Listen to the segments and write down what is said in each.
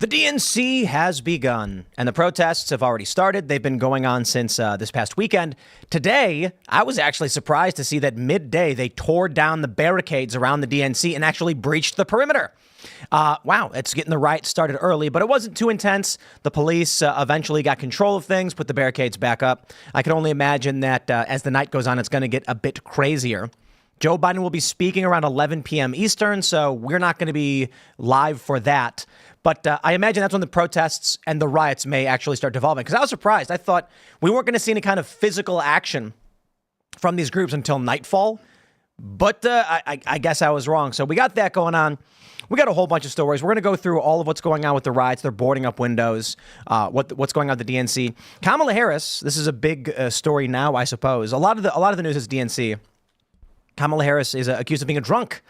The DNC has begun, and the protests have already started. They've been going on since this past weekend. Today, I was actually surprised to see that midday they tore down the barricades around the DNC and actually breached the perimeter. Wow, it's getting the riot started early, but it wasn't too intense. The police eventually got control of things, put the barricades back up. I can only imagine that as the night goes on, it's going to get a bit crazier. Joe Biden will be speaking around 11 p.m. Eastern, so we're not going to be live for that. But I imagine that's when the protests and the riots may actually start devolving. Because I was surprised. I thought we weren't going to see any kind of physical action from these groups until nightfall. But I guess I was wrong. So we got that going on. We got a whole bunch of stories. We're going to go through all of what's going on with the riots. They're boarding up windows, what's going on with the DNC. Kamala Harris, this is a big story now, I suppose. A lot of the news is DNC. Kamala Harris is accused of being a drunk.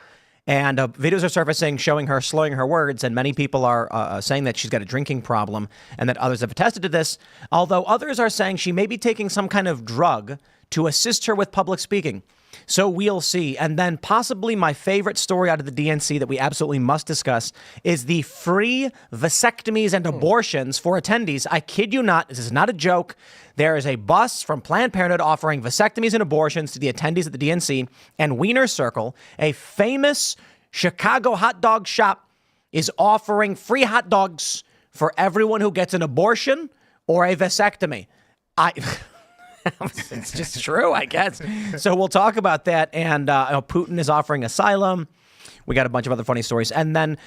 And videos are surfacing showing her slurring her words. And many people are saying that she's got a drinking problem and that others have attested to this. Although others are saying she may be taking some kind of drug to assist her with public speaking. So we'll see. And then possibly my favorite story out of the DNC that we absolutely must discuss is the free vasectomies and abortions for attendees. I kid you not. This is not a joke. There is a bus from Planned Parenthood offering vasectomies and abortions to the attendees at the DNC, and Wiener Circle, a famous Chicago hot dog shop, is offering free hot dogs for everyone who gets an abortion or a vasectomy. It's just true, I guess. So we'll talk about that. And Putin is offering asylum. We got a bunch of other funny stories. And then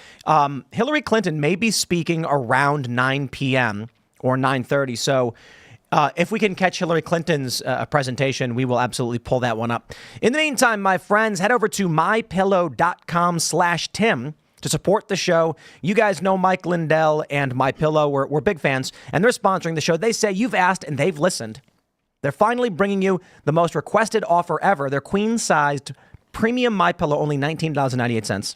Hillary Clinton may be speaking around 9 p.m. or 9:30. So if we can catch Hillary Clinton's presentation, we will absolutely pull that one up. In the meantime, my friends, head over to mypillow.com/Tim to support the show. You guys know Mike Lindell and MyPillow. We're big fans, and they're sponsoring the show. They say you've asked and they've listened. They're finally bringing you the most requested offer ever. Their queen-sized premium MyPillow, only $19.98.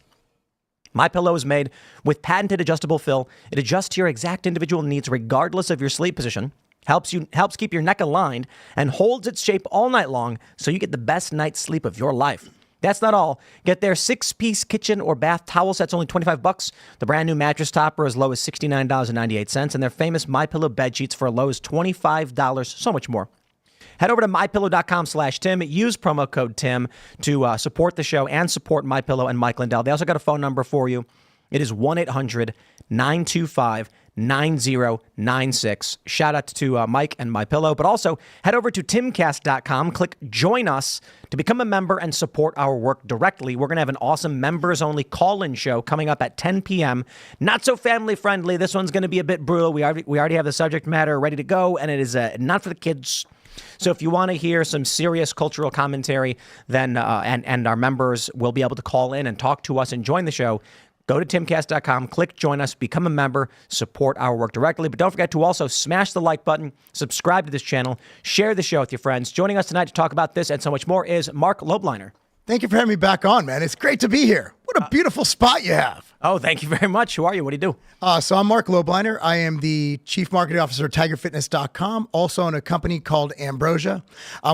MyPillow is made with patented adjustable fill. It adjusts to your exact individual needs regardless of your sleep position. Helps keep your neck aligned and holds its shape all night long so you get the best night's sleep of your life. That's not all. Get their 6-piece kitchen or bath towel sets, only $25. The brand new mattress topper as low as $69.98. And their famous MyPillow bed sheets for as low as $25. So much more. Head over to mypillow.com/Tim. Use promo code Tim to support the show and support MyPillow and Mike Lindell. They also got a phone number for you. It is 1-800-925-9096. Shout out to Mike and MyPillow. But also head over to timcast.com. Click Join Us to become a member and support our work directly. We're going to have an awesome members-only call-in show coming up at 10 p.m. Not so family-friendly. This one's going to be a bit brutal. We already have the subject matter ready to go, and it is not for the kids. So if you want to hear some serious cultural commentary, then and our members will be able to call in and talk to us and join the show. Go to timcast.com, click Join Us, become a member, support our work directly. But don't forget to also smash the like button, subscribe to this channel, share the show with your friends. Joining us tonight to talk about this and so much more is Marc Lobliner. Thank you for having me back on, man. It's great to be here. What a beautiful spot you have. Oh, thank you very much. Who are you? What do you do? So I'm Marc Lobliner. I am the Chief Marketing Officer at TigerFitness.com, also in a company called Ambrosia.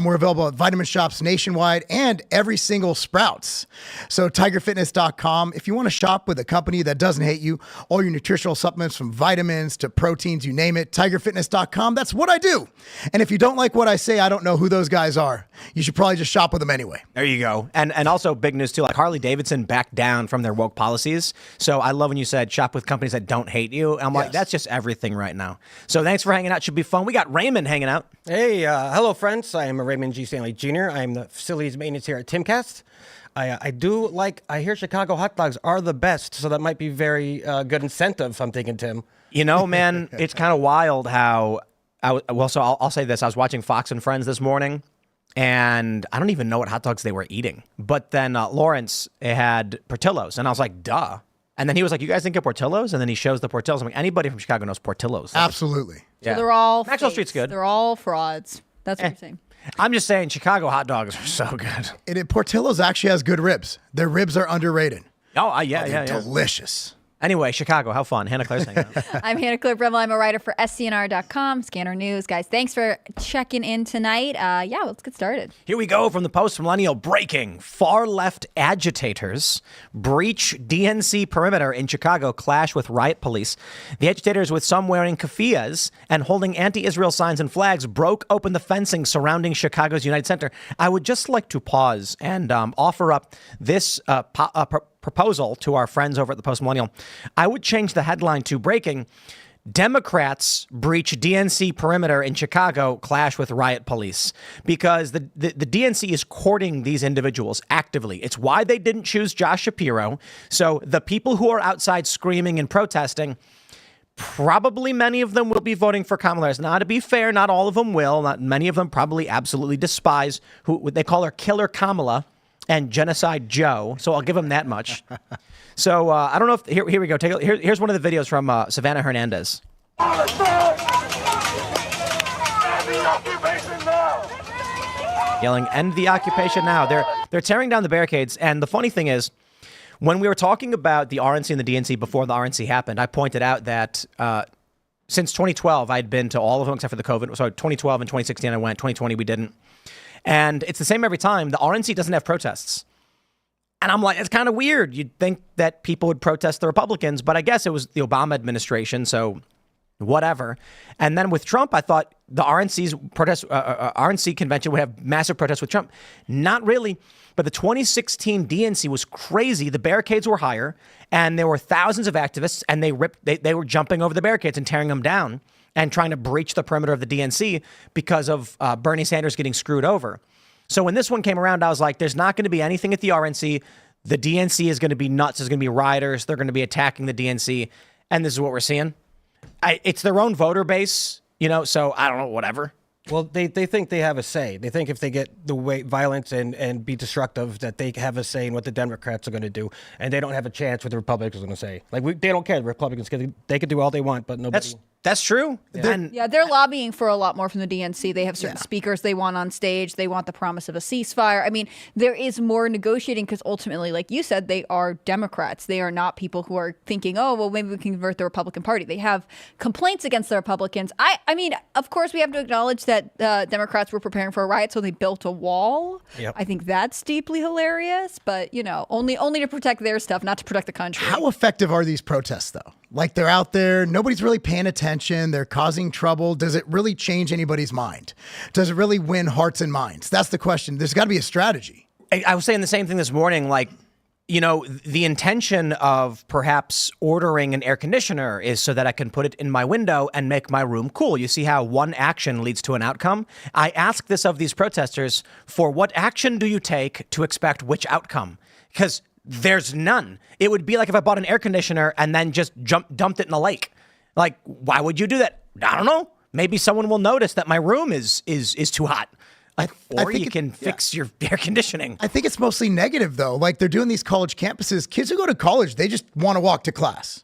We're available at vitamin shops nationwide and every single Sprouts. So TigerFitness.com, if you want to shop with a company that doesn't hate you, all your nutritional supplements from vitamins to proteins, you name it, TigerFitness.com, that's what I do. And if you don't like what I say, I don't know who those guys are. You should probably just shop with them anyway. There you go. And also big news too, like Harley Davidson backed down from their woke policies. So I love when you said shop with companies that don't hate you. I'm like, that's just everything right now. So thanks for hanging out. Should be fun. We got Raymond hanging out. Hey, hello, friends. I am Raymond G. Stanley Jr. I am the facilities maintenance here at Timcast. I hear Chicago hot dogs are the best, so that might be very good incentive, I'm thinking, Tim. You know, man, it's kind of wild how, I'll say this. I was watching Fox and Friends this morning, and I don't even know what hot dogs they were eating. But then Lawrence had Portillo's, and I was like, duh. And then he was like, you guys didn't get Portillo's? And then he shows the Portillo's. I'm like, anybody from Chicago knows Portillo's. Absolutely. So they're all Maxwell fakes. Street's good. They're all frauds. That's what you're saying. I'm just saying Chicago hot dogs are so good. Portillo's actually has good ribs. Their ribs are underrated. Oh, yeah. Delicious. Anyway, Chicago, how fun. Hannah Claire's hanging out. I'm Hannah Claire Bremmel. I'm a writer for SCNR.com, Scanner News. Guys, thanks for checking in tonight. Let's get started. Here we go from the Post-Millennial. Breaking. Far-left agitators breach DNC perimeter in Chicago, clash with riot police. The agitators, with some wearing keffiyehs and holding anti-Israel signs and flags, broke open the fencing surrounding Chicago's United Center. I would just like to pause and offer up this proposal to our friends over at the Post-Millennial. I would change the headline to breaking. Democrats breach DNC perimeter in Chicago, clash with riot police, because the DNC is courting these individuals actively. It's why they didn't choose Josh Shapiro. So the people who are outside screaming and protesting, probably many of them will be voting for Kamala Harris. Now, to be fair, not all of them will. Not many of them probably absolutely despise who they call her Killer Kamala and Genocide Joe. So I'll give them that much. So I don't know if here we go. Here's one of the videos from Savannah Hernandez. End the occupation now! Yelling, "End the occupation now!" They're tearing down the barricades. And the funny thing is, when we were talking about the RNC and the DNC before the RNC happened, I pointed out that since 2012, I'd been to all of them except for the COVID. So 2012 and 2016 I went. 2020 we didn't. And it's the same every time. The RNC doesn't have protests. And I'm like, it's kind of weird. You'd think that people would protest the Republicans, but I guess it was the Obama administration, so whatever. And then with Trump, I thought the RNC convention would have massive protests with Trump. Not really. But the 2016 DNC was crazy. The barricades were higher, and there were thousands of activists, and they were jumping over the barricades and tearing them down and trying to breach the perimeter of the DNC because of Bernie Sanders getting screwed over. So when this one came around, I was like, there's not going to be anything at the RNC. The DNC is going to be nuts. There's going to be rioters. They're going to be attacking the DNC. And this is what we're seeing. It's their own voter base, so I don't know, whatever. Well, they think they have a say. They think if they get the way violence and be destructive, that they have a say in what the Democrats are going to do, and they don't have a chance what the Republicans are going to say. They don't care. The Republicans they can do all they want, but nobody. That's true. Yeah, they're lobbying for a lot more from the DNC. They have certain speakers they want on stage. They want the promise of a ceasefire. I mean, there is more negotiating because ultimately, like you said, they are Democrats. They are not people who are thinking, oh, well, maybe we can convert the Republican Party. They have complaints against the Republicans. I mean, of course, we have to acknowledge that Democrats were preparing for a riot, so they built a wall. Yep. I think that's deeply hilarious, but, only to protect their stuff, not to protect the country. How effective are these protests, though? Like, they're out there, nobody's really paying attention, they're causing trouble. Does it really change anybody's mind? Does it really win hearts and minds? That's the question. There's got to be a strategy. I was saying the same thing this morning, the intention of perhaps ordering an air conditioner is so that I can put it in my window and make my room cool. You see how one action leads to an outcome? I ask this of these protesters, for what action do you take to expect which outcome? Because there's none. It would be like if I bought an air conditioner and then just dumped it in the lake. Like, why would you do that? I don't know. Maybe someone will notice that my room is too hot. Or you can fix your air conditioning. I think it's mostly negative, though. Like, they're doing these college campuses. Kids who go to college, they just want to walk to class.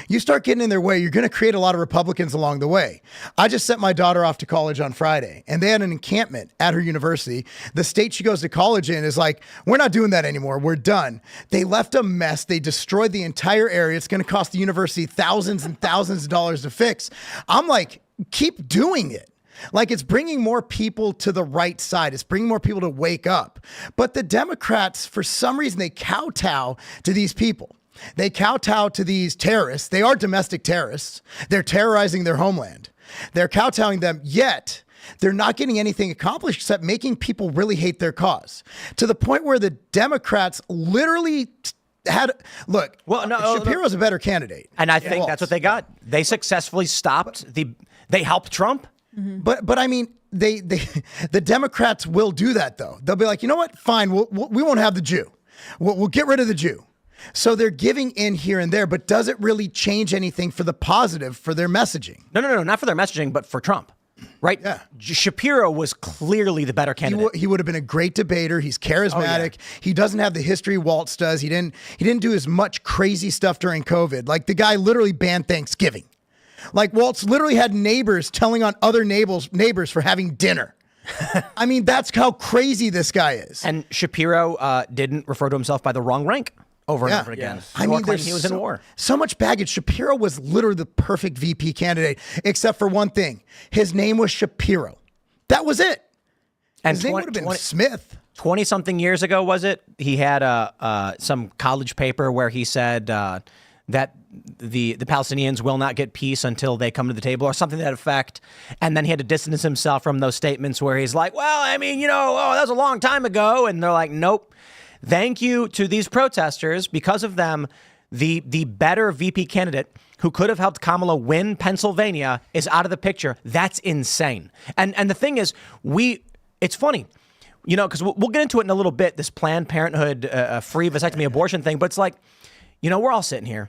You start getting in their way, you're going to create a lot of Republicans along the way. I just sent my daughter off to college on Friday, and they had an encampment at her university. The state she goes to college in is like, we're not doing that anymore. We're done. They left a mess. They destroyed the entire area. It's going to cost the university thousands and thousands of dollars to fix. I'm like, keep doing it. Like, it's bringing more people to the right side. It's bringing more people to wake up. But the Democrats, for some reason, they kowtow to these people. They kowtow to these terrorists. They are domestic terrorists. They're terrorizing their homeland. They're kowtowing them, yet they're not getting anything accomplished except making people really hate their cause. To the point where the Democrats literally Shapiro's a better candidate. And I think that's what they got. They successfully stopped they helped Trump. Mm-hmm. But I mean, the Democrats will do that, though. They'll be like, you know what? Fine, we won't have the Jew. We'll get rid of the Jew. So they're giving in here and there, but does it really change anything for the positive for their messaging? No, not for their messaging, but for Trump, right? Yeah. Shapiro was clearly the better candidate. He would have been a great debater. He's charismatic. He doesn't have the history Waltz does. He didn't do as much crazy stuff during COVID. Like, the guy literally banned Thanksgiving. Like, Waltz literally had neighbors telling on other neighbors for having dinner. I mean, that's how crazy this guy is. And Shapiro didn't refer to himself by the wrong rank. over and Yeah. over again. Yes. I mean, he was in war. So much baggage. Shapiro was literally the perfect VP candidate, except for one thing. His name was Shapiro. That was it. And His name would have been Smith. 20-something years ago, was it? He had some college paper where he said that the Palestinians will not get peace until they come to the table, or something to that effect. And then he had to distance himself from those statements where he's like, well, I mean, that was a long time ago. And they're like, nope. Thank you to these protesters. Because of them, the better VP candidate who could have helped Kamala win Pennsylvania is out of the picture. That's insane. And the thing is, it's funny, because we'll get into it in a little bit, this Planned Parenthood free vasectomy abortion thing. But it's like, we're all sitting here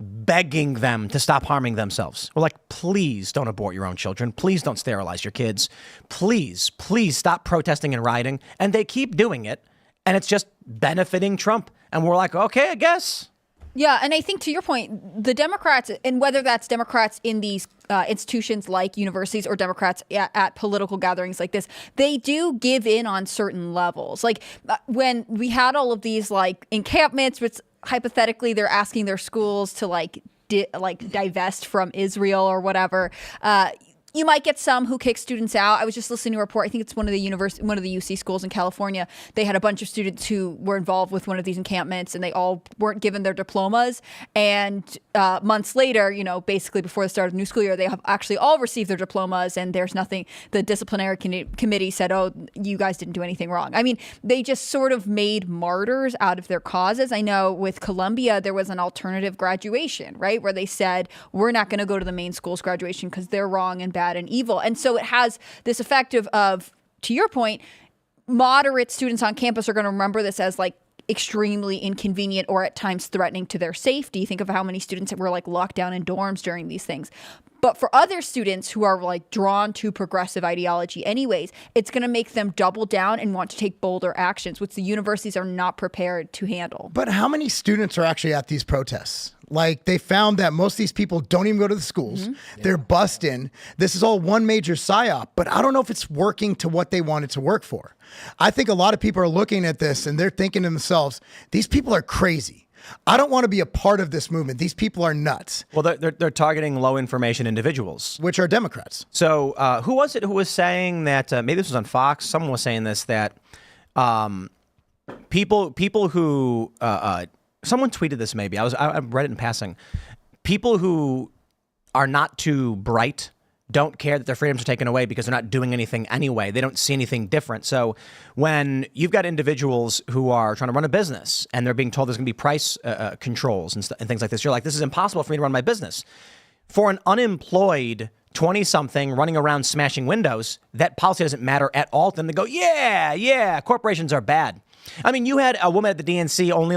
begging them to stop harming themselves. We're like, please don't abort your own children. Please don't sterilize your kids. Please stop protesting and rioting. And they keep doing it. And it's just benefiting Trump. And we're like, okay, I guess. Yeah, and I think to your point, the Democrats, and whether that's Democrats in these institutions like universities or Democrats at political gatherings like this, they do give in on certain levels. Like when we had all of these encampments, which hypothetically they're asking their schools to divest from Israel or whatever. You might get some who kick students out. I was just listening to a report. I think it's one of the UC schools in California. They had a bunch of students who were involved with one of these encampments, and they all weren't given their diplomas. And months later, basically before the start of the new school year, they have actually all received their diplomas, and there's nothing. The disciplinary committee said, "Oh, you guys didn't do anything wrong." I mean, they just sort of made martyrs out of their causes. I know with Columbia, there was an alternative graduation, right, where they said, "We're not going to go to the main school's graduation because they're wrong and bad and evil." And so it has this effect of, to your point, moderate students on campus are going to remember this as extremely inconvenient or at times threatening to their safety. Think of how many students were locked down in dorms during these things. But for other students who are drawn to progressive ideology anyways, it's going to make them double down and want to take bolder actions, which the universities are not prepared to handle. But how many students are actually at these protests? They found that most of these people don't even go to the schools. Mm-hmm. They're busting. This is all one major psyop, but I don't know if it's working to what they want it to work for. I think a lot of people are looking at this and they're thinking to themselves, these people are crazy. I don't want to be a part of this movement. These people are nuts. Well, they're targeting low information individuals, which are Democrats. So who was it who was saying that? Maybe this was on Fox. Someone was saying this, that people who someone tweeted this. Maybe I read it in passing. People who are not too bright don't care that their freedoms are taken away because they're not doing anything anyway. They don't see anything different. So when you've got individuals who are trying to run a business and they're being told there's going to be price controls and things like this, you're like, this is impossible for me to run my business. For an unemployed 20-something running around smashing windows, that policy doesn't matter at all to them. They go, yeah, corporations are bad. I mean, you had a woman at the DNC only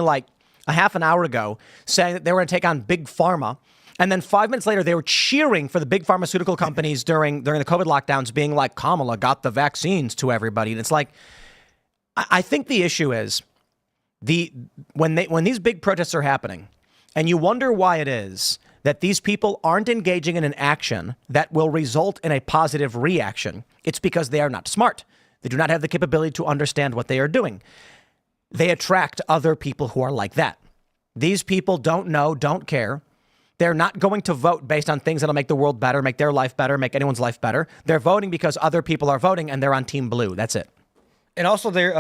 a half an hour ago saying that they were going to take on big pharma. And then 5 minutes later, they were cheering for the big pharmaceutical companies during the COVID lockdowns, being like, Kamala got the vaccines to everybody. And it's like, I think the issue is when these big protests are happening, and you wonder why it is that these people aren't engaging in an action that will result in a positive reaction. It's because they are not smart. They do not have the capability to understand what they are doing. They attract other people who are like that. These people don't know, don't care. They're not going to vote based on things that'll make the world better, make their life better, make anyone's life better. They're voting because other people are voting and they're on Team Blue. That's it. And also they're,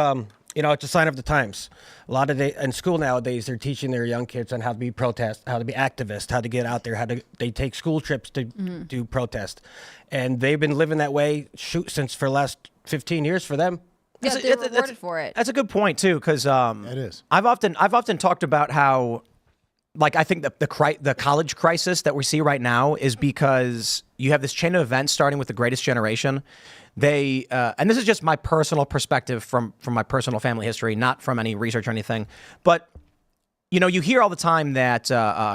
it's a sign of the times. A lot of in school nowadays, they're teaching their young kids on how to be protest, how to be activists, how to get out there, they take school trips to do protest. And they've been living that way since for the last 15 years for them. Yeah, they're rewarded for it. That's a good point too, because it is. I've often talked about how, I think the college crisis that we see right now is because you have this chain of events starting with the Greatest Generation. They and this is just my personal perspective from my personal family history, not from any research or anything. But you hear all the time that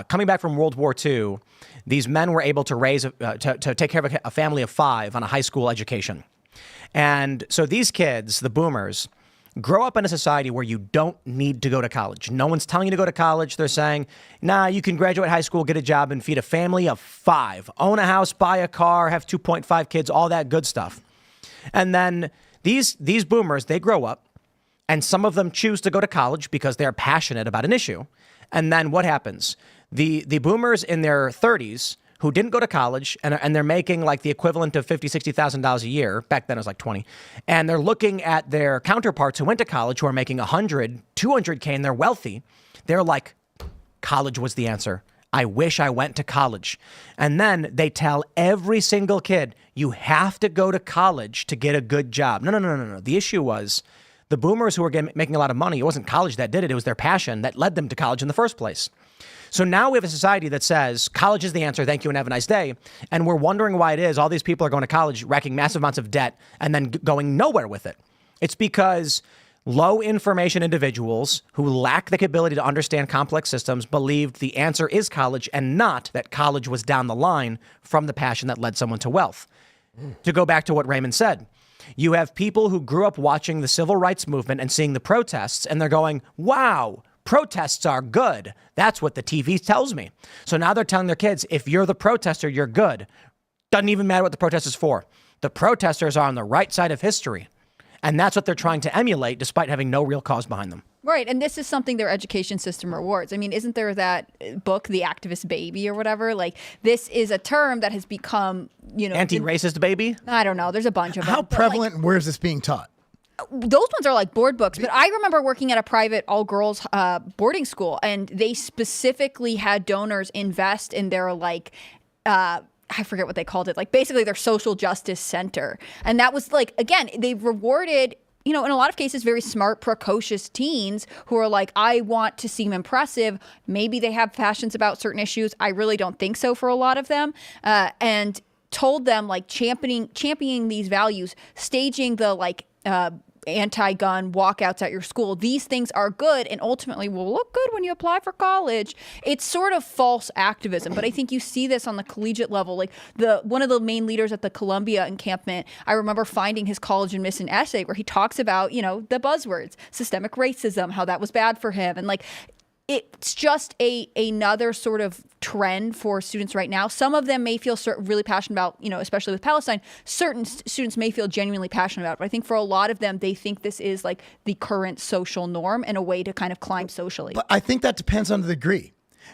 coming back from World War II, these men were able to raise to take care of a family of 5 on a high school education, and so these kids, the boomers, grow up in a society where you don't need to go to college. No one's telling you to go to college. They're saying, nah, you can graduate high school, get a job, and feed a family of 5. Own a house, buy a car, have 2.5 kids, all that good stuff. And then these boomers, they grow up, And some of them choose to go to college because they're passionate about an issue. And then what happens? The boomers in their 30s who didn't go to college and they're making like the equivalent of $50,000, $60,000 a year. Back then it was like 20. And they're looking at their counterparts who went to college who are making 100, 200K and they're wealthy. They're like, college was the answer. I wish I went to college. And then they tell every single kid, you have to go to college to get a good job. No. The issue was the boomers who were making a lot of money, it wasn't college that did it. It was their passion that led them to college in the first place. So now we have a society that says college is the answer. Thank you and have a nice day. And we're wondering why it is all these people are going to college, racking massive amounts of debt and then going nowhere with it. It's because low information individuals who lack the ability to understand complex systems believed the answer is college and not that college was down the line from the passion that led someone to wealth. To go back to what Raymond said, you have people who grew up watching the civil rights movement and seeing the protests and they're going, wow, protests are good. That's what the TV tells me. So now they're telling their kids, if you're the protester, you're good. Doesn't even matter what the protest is for. The protesters are on the right side of history. And that's what they're trying to emulate despite having no real cause behind them. Right. And this is something their education system rewards. I mean, isn't there that book, The Activist Baby or whatever? Like, this is a term that has become, Anti-racist baby? I don't know. There's a bunch of them. How prevalent and where is this being taught? Those ones are like board books, but I remember working at a private all-girls boarding school, and they specifically had donors invest in their I forget what they called it, like basically their social justice center. And that was like, again, they rewarded, in a lot of cases, very smart, precocious teens who are like, I want to seem impressive. Maybe they have passions about certain issues. I really don't think so for a lot of them. And told them like championing these values, staging the anti-gun walkouts at your school. These things are good and ultimately will look good when you apply for college. It's sort of false activism, but I think you see this on the collegiate level. Like one of the main leaders at the Columbia encampment, I remember finding his college admission essay where he talks about, the buzzwords, systemic racism, how that was bad for him. And it's just another sort of trend for students right now. Some of them may feel really passionate about, especially with Palestine. Certain students may feel genuinely passionate about it. But I think for a lot of them, they think this is like the current social norm and a way to kind of climb socially. But I think that depends on the degree.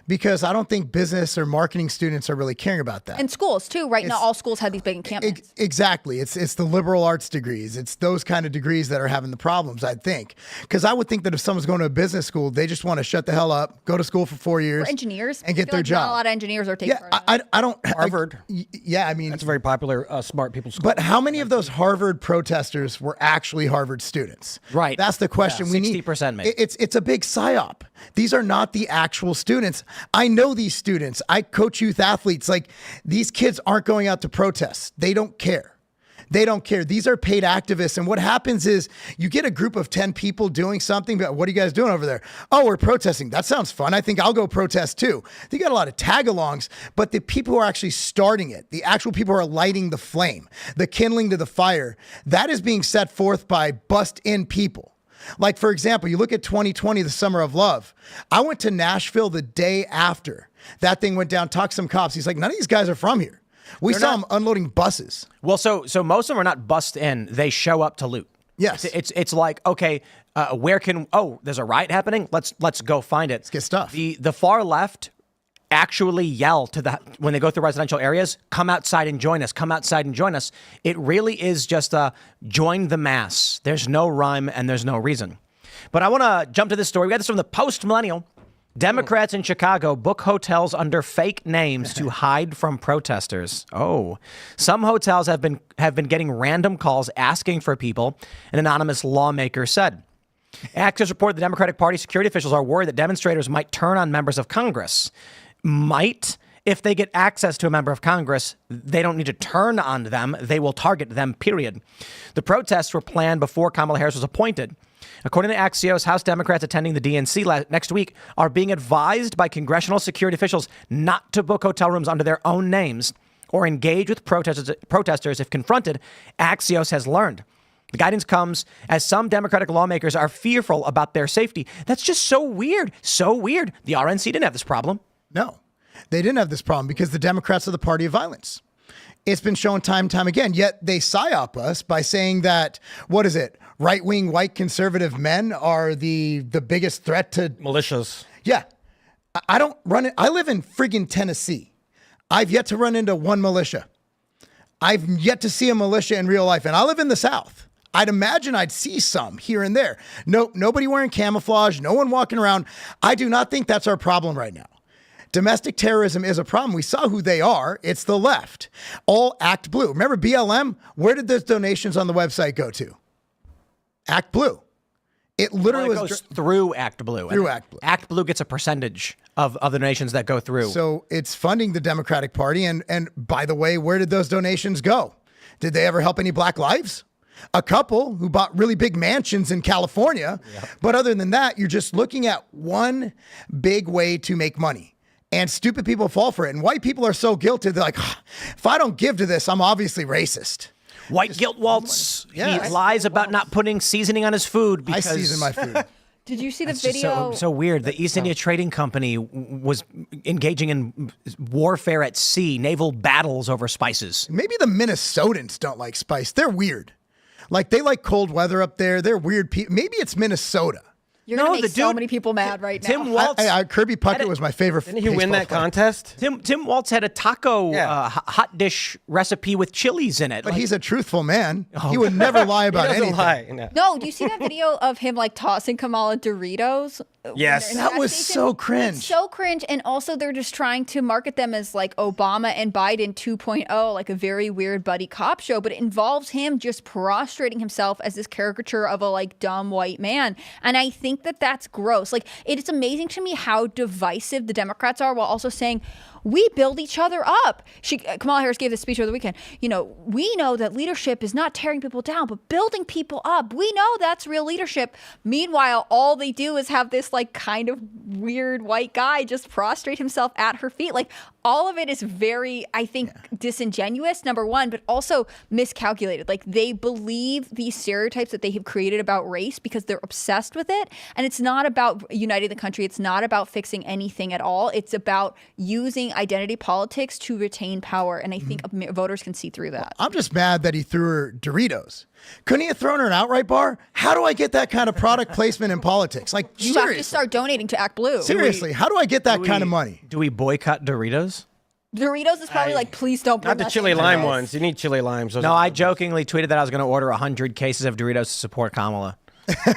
Because I don't think business or marketing students are really caring about that. And schools too, right? Not all schools have these big encampments. Exactly. It's the liberal arts degrees. It's those kind of degrees that are having the problems, I think. Because I would think that if someone's going to a business school, they just want to shut the hell up, go to school for 4 years. For engineers. And get their job. Not a lot of engineers are taking part in that. I don't. Harvard. I mean. That's a very popular smart people school. But how many of those Harvard protesters were actually Harvard students? Right. That's the question we need. 60% maybe. It's a big psyop. These are not the actual students. I know these students. I coach youth athletes. Like, these kids aren't going out to protest. They don't care. They don't care. These are paid activists. And what happens is you get a group of 10 people doing something, but what are you guys doing over there? Oh, we're protesting. That sounds fun. I think I'll go protest too. They got a lot of tag-alongs, but the people who are actually starting it, the actual people who are lighting the flame, the kindling to the fire, that is being set forth by bust-in people. Like, for example, you look at 2020, the Summer of Love. I went to Nashville the day after that thing went down, talked to some cops. He's like, none of these guys are from here. We saw them unloading buses. Well, so most of them are not bussed in. They show up to loot. Yes. It's like, okay, there's a riot happening. Let's go find it. Let's get stuff. The far left actually yell when they go through residential areas, come outside and join us, come outside and join us. It really is just join the mass. There's no rhyme and there's no reason. But I want to jump to this story. We got this from the Post-Millennial. Democrats in Chicago book hotels under fake names to hide from protesters. Oh, some hotels have been getting random calls asking for people, an anonymous lawmaker said. Axios reported the Democratic Party security officials are worried that demonstrators might turn on members of Congress. Might. If they get access to a member of Congress, they don't need to turn on them. They will target them, period. The protests were planned before Kamala Harris was appointed. According to Axios, House Democrats attending the DNC next week are being advised by congressional security officials not to book hotel rooms under their own names or engage with protesters if confronted, Axios has learned. The guidance comes as some Democratic lawmakers are fearful about their safety. That's just so weird. So weird. The RNC didn't have this problem. No, they didn't have this problem because the Democrats are the party of violence. It's been shown time and time again, yet they psyop us by saying that, right-wing white conservative men are the biggest threat to Militias. Yeah. I don't run it. I live in friggin' Tennessee. I've yet to run into one militia. I've yet to see a militia in real life. And I live in the South. I'd imagine I'd see some here and there. Nobody wearing camouflage, no one walking around. I do not think that's our problem right now. Domestic terrorism is a problem. We saw who they are. It's the left. All Act Blue. Remember BLM? Where did those donations on the website go to? Act Blue. It literally Well, it goes through Act Blue. Through Act Blue. Act Blue gets a percentage of the donations that go through. So it's funding the Democratic Party. And by the way, where did those donations go? Did they ever help any black lives? A couple who bought really big mansions in California. Yep. But other than that, you're just looking at one big way to make money. And stupid people fall for it. And white people are so guilty. They're like, if I don't give to this, I'm obviously racist. White guilt waltz. Yeah. He lies about not putting seasoning on his food because I season my food. Did you see the It's just video? so weird. The East India Trading Company was engaging in warfare at sea, naval battles over spices. Maybe the Minnesotans don't like spice. They're weird. Like they like cold weather up there. They're weird people. Maybe it's Minnesota. You're gonna No, make the so dude- many people mad right now. Tim Waltz. Kirby Puckett was my favorite. Didn't he win baseball that player. contest? Tim Waltz had a taco Yeah. hot dish recipe with chilies in it. But Like, he's a truthful man. He would never lie He about doesn't anything. lie. No. No, do you see that video of him like tossing Kamala Doritos? Yes. In the That gas was station? so cringe. It's so cringe. And also they're just trying to market them as like Obama and Biden 2.0, like a very weird buddy cop show. But it involves him just prostrating himself as this caricature of a like dumb white man. And I think that that's gross. Like it's amazing to me how divisive the Democrats are while also saying, we build each other up. Kamala Harris gave this speech over the weekend. You know, we know that leadership is not tearing people down, but building people up. We know that's real leadership. Meanwhile, all they do is have this like kind of weird white guy just prostrate himself at her feet. Like all of it is very, I think, disingenuous, number one, but also miscalculated. Like they believe these stereotypes that they have created about race because they're obsessed with it. And it's not about uniting the country. It's not about fixing anything at all. It's about using identity politics to retain power. And I think voters can see through that. I'm just mad that he threw her Doritos. Couldn't he have thrown her an outright bar? How do I get that kind of product placement in politics? Like, You have to seriously. start donating to Act Blue. Seriously, how do I get that kind of money? Do we boycott Doritos? Doritos is probably like, please don't bring Not the us chili into lime this. ones. You need chili limes. Those No, are- I jokingly tweeted that I was going to order 100 cases of Doritos to support Kamala.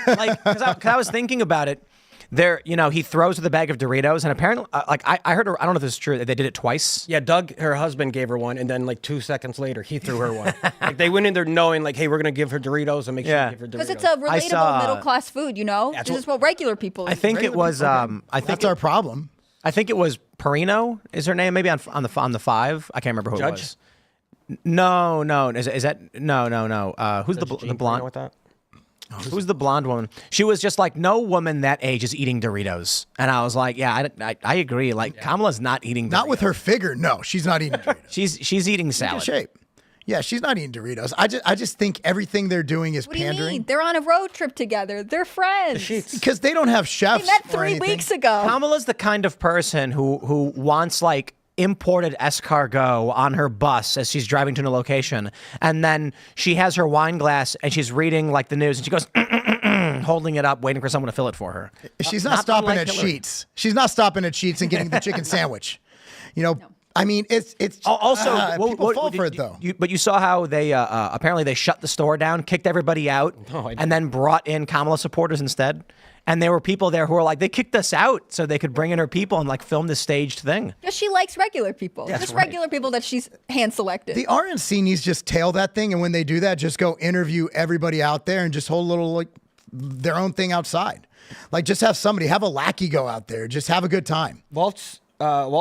Like, because I was thinking about it. There, you know, he throws her the bag of Doritos, and apparently, like I heard, I don't know if this is true. They did it twice. Yeah, Doug, her husband, gave her one, and then like 2 seconds later, he threw her one. Like they went in there knowing, like, hey, we're gonna give her Doritos and make sure Yeah. we give her Doritos. Because it's a relatable saw- middle class food, you know? That's This is what regular people eat. I think it was. I think That's our problem. I think it was Perino. Is her name? Maybe on the 5. I can't remember who it Judge? was. No. Is that no? Who's the Gene blonde? Perino with that? Who's the blonde woman? She was just like, no woman that age is eating Doritos. And I was like, yeah, I agree. Like, Kamala's not eating Doritos. Not with her figure. No, she's not eating Doritos. She's eating Good salad. shape. Yeah, she's not eating Doritos. I just think everything they're doing is What do you mean? pandering. They're on a road trip together. They're friends. Because they don't have They chefs. met or 3 anything. weeks ago. Kamala's the kind of person who wants like imported escargot on her bus as she's driving to a location, and then she has her wine glass and she's reading like the news, and she goes holding it up, waiting for someone to fill it for her. She's Not not stopping unlike at Hillary. Sheets. She's not stopping at Sheets and getting the chicken sandwich. You know, I mean, it's Also, people fall for it though. But you saw how they apparently they shut the store down, kicked everybody out, No, I didn't. and then brought in Kamala supporters instead. And there were people there who were like, they kicked us out so they could bring in her people and like film this staged thing. Because she likes regular people. Just regular people that she's hand selected. The RNC needs to just tail that thing, and when they do that, just go interview everybody out there and just hold a little like their own thing outside. Like just have somebody, have a lackey go out there, just have a good time. Waltz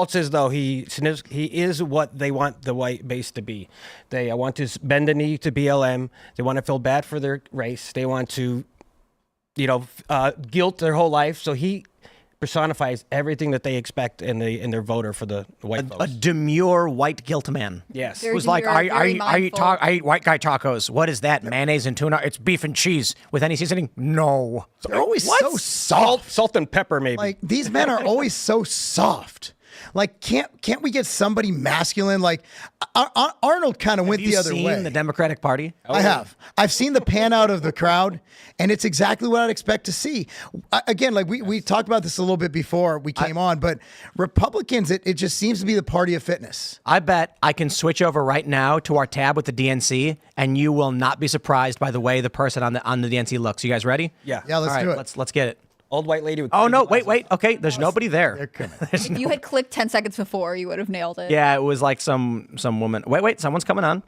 says though he is what they want the white base to be. They want to bend the knee to BLM. They want to feel bad for their race. They want to, guilt their whole life. So he personifies everything that they expect in their voter for the white A folks. demure white guilt man. Yes. Very Who's like, demure, very mindful. I eat white guy tacos. What is that? Mayonnaise and tuna? It's beef and cheese with any seasoning? No. They're always so soft. Salt and pepper, maybe. Like these men are always so soft. Like, can't we get somebody masculine? Like, Arnold kind of went the other way. Have you seen the Democratic Party? I have. I've seen the pan out of the crowd, and it's exactly what I'd expect to see. Again, like we talked about this a little bit before we came on, but Republicans, it just seems to be the party of fitness. I bet I can switch over right now to our tab with the DNC, and you will not be surprised by the way the person on the DNC looks. You guys ready? Yeah. Yeah, let's do it. Let's get it. Old white lady with. Oh no! Wait. Okay, there's nobody there. If you had clicked 10 seconds before, you would have nailed it. Yeah, it was like some woman. Wait, someone's coming on.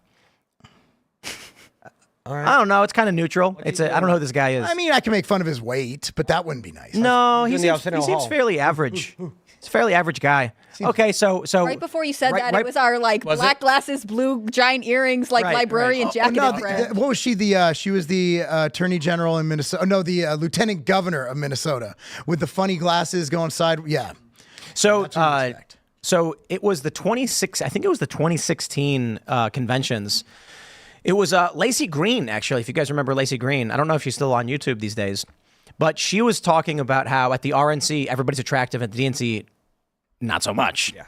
All right. I don't know. It's kind of neutral. I don't know who this guy is. I mean, I can make fun of his weight, but that wouldn't be nice. no, he He's in the seems Arsenal Hall. fairly average. He's a fairly average guy. Okay, so Right before you said right- that, it was our black glasses, blue giant earrings, Right, librarian right. jacket. No, and friend. what was she? She was the attorney general in Minnesota. No, the lieutenant governor of Minnesota with the funny glasses going side. Yeah. So, That's what you'd expect. so it was the 26. I think it was the 2016 conventions. It was Lacey Green, actually. If you guys remember Lacey Green, I don't know if she's still on YouTube these days, but she was talking about how at the RNC everybody's attractive, at the DNC not so much. Yeah.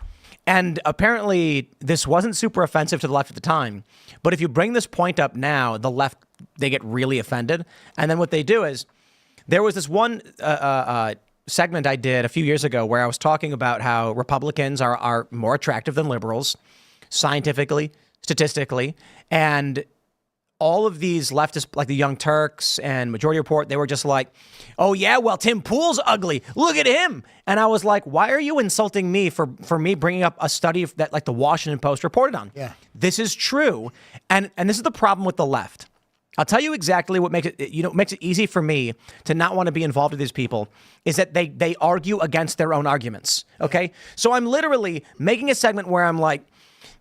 And apparently this wasn't super offensive to the left at the time, but if you bring this point up now, the left, they get really offended. And then what they do is, there was this one segment I did a few years ago where I was talking about how Republicans are more attractive than liberals, scientifically, statistically, and all of these leftists, like the Young Turks and Majority Report, they were just like, oh yeah, well, Tim Pool's ugly. Look at him. And I was like, why are you insulting me for me bringing up a study that like the Washington Post reported on? Yeah. This is true. And this is the problem with the left. I'll tell you exactly what makes it easy for me to not want to be involved with these people is that they argue against their own arguments. Okay. So I'm literally making a segment where I'm like,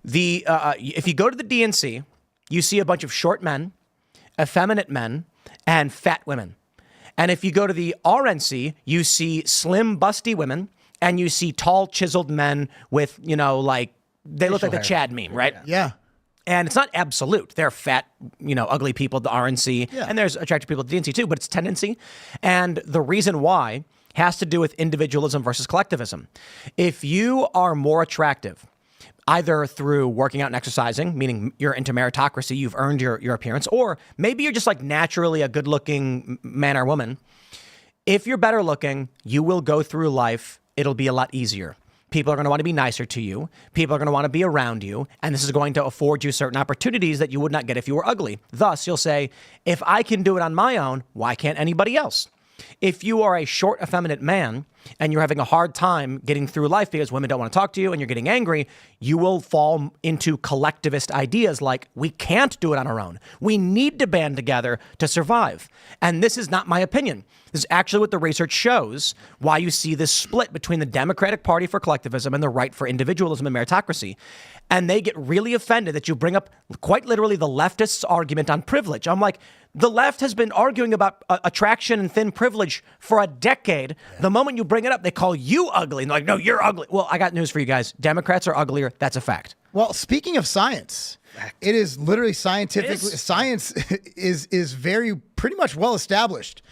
if you go to the DNC, you see a bunch of short men, effeminate men, and fat women. And if you go to the RNC, you see slim, busty women, and you see tall, chiseled men with, they look like the Chad meme, right? Yeah. And it's not absolute. There are fat, ugly people at the RNC, Yeah. and there's attractive people at the DNC too, but it's tendency. And the reason why has to do with individualism versus collectivism. If you are more attractive, either through working out and exercising, meaning you're into meritocracy, you've earned your appearance, or maybe you're just like naturally a good-looking man or woman. If you're better looking, you will go through life. It'll be a lot easier. People are going to want to be nicer to you. People are going to want to be around you. And this is going to afford you certain opportunities that you would not get if you were ugly. Thus, you'll say, if I can do it on my own, why can't anybody else? If you are a short, effeminate man and you're having a hard time getting through life because women don't want to talk to you and you're getting angry, you will fall into collectivist ideas like, we can't do it on our own. We need to band together to survive. And this is not my opinion. This is actually what the research shows, why you see this split between the Democratic Party for collectivism and the right for individualism and meritocracy. And they get really offended that you bring up quite literally the leftists' argument on privilege. I'm like, the left has been arguing about attraction and thin privilege for a decade. Yeah. The moment you bring it up, they call you ugly. And they're like, no, you're ugly. Well, I got news for you guys. Democrats are uglier. That's a fact. Well, speaking of science, it is literally scientific. Science is very pretty much well established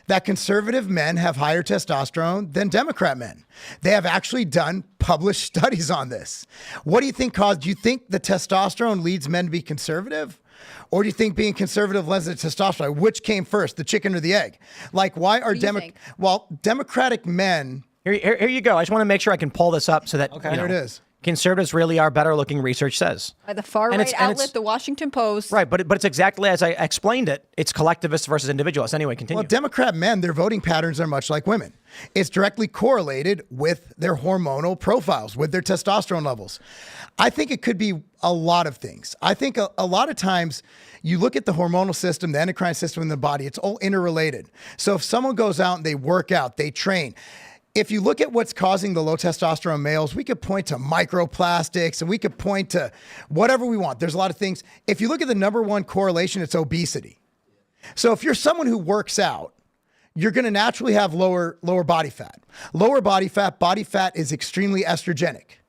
that conservative men have higher testosterone than Democrat men. They have actually done published studies on this. What do you think caused? Do you think the testosterone leads men to be conservative? Or do you think being conservative lends to testosterone? Which came first, the chicken or the egg? Like, why are Democratic men? Here you go. I just want to make sure I can pull this up so that There it is. Conservatives really are better looking, research says. By the far-right outlet, the Washington Post. Right, but it's exactly as I explained it. It's collectivists versus individualists. Anyway, continue. Well, Democrat men, their voting patterns are much like women. It's directly correlated with their hormonal profiles, with their testosterone levels. I think it could be a lot of things. I think a lot of times you look at the hormonal system, the endocrine system in the body, it's all interrelated. So if someone goes out and they work out, they train, if you look at what's causing the low testosterone males, we could point to microplastics and we could point to whatever we want. There's a lot of things. If you look at the number one correlation, it's obesity. So if you're someone who works out, you're going to naturally have lower body fat. Lower body fat is extremely estrogenic.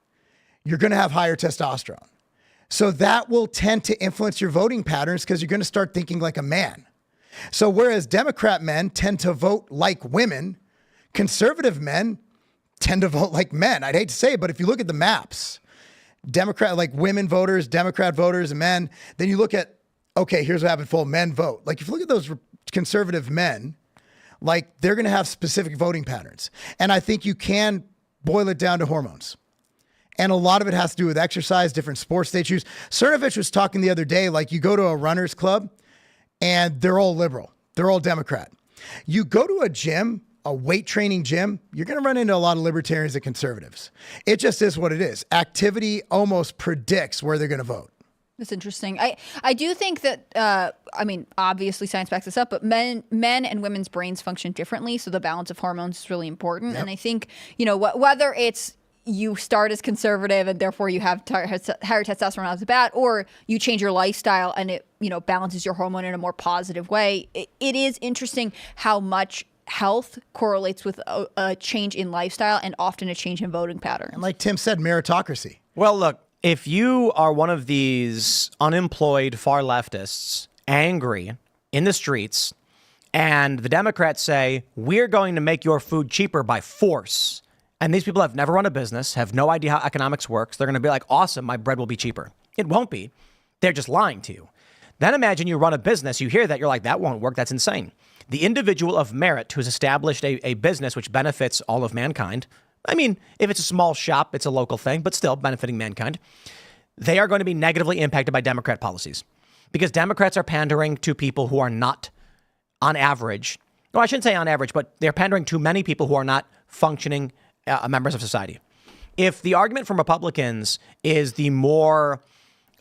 You're going to have higher testosterone. So that will tend to influence your voting patterns because you're going to start thinking like a man. So whereas Democrat men tend to vote like women, conservative men tend to vote like men. I'd hate to say it, but if you look at the maps, Democrat, like women voters, Democrat voters, and men, then you look at, okay, here's what happened for men vote. Like if you look at those conservative men, like they're going to have specific voting patterns. And I think you can boil it down to hormones. And a lot of it has to do with exercise, different sports they choose. Cernovich was talking the other day, like you go to a runner's club and they're all liberal. They're all Democrat. You go to a gym, a weight training gym, you're going to run into a lot of libertarians and conservatives. It just is what it is. Activity almost predicts where they're going to vote. That's interesting. I do think that, I mean, obviously science backs this up, but men and women's brains function differently. So the balance of hormones is really important. Yep. And I think, you know, whether it's you start as conservative and therefore you have higher testosterone out of the bat, or you change your lifestyle and it, you know, balances your hormone in a more positive way. It is interesting how much health correlates with a change in lifestyle and often a change in voting patterns. And like Tim said, meritocracy. Well, look, if you are one of these unemployed far leftists, angry in the streets, and the Democrats say, we're going to make your food cheaper by force, and these people have never run a business, have no idea how economics works, they're going to be like, awesome, my bread will be cheaper. It won't be. They're just lying to you. Then imagine you run a business, you hear that, you're like, that won't work, that's insane. The individual of merit who's established a business which benefits all of mankind, I mean, if it's a small shop, it's a local thing, but still benefiting mankind, they are going to be negatively impacted by Democrat policies because Democrats are pandering to people who are not on average. No, I shouldn't say on average, but they're pandering to many people who are not functioning members of society. If the argument from Republicans is the more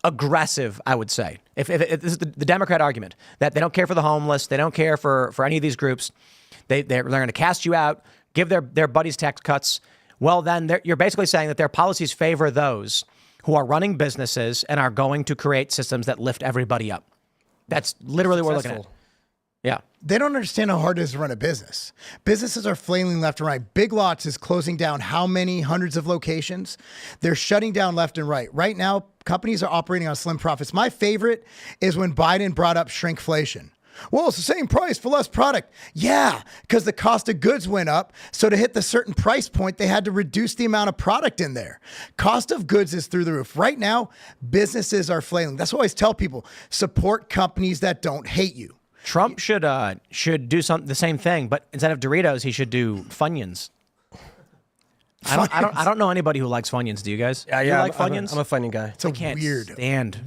aggressive, I would say, if this is the Democrat argument that they don't care for the homeless, they don't care for any of these groups, they're going to cast you out, give their buddies tax cuts, well, then you're basically saying that their policies favor those who are running businesses and are going to create systems that lift everybody up. That's literally what we're looking at. Yeah. They don't understand how hard it is to run a business. Businesses are flailing left and right. Big Lots is closing down how many hundreds of locations? They're shutting down left and right. Right now, companies are operating on slim profits. My favorite is when Biden brought up shrinkflation. Well, it's the same price for less product. Yeah, because the cost of goods went up. So to hit the certain price point, they had to reduce the amount of product in there. Cost of goods is through the roof. Right now, businesses are flailing. That's why I always tell people, support companies that don't hate you. Trump should do the same thing, but instead of Doritos, he should do Funyuns. I don't know anybody who likes Funyuns. Do you guys? Yeah, you like Funyuns? I'm a Funyun guy. It's a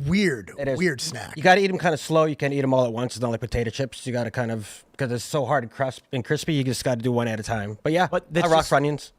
weird snack. You got to eat them kind of slow. You can't eat them all at once. It's not like potato chips. You got to kind of, because it's so hard and crispy, you just got to do one at a time. But yeah, I rock Funyuns.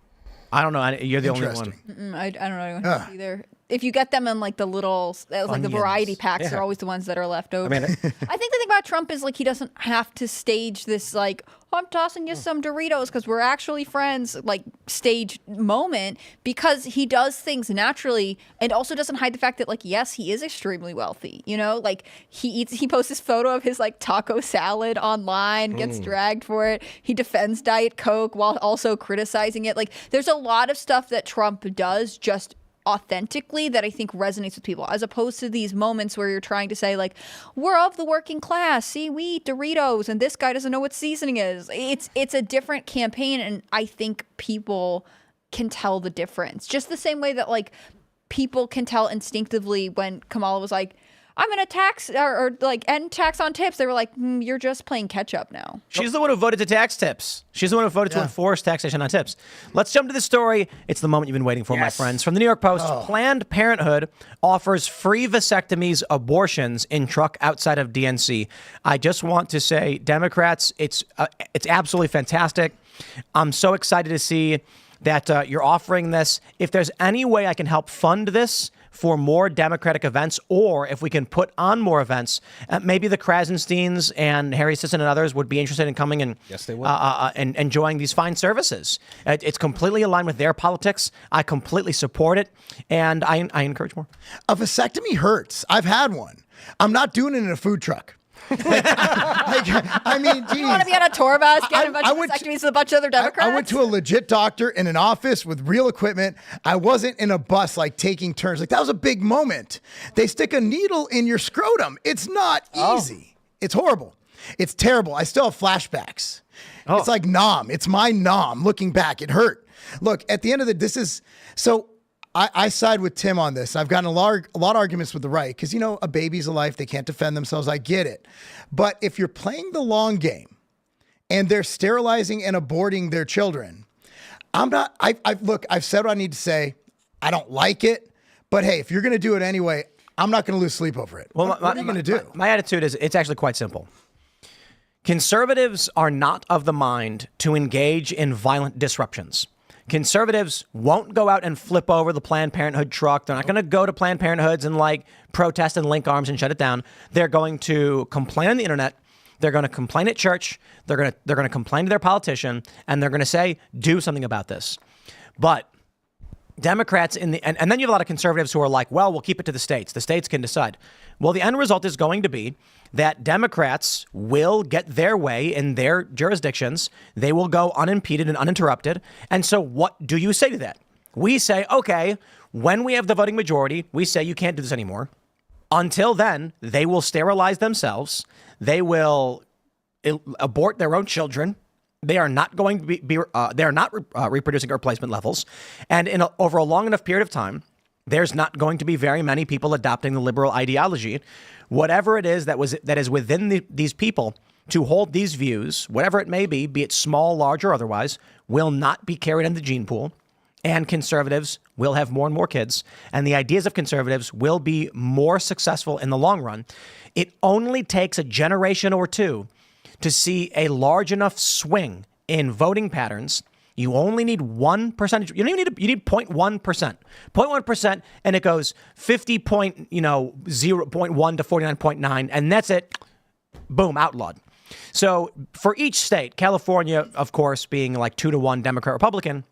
I don't know. You're the only one. I don't know anyone either. If you get them in like the little, like the variety packs, they're always the ones that are left over. I mean, I think the thing about Trump is like he doesn't have to stage this like, oh, I'm tossing you some Doritos because we're actually friends, like stage moment, because he does things naturally and also doesn't hide the fact that like, yes, he is extremely wealthy. You know, like he posts this photo of his like taco salad online, gets dragged for it. He defends Diet Coke while also criticizing it. Like there's a lot of stuff that Trump does just authentically that I think resonates with people, as opposed to these moments where you're trying to say like, we're of the working class, see, we eat Doritos and this guy doesn't know what seasoning is. It's a different campaign, and I think people can tell the difference just the same way that like people can tell instinctively when Kamala was like, I'm going to tax or like end tax on tips. They were like, you're just playing catch up now. She's the one who voted to tax tips. She's the one who voted to enforce taxation on tips. Let's jump to the story. It's the moment you've been waiting for, my friends. From the New York Post, Planned Parenthood offers free vasectomies, abortions in truck outside of DNC. I just want to say, Democrats, it's absolutely fantastic. I'm so excited to see that you're offering this. If there's any way I can help fund this for more Democratic events, or if we can put on more events, maybe the Krasensteins and Harry Sisson and others would be interested in coming and and enjoying these fine services. It's completely aligned with their politics. I completely support it, and I encourage more. A vasectomy hurts. I've had one. I'm not doing it in a food truck. I mean, geez. You want to be on a tour bus getting a bunch of vasectomies with a bunch of other Democrats? I went to a legit doctor in an office with real equipment. I wasn't in a bus like taking turns. Like that was a big moment. They stick a needle in your scrotum. It's not easy. It's horrible. It's terrible. I still have flashbacks. It's like Nom. It's my Nom. Looking back, it hurt. Look, at the end of I side with Tim on this. I've gotten a lot of arguments with the right because, a baby's a life. They can't defend themselves. I get it. But if you're playing the long game and they're sterilizing and aborting their children, I've said what I need to say. I don't like it. But hey, if you're going to do it anyway, I'm not going to lose sleep over it. Well, what are you going to do? My attitude is it's actually quite simple. Conservatives are not of the mind to engage in violent disruptions. Conservatives won't go out and flip over the Planned Parenthood truck. They're not going to go to Planned Parenthoods and protest and link arms and shut it down. They're going to complain on the internet. They're going to complain at church. They're going to complain to their politician, and they're going to say, do something about this. But Democrats and then you have a lot of conservatives who are like, well, we'll keep it to the states. The states can decide. Well, the end result is going to be that Democrats will get their way in their jurisdictions. They will go unimpeded and uninterrupted. And so what do you say to that? We say, okay, when we have the voting majority, we say you can't do this anymore. Until then, they will sterilize themselves. They will abort their own children. They are not going to be they are not reproducing at replacement levels. And over a long enough period of time, there's not going to be very many people adopting the liberal ideology. Whatever it is that is within these people to hold these views, whatever it may be it small, large, or otherwise, will not be carried in the gene pool. And conservatives will have more and more kids. And the ideas of conservatives will be more successful in the long run. It only takes a generation or two to see a large enough swing in voting patterns. You only need 1%. You don't even need, you need 0.1%. 0.1%, and it goes 0.1 to 49.9, and that's it. Boom, outlawed. So for each state, California, of course, being 2-1 Democrat Republican,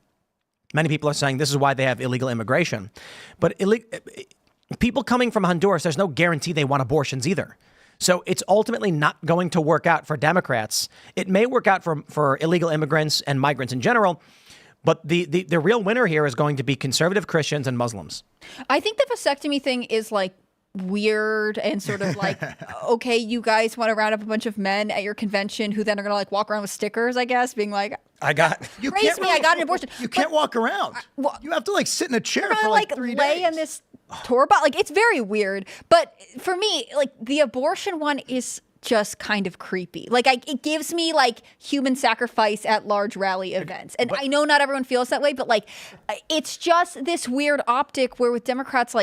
many people are saying this is why they have illegal immigration. But people coming from Honduras, there's no guarantee they want abortions either. So it's ultimately not going to work out for Democrats. It may work out for illegal immigrants and migrants in general, but the real winner here is going to be conservative Christians and Muslims. I think the vasectomy thing is weird and sort of okay, you guys want to round up a bunch of men at your convention who then are going to walk around with stickers, I guess, being I got an abortion. You can't walk around. You have to sit in a chair for 3 days. Lay in this tour bus. It's very weird. But for me, the abortion one is just kind of creepy. It gives me human sacrifice at large rally events. And I know not everyone feels that way, but it's just this weird optic where with Democrats,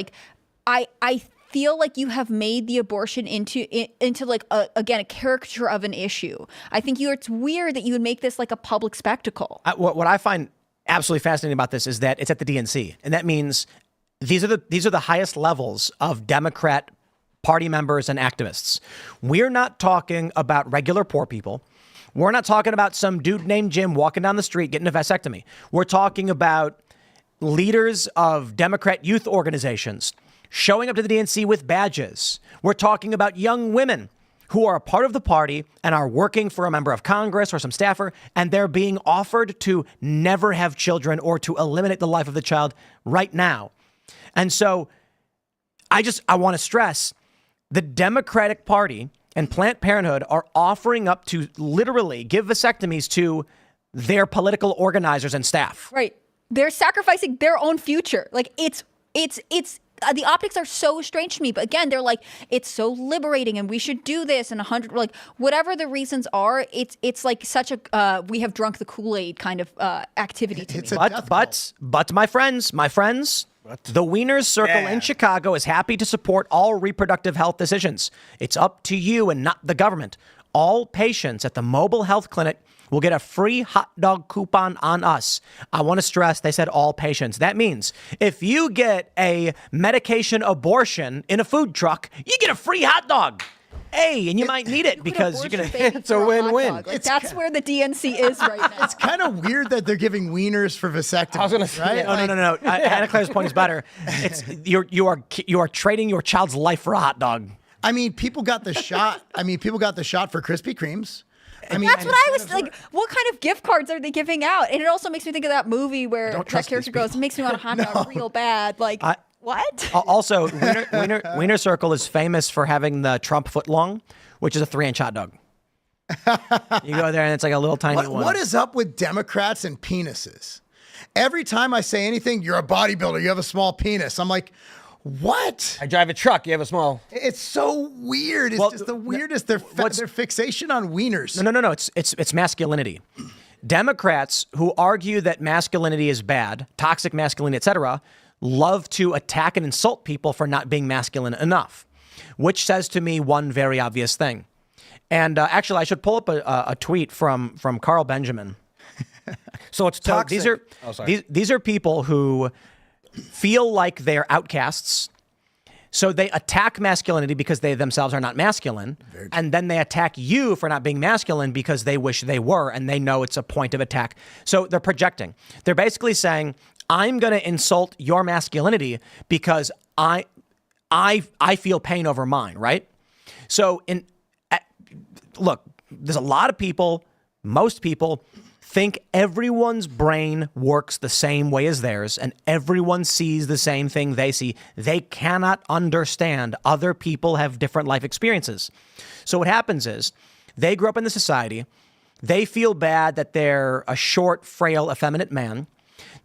I feel like you have made the abortion into a caricature of an issue. I think it's weird that you would make this a public spectacle. What I find absolutely fascinating about this is that it's at the DNC, and that means these are the highest levels of Democrat Party members and activists. We're not talking about regular poor people. We're not talking about some dude named Jim walking down the street getting a vasectomy. We're talking about leaders of Democrat youth organizations showing up to the DNC with badges. We're talking about young women who are a part of the party and are working for a member of Congress or some staffer, and they're being offered to never have children or to eliminate the life of the child right now. And so I want to stress the Democratic Party and Planned Parenthood are offering up to literally give vasectomies to their political organizers and staff. Right. They're sacrificing their own future. It's the optics are so strange to me. But again, they're it's so liberating and we should do this and whatever the reasons are, it's such a we have drunk the Kool-Aid kind of activity to me. But my friends, the Wieners Circle in Chicago is happy to support all reproductive health decisions. It's up to you and not the government. All patients at the mobile health clinic will get a free hot dog coupon on us. I want to stress they said all patients. That means if you get a medication abortion in a food truck, you get a free hot dog. Hey, and you might need it because you're going to... It's a win-win. That's where the DNC is right now. It's kind of weird that they're giving wieners for vasectomy. I was going to say, right? No. Anna Claire's point is better. It's you are trading your child's life for a hot dog. I mean, people got the shot. People got the shot for Krispy Kremes. That's what I was what kind of gift cards are they giving out? And it also makes me think of that movie where that character goes, it makes me want a hot dog real bad. What? Also, Wiener Circle is famous for having the Trump footlong, which is a 3-inch hot dog. You go there and it's a little tiny one. What is up with Democrats and penises? Every time I say anything, you're a bodybuilder, you have a small penis. I'm like, what? I drive a truck. You have a small. It's so weird. It's just the weirdest. Their fixation on wieners. No. It's masculinity. Democrats who argue that masculinity is bad, toxic masculinity, etc., love to attack and insult people for not being masculine enough, which says to me one very obvious thing. And actually, I should pull up a tweet from Carl Benjamin. So it's toxic. These are people who feel like they're outcasts. So they attack masculinity because they themselves are not masculine. And then they attack you for not being masculine because they wish they were, and they know it's a point of attack. So they're projecting. They're basically saying, I'm going to insult your masculinity because I feel pain over mine, right? So look, there's a lot of people, most people think everyone's brain works the same way as theirs and everyone sees the same thing they see. They cannot understand other people have different life experiences. So what happens is they grew up in the society. They feel bad that they're a short, frail, effeminate man.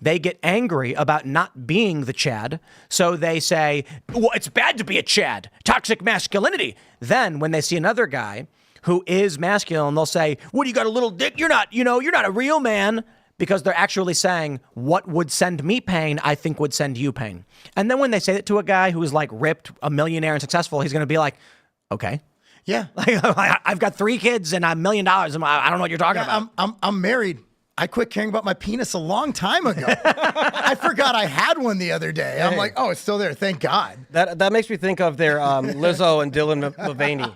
They get angry about not being the Chad. So they say, well, it's bad to be a Chad. Toxic masculinity. Then when they see another guy who is masculine, they'll say, what, you got a little dick? You're not a real man. Because they're actually saying, what would send me pain, I think would send you pain. And then when they say that to a guy who's like ripped, a millionaire and successful, he's going to be like, okay. Yeah. I've got 3 kids and $1 million. I don't know what you're talking about. I'm married. I quit caring about my penis a long time ago. I forgot I had one the other day. I'm like, oh, it's still there. Thank God. That makes me think of their Lizzo and Dylan Mulvaney.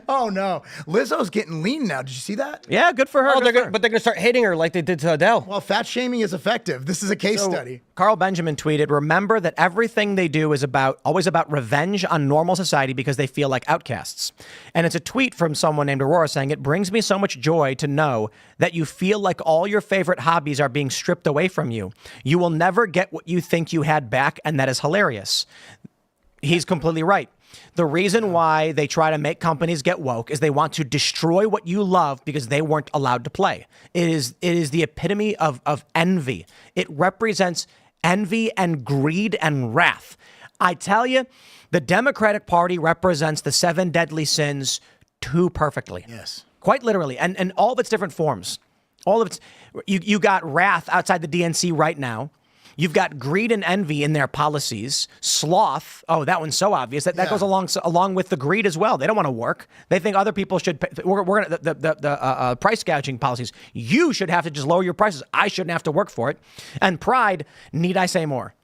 Oh, no. Lizzo's getting lean now. Did you see that? Yeah, good for her. But they're going to start hating her like they did to Adele. Well, fat shaming is effective. This is a case study. Carl Benjamin tweeted, remember that everything they do is always about revenge on normal society because they feel like outcasts. And it's a tweet from someone named Aurora saying, it brings me so much joy to know that you feel like all your favorite hobbies are being stripped away from you. You will never get what you think you had back, and that is hilarious. He's completely right. The reason why they try to make companies get woke is they want to destroy what you love because they weren't allowed to play. It is the epitome of envy. It represents envy and greed and wrath. I tell you, the Democratic Party represents the 7 deadly sins too perfectly. Yes. Quite literally. And all of its different forms. All of its, you got wrath outside the DNC right now. You've got greed and envy in their policies. Sloth. Oh, that one's so obvious. That goes along with the greed as well. They don't want to work. They think other people should pay. We're gonna the price gouging policies. You should have to just lower your prices. I shouldn't have to work for it. And pride. Need I say more?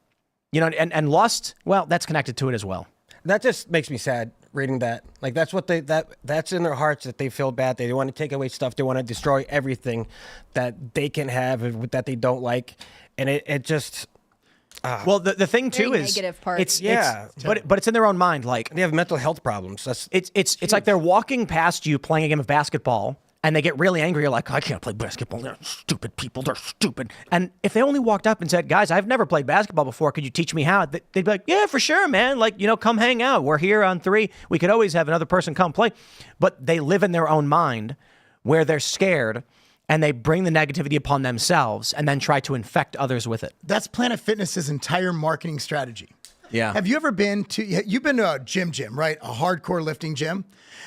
You know, and lust. Well, that's connected to it as well. That just makes me sad reading that. Like that's what that's in their hearts, that they feel bad. They want to take away stuff. They want to destroy everything that they can have that they don't like. And it just well, the thing too very is negative part. But it's in their own mind. Like they have mental health problems. It's like they're walking past you playing a game of basketball and they get really angry. You're like, I can't play basketball. They're stupid people. They're stupid. And if they only walked up and said, guys, I've never played basketball before. Could you teach me how? They'd be like, yeah, for sure, man. Like, come hang out. We're here on 3. We could always have another person come play. But they live in their own mind where they're scared. And they bring the negativity upon themselves and then try to infect others with it. That's Planet Fitness's entire marketing strategy. Yeah. Have you ever been to a gym, right? A hardcore lifting gym.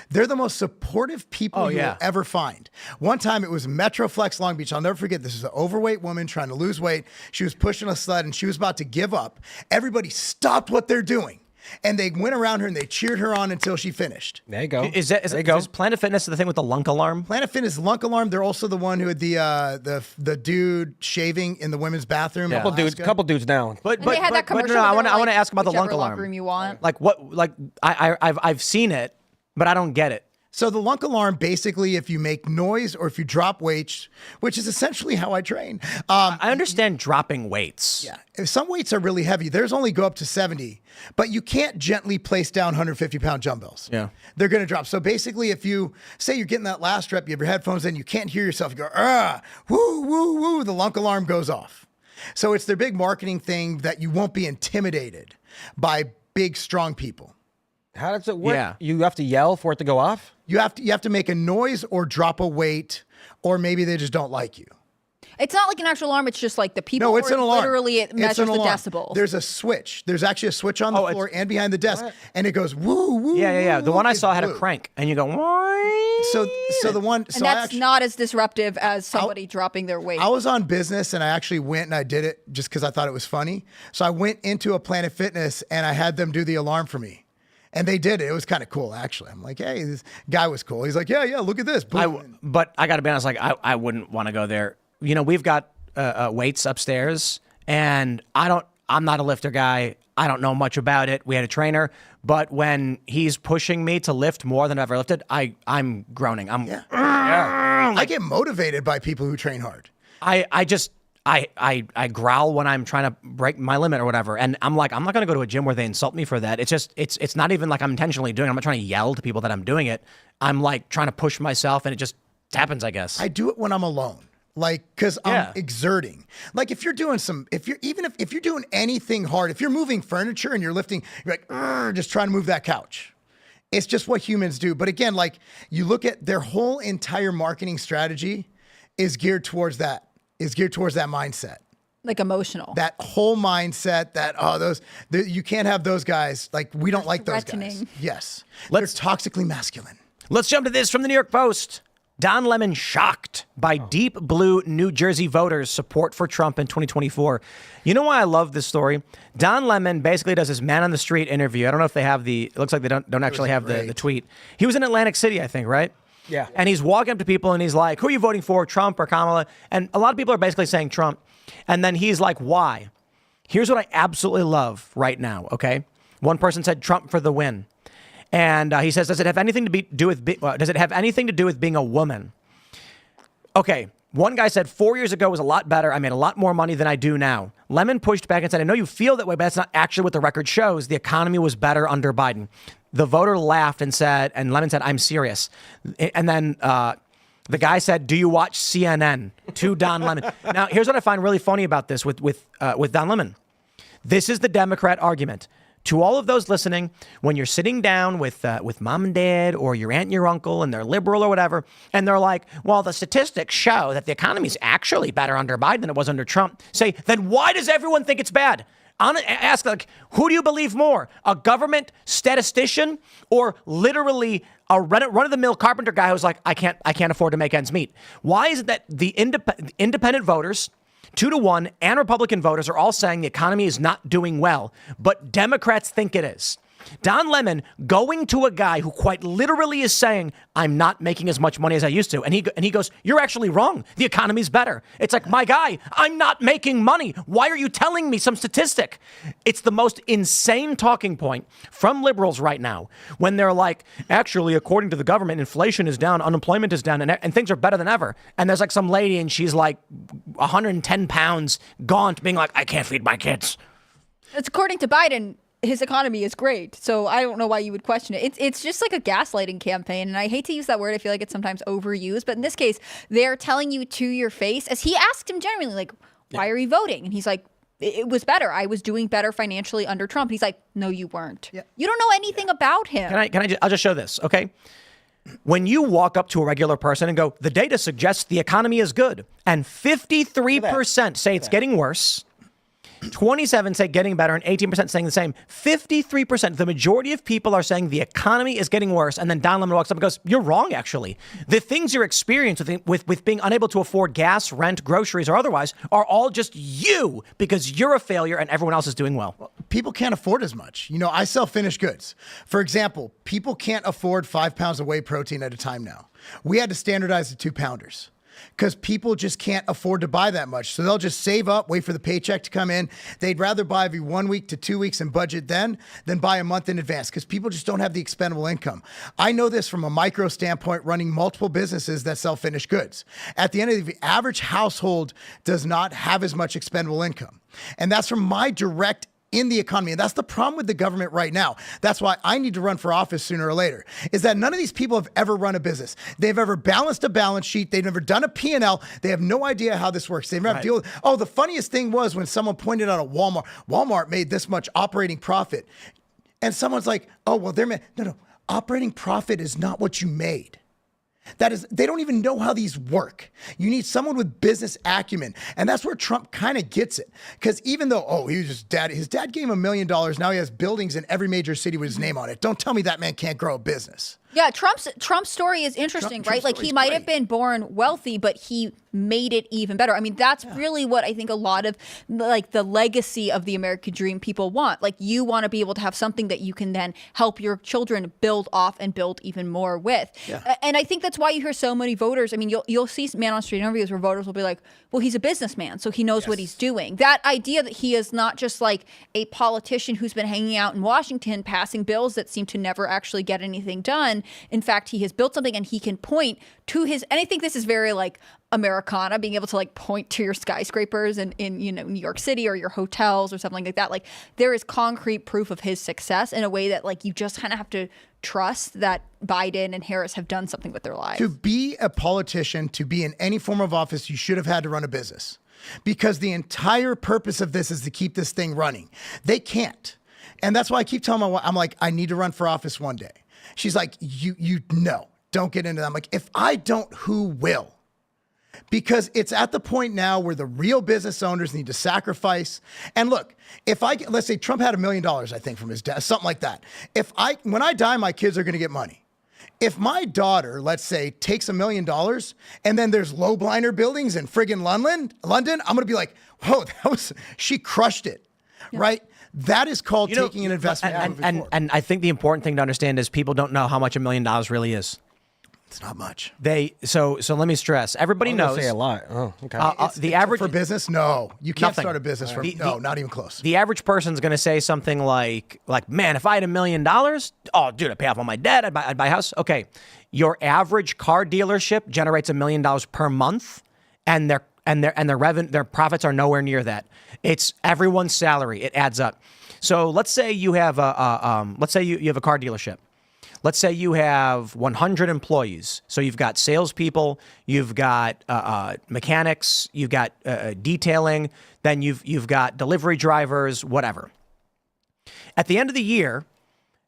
They're the most supportive people you will ever find. One time it was Metroflex Long Beach. I'll never forget. This is an overweight woman trying to lose weight. She was pushing a sled and she was about to give up. Everybody stopped what they're doing. And they went around her and they cheered her on until she finished. There you go. Is Planet Fitness the thing with the lunk alarm? Planet Fitness lunk alarm. They're also the one who had the dude shaving in the women's bathroom. Yeah. Couple dudes down. But they had that commercial. I want to ask about the lunk alarm. Room you want. Like what? Like I've seen it, but I don't get it. So the lunk alarm, basically, if you make noise or if you drop weights, which is essentially how I train. I understand dropping weights. Yeah. If some weights are really heavy, theirs only go up to 70, but you can't gently place down 150-pound dumbbells. Yeah. They're going to drop. So basically, if you say you're getting that last rep, you have your headphones in, you can't hear yourself. You go, woo, woo, woo, the lunk alarm goes off. So it's their big marketing thing that you won't be intimidated by big, strong people. How does it work? Yeah. You have to yell for it to go off? You have to make a noise or drop a weight, or maybe they just don't like you. It's not like an actual alarm. It's just like the people. No, it's or an alarm. Literally, it It's measures an the alarm. decibels. There's a switch. There's actually a switch on the floor and behind the desk, and it goes woo woo. Yeah. The woo, one I it's saw had a blue. crank, and you go. So the one. and So that's not as disruptive as somebody dropping their weight. I was on business and I actually went and I did it just because I thought it was funny. So I went into a Planet Fitness and I had them do the alarm for me. And they did it. It was kind of cool, actually. I'm like, hey, this guy was cool. He's like, yeah, look at this. Boom. But I got to be honest, like I wouldn't want to go there. You know, we've got weights upstairs, and I'm not a lifter guy. I don't know much about it. We had a trainer, but when he's pushing me to lift more than I've ever lifted, I'm groaning. I get motivated by people who train hard. I growl when I'm trying to break my limit or whatever. And I'm like, I'm not going to go to a gym where they insult me for that. It's just, it's not even like I'm intentionally doing it. I'm not trying to yell to people that I'm doing it. I'm like trying to push myself, and it just happens, I guess. I do it when I'm alone. Like, cause I'm exerting. Like if you're doing if you're doing anything hard, if you're moving furniture and you're lifting, you're like, just trying to move that couch. It's just what humans do. But again, like you look at their whole entire marketing strategy is geared towards that mindset. like emotional. That whole mindset that, you can't have those guys. Like, we don't like those guys. Threatening. Yes. They're toxically masculine. Let's jump to this from the New York Post. Don Lemon shocked by deep blue New Jersey voters' support for Trump in 2024. You know why I love this story? Don Lemon basically does this man on the street interview. I don't know if they have it looks like they don't actually have the tweet. He was in Atlantic City, I think, right? Yeah. And he's walking up to people and he's like, who are you voting for, Trump or Kamala? And a lot of people are basically saying Trump. And then he's like, why? Here's what I absolutely love right now, okay? One person said Trump for the win. And he says, does it have anything to do with being a woman? Okay. One guy said 4 years ago was a lot better. I made a lot more money than I do now. Lemon pushed back and said, I know you feel that way, but that's not actually what the record shows. The economy was better under Biden. The voter laughed and Lemon said, I'm serious. And then the guy said, do you watch CNN? To Don Lemon. Now, here's what I find really funny about this with Don Lemon. This is the Democrat argument. To all of those listening, when you're sitting down with mom and dad or your aunt and your uncle and they're liberal or whatever, and they're like, well, the statistics show that the economy is actually better under Biden than it was under Trump. Say, then why does everyone think it's bad? Ask, like, who do you believe more? A government statistician or literally a run-of-the-mill carpenter guy who's like, I can't afford to make ends meet? Why is it that the independent voters, 2-1, and Republican voters are all saying the economy is not doing well, but Democrats think it is? Don Lemon going to a guy who quite literally is saying, I'm not making as much money as I used to. And he goes, you're actually wrong. The economy's better. It's like, my guy, I'm not making money. Why are you telling me some statistic? It's the most insane talking point from liberals right now when they're like, actually, according to the government, inflation is down, unemployment is down, and things are better than ever. And there's like some lady and she's like 110 pounds, gaunt, being like, I can't feed my kids. It's according to Biden. His economy is great, so I don't know why you would question it. It's just like a gaslighting campaign, and I hate to use that word. I feel like it's sometimes overused, but in this case, they're telling you to your face, as he asked him genuinely, like, why are you voting? And he's like, it was better. I was doing better financially under Trump. And he's like, no, you weren't. Yeah. You don't know anything about him. I'll just show this, okay? When you walk up to a regular person and go, the data suggests the economy is good, and 53% say it's getting worse, 27 say getting better, and 18% saying the same. 53%, the majority of people are saying the economy is getting worse. And then Don Lemon walks up and goes, you're wrong, actually. The things you're experiencing with being unable to afford gas, rent, groceries, or otherwise are all just you because you're a failure and everyone else is doing well. People can't afford as much. You know, I sell finished goods. For example, people can't afford 5 pounds of whey protein at a time now. We had to standardize the 2-pounders. Because people just can't afford to buy that much. So they'll just save up, wait for the paycheck to come in. They'd rather buy every 1 week to 2 weeks and budget then than buy a month in advance because people just don't have the expendable income. I know this from a micro standpoint, running multiple businesses that sell finished goods. At the end of the average household does not have as much expendable income. And that's from my direct in the economy. And that's the problem with the government right now. That's why I need to run for office sooner or later, is that none of these people have ever run a business. They've ever balanced a balance sheet. They've never done a P&L. They have no idea how this works. They've never deal with, the funniest thing was when someone pointed out a Walmart made this much operating profit. And someone's like, no, operating profit is not what you made. They don't even know how these work. You need someone with business acumen. And that's where Trump kind of gets it. Because even though, he was his dad gave him $1 million. Now he has buildings in every major city with his name on it. Don't tell me that man can't grow a business. Yeah, Trump's story is interesting, right? Like he might have been born wealthy, but he made it even better. I mean, that's really what I think a lot of like the legacy of the American dream people want. Like you want to be able to have something that you can then help your children build off and build even more with. Yeah. And I think that's why you hear so many voters. I mean, you'll see man on street interviews where voters will be like, well, he's a businessman, so he knows what he's doing. That idea that he is not just like a politician who's been hanging out in Washington passing bills that seem to never actually get anything done. In fact, he has built something and he can point to his, and I think this is very like Americana, being able to like point to your skyscrapers in New York City or your hotels or something like that. Like there is concrete proof of his success in a way that like you just kind of have to trust that Biden and Harris have done something with their lives. To be a politician, to be in any form of office, you should have had to run a business because the entire purpose of this is to keep this thing running. They can't. And that's why I keep telling my wife, I'm like, I need to run for office one day. She's like, no, don't get into that. I'm like, if I don't, who will? Because it's at the point now where the real business owners need to sacrifice. And look, let's say Trump had $1 million, I think, from his dad, something like that. When I die, my kids are going to get money. If my daughter, let's say, takes $1 million and then there's Lobliner buildings in friggin' London, I'm going to be like, whoa, she crushed it, right? That is called taking an investment. And I think the important thing to understand is people don't know how much $1 million really is. It's not much. So let me stress. Everybody knows. Say a lot. Oh, okay. The average for business, no, you can't nothing. start a business from not even close. The average person's going to say something like, man, if I had $1 million, oh, dude, I'd pay off all my debt. I'd buy a house. Okay, your average car dealership generates $1 million per month, and their profits are nowhere near that. It's everyone's salary. It adds up. So let's say you have you have a car dealership. Let's say you have 100 employees. So you've got salespeople, you've got mechanics, you've got detailing, then you've got delivery drivers, whatever. At the end of the year,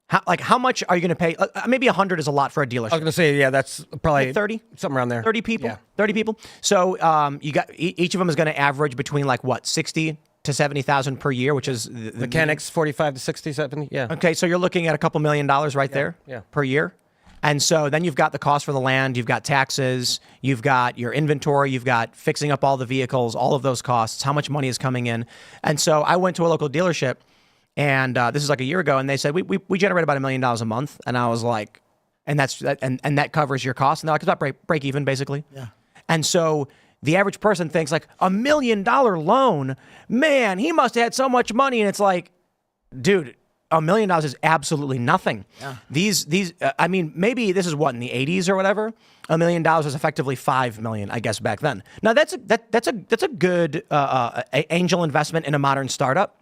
how much are you going to pay? Maybe 100 is a lot for a dealership. I was going to say, yeah, that's probably 30, something around there. 30 people. Yeah. 30 people. So you got each of them is going to average between 60 to 70,000 per year, which is the mechanics 45 to 60, 70. Yeah. Okay, so you're looking at a couple $1 million right there per year. And so then you've got the cost for the land, you've got taxes, you've got your inventory, you've got fixing up all the vehicles, all of those costs, how much money is coming in. And so I went to a local dealership, and this is like a year ago, and they said, we generate about $1 million a month. And I was like, and that covers your costs. And they're like, it's about break even, basically. Yeah. And so the average person thinks like $1 million loan, man, he must have had so much money. And it's like, dude, $1 million is absolutely nothing. Yeah. I mean, maybe this is what, in the 80s or whatever. $1 million was effectively $5 million, I guess, back then. Now that's a good angel investment in a modern startup.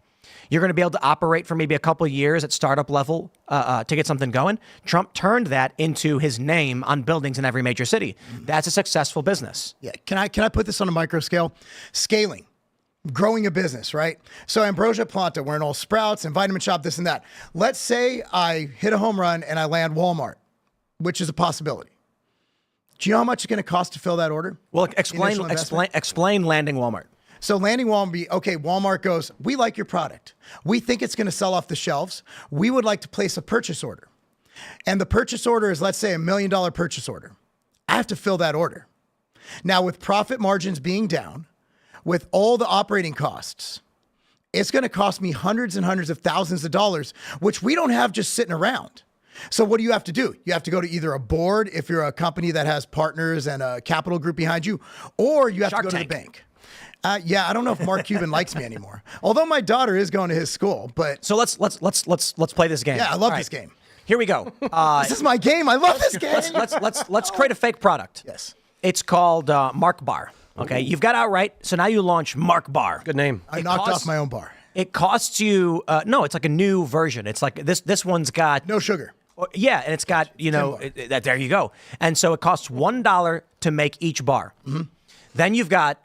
You're going to be able to operate for maybe a couple of years at startup level to get something going. Trump turned that into his name on buildings in every major city. That's a successful business. Yeah. Can I put this on a micro scale? Scaling, growing a business, right? So Ambrosia Planta, we're in all Sprouts and Vitamin Shop, this and that. Let's say I hit a home run and I land Walmart, which is a possibility. Do you know how much it's going to cost to fill that order? Well, explain landing Walmart. So landing Walmart, okay, Walmart goes, we like your product. We think it's going to sell off the shelves. We would like to place a purchase order. And the purchase order is, let's say, $1 million purchase order. I have to fill that order. Now, with profit margins being down, with all the operating costs, it's going to cost me hundreds and hundreds of thousands of dollars, which we don't have just sitting around. So what do you have to do? You have to go to either a board if you're a company that has partners and a capital group behind you, or you have to go to the bank. Yeah, I don't know if Mark Cuban likes me anymore. Although my daughter is going to his school, but so let's play this game. Yeah, I love this game. Here we go. This is my game. I love this game. Let's create a fake product. Yes. It's called Mark Bar. Okay, you've got outright, so now you launch Mark Bar. Good name. I knocked off my own bar. It costs you no, it's like a new version. It's like this one's got no sugar. Yeah, and it's got there you go. And so it costs $1 to make each bar. Mm-hmm. Then you've got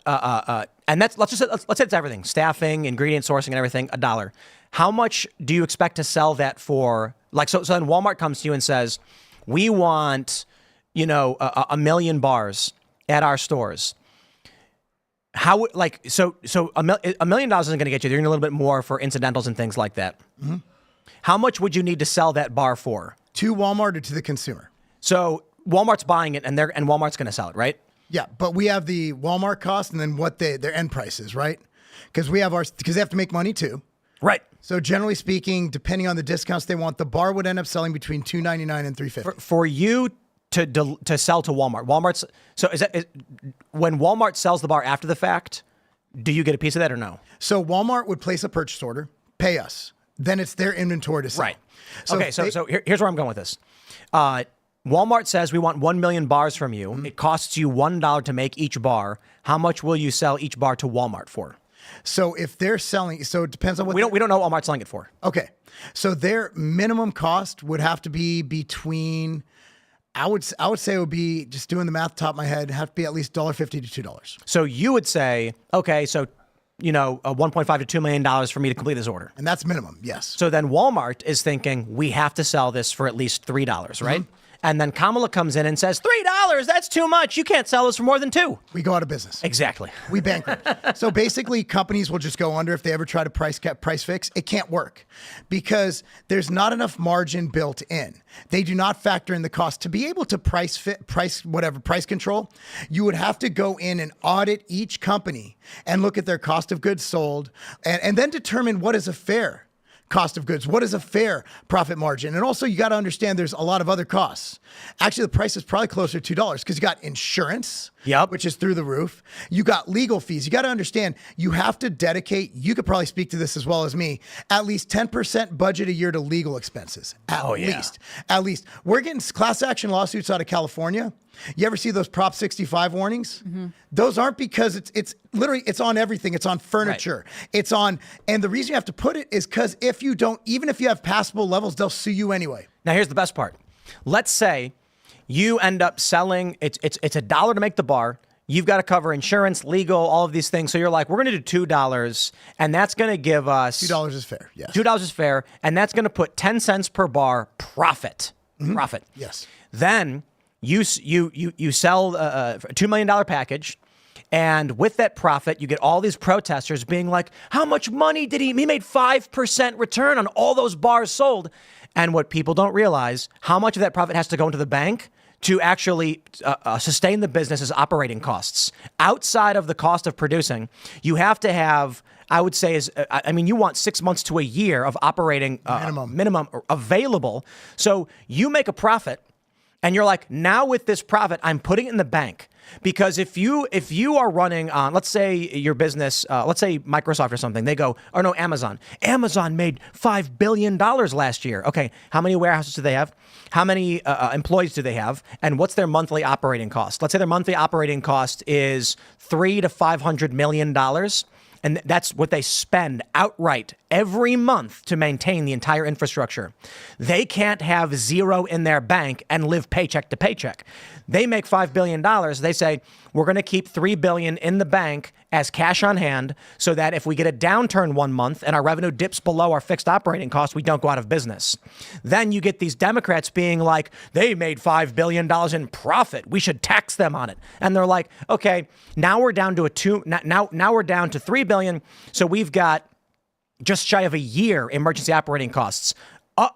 and let's say it's everything, staffing, ingredient sourcing, and everything, $1. How much do you expect to sell that for? Like so then Walmart comes to you and says, we want a million bars at our stores, how so $1 million isn't going to get you. They're going to a little bit more for incidentals and things like that. Mm-hmm. How much would you need to sell that bar for? To Walmart or to the consumer? So Walmart's buying it, and Walmart's going to sell it, right? Yeah, but we have the Walmart cost and then what their end price is, right? Because they have to make money too. Right. So generally speaking, depending on the discounts they want, the bar would end up selling between $2.99 and $3.50. For you to sell to Walmart, when Walmart sells the bar after the fact, do you get a piece of that or no? So Walmart would place a purchase order, pay us. Then it's their inventory to sell. Right. So here's where I'm going with this. Walmart says we want 1 million bars from you. Mm-hmm. It costs you $1 to make each bar. How much will you sell each bar to Walmart for? So if they're selling, so it depends on what we don't know what Walmart's selling it for. Okay. So their minimum cost would have to be between, I would say it would be, just doing the math top of my head, have to be at least $1.50 to $2. So you would say, okay, so $1.5 to $2 million for me to complete this order. And that's minimum, yes. So then Walmart is thinking we have to sell this for at least $3, right? Mm-hmm. And then Kamala comes in and says, $3, that's too much. You can't sell this for more than $2. We go out of business. Exactly. We bankrupt. So basically, companies will just go under if they ever try to price fix. It can't work because there's not enough margin built in. They do not factor in the cost. To be able to price control, you would have to go in and audit each company and look at their cost of goods sold and then determine what is a fair cost of goods. What is a fair profit margin? And also you got to understand there's a lot of other costs. Actually, the price is probably closer to $2 because you got insurance, which is through the roof. You got legal fees. You got to understand you have to dedicate, you could probably speak to this as well as me, at least 10% budget a year to legal expenses. At least. We're getting class action lawsuits out of California. You ever see those Prop 65 warnings? Mm-hmm. Those aren't because it's literally, it's on everything. It's on furniture. Right. It's on, and the reason you have to put it is because if you don't, even if you have passable levels, they'll sue you anyway. Now here's the best part. Let's say you end up selling, it's $1 to make the bar. You've got to cover insurance, legal, all of these things. So you're like, we're going to do $2, and that's going to give us $2 is fair. Yes. $2 is fair, and that's going to put 10 cents per bar profit. Mm-hmm. Profit. Yes. Then you sell a $2 million package, and with that profit, you get all these protesters being like, how much money did he made 5% return on all those bars sold. And what people don't realize, how much of that profit has to go into the bank to actually sustain the business's operating costs. Outside of the cost of producing, you have to have, I would say, you want 6 months to a year of operating minimum available. So you make a profit, and you're like, now with this profit, I'm putting it in the bank. Because if you are running on, let's say your business, let's say Microsoft or something, they go, or no, Amazon. Amazon made $5 billion last year. Okay, how many warehouses do they have? How many employees do they have? And what's their monthly operating cost? Let's say their monthly operating cost is $300 to $500 million. And that's what they spend outright every month to maintain the entire infrastructure. They can't have zero in their bank and live paycheck to paycheck. They make $5 billion. They say, we're going to keep $3 billion in the bank as cash on hand so that if we get a downturn 1 month and our revenue dips below our fixed operating costs, we don't go out of business. Then you get these Democrats being like, they made $5 billion in profit. We should tax them on it. And they're like, okay, now we're down to now we're down to $3 billion. So we've got just shy of a year emergency operating costs.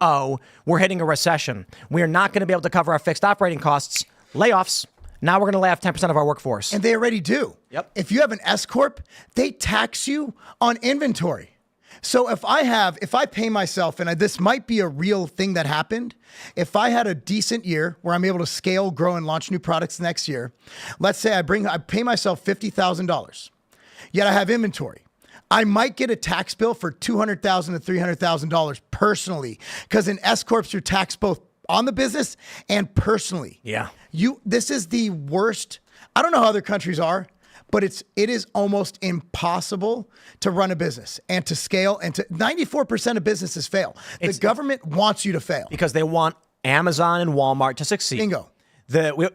We're hitting a recession. We're not going to be able to cover our fixed operating costs. Layoffs. Now we're going to lay off 10% of our workforce. And they already do. Yep. If you have an S Corp, they tax you on inventory. So if I pay myself, and this might be a real thing that happened, if I had a decent year where I'm able to scale, grow, and launch new products next year, let's say I pay myself $50,000, yet I have inventory. I might get a tax bill for $200,000 to $300,000 personally, because in S Corps, you're taxed both on the business and personally. Yeah. This is the worst. I don't know how other countries are, but it is almost impossible to run a business and to scale, and 94% of businesses fail. The government wants you to fail because they want Amazon and Walmart to succeed. Bingo.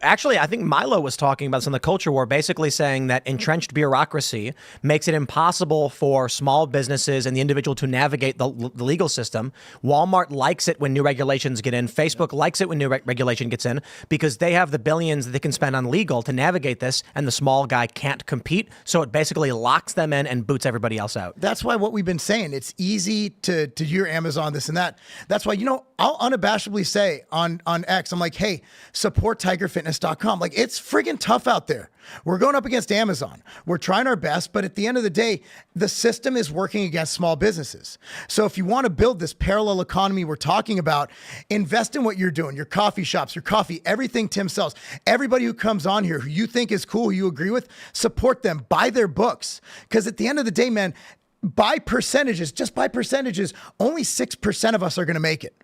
Actually, I think Milo was talking about this in the culture war, basically saying that entrenched bureaucracy makes it impossible for small businesses and the individual to navigate the legal system. Walmart likes it when new regulations get in. Facebook likes it when new regulation gets in because they have the billions that they can spend on legal to navigate this, and the small guy can't compete. So it basically locks them in and boots everybody else out. That's why what we've been saying, it's easy to do your Amazon, this and that. That's why, I'll unabashedly say on X, I'm like, hey, support tigerfitness.com. Like, it's friggin' tough out there. We're going up against Amazon. We're trying our best, but at the end of the day, the system is working against small businesses. So if you want to build this parallel economy we're talking about, invest in what you're doing, your coffee shops, your coffee, everything Tim sells. Everybody who comes on here who you think is cool, who you agree with, support them, buy their books. Because at the end of the day, man, by percentages, just by percentages, only 6% of us are going to make it.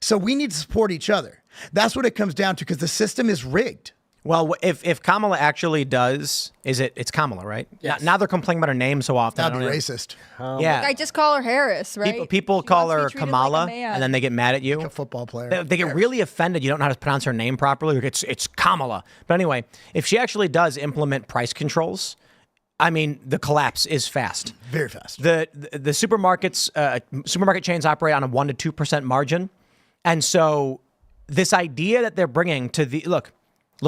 So we need to support each other. That's what it comes down to, because the system is rigged. Well, if Kamala actually does, it's Kamala, right? Yes. Now they're complaining about her name so often. That'd be racist. Yeah. I just call her Harris, right? People She call wants to her be treated Kamala, like a man. and then they get mad at you. Like a football player. They get really offended. You don't know how to pronounce her name properly. It's Kamala. But anyway, if she actually does implement price controls, I mean, the collapse is fast. Very fast. The supermarket chains operate on a 1% to 2% margin. And so this idea that they're bringing to the look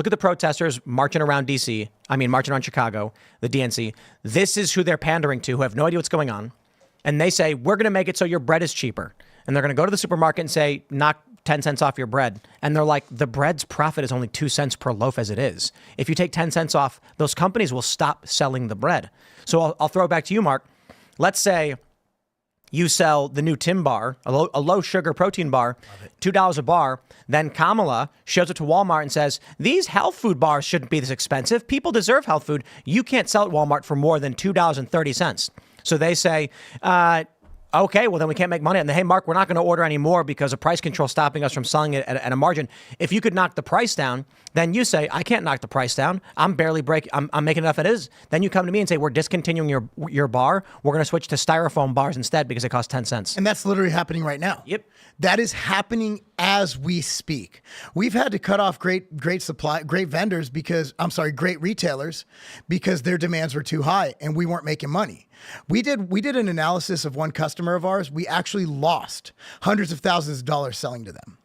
at the protesters marching around marching around Chicago, the DNC. This is who they're pandering to, who have no idea what's going on. And they say, we're going to make it so your bread is cheaper. And they're going to go to the supermarket and say, knock 10 cents off your bread. And they're like, the bread's profit is only 2 cents per loaf as it is. If you take 10 cents off, those companies will stop selling the bread. So I'll throw it back to you, Mark. Let's say you sell the new Tim bar, a low sugar protein bar, $2 a bar. Then Kamala shows it to Walmart and says, these health food bars shouldn't be this expensive. People deserve health food. You can't sell at Walmart for more than $2.30. So they say, okay, well, then we can't make money. And hey, Mark, we're not going to order any more because of price control stopping us from selling it at a margin. If you could knock the price down, then you say, I can't knock the price down. I'm making enough it is. Then you come to me and say, we're discontinuing your bar. We're going to switch to styrofoam bars instead because it costs 10 cents. And that's literally happening right now. Yep. That is happening as we speak. We've had to cut off great vendors great retailers because their demands were too high and we weren't making money. We did an analysis of one customer of ours. We actually lost hundreds of thousands of dollars selling to them.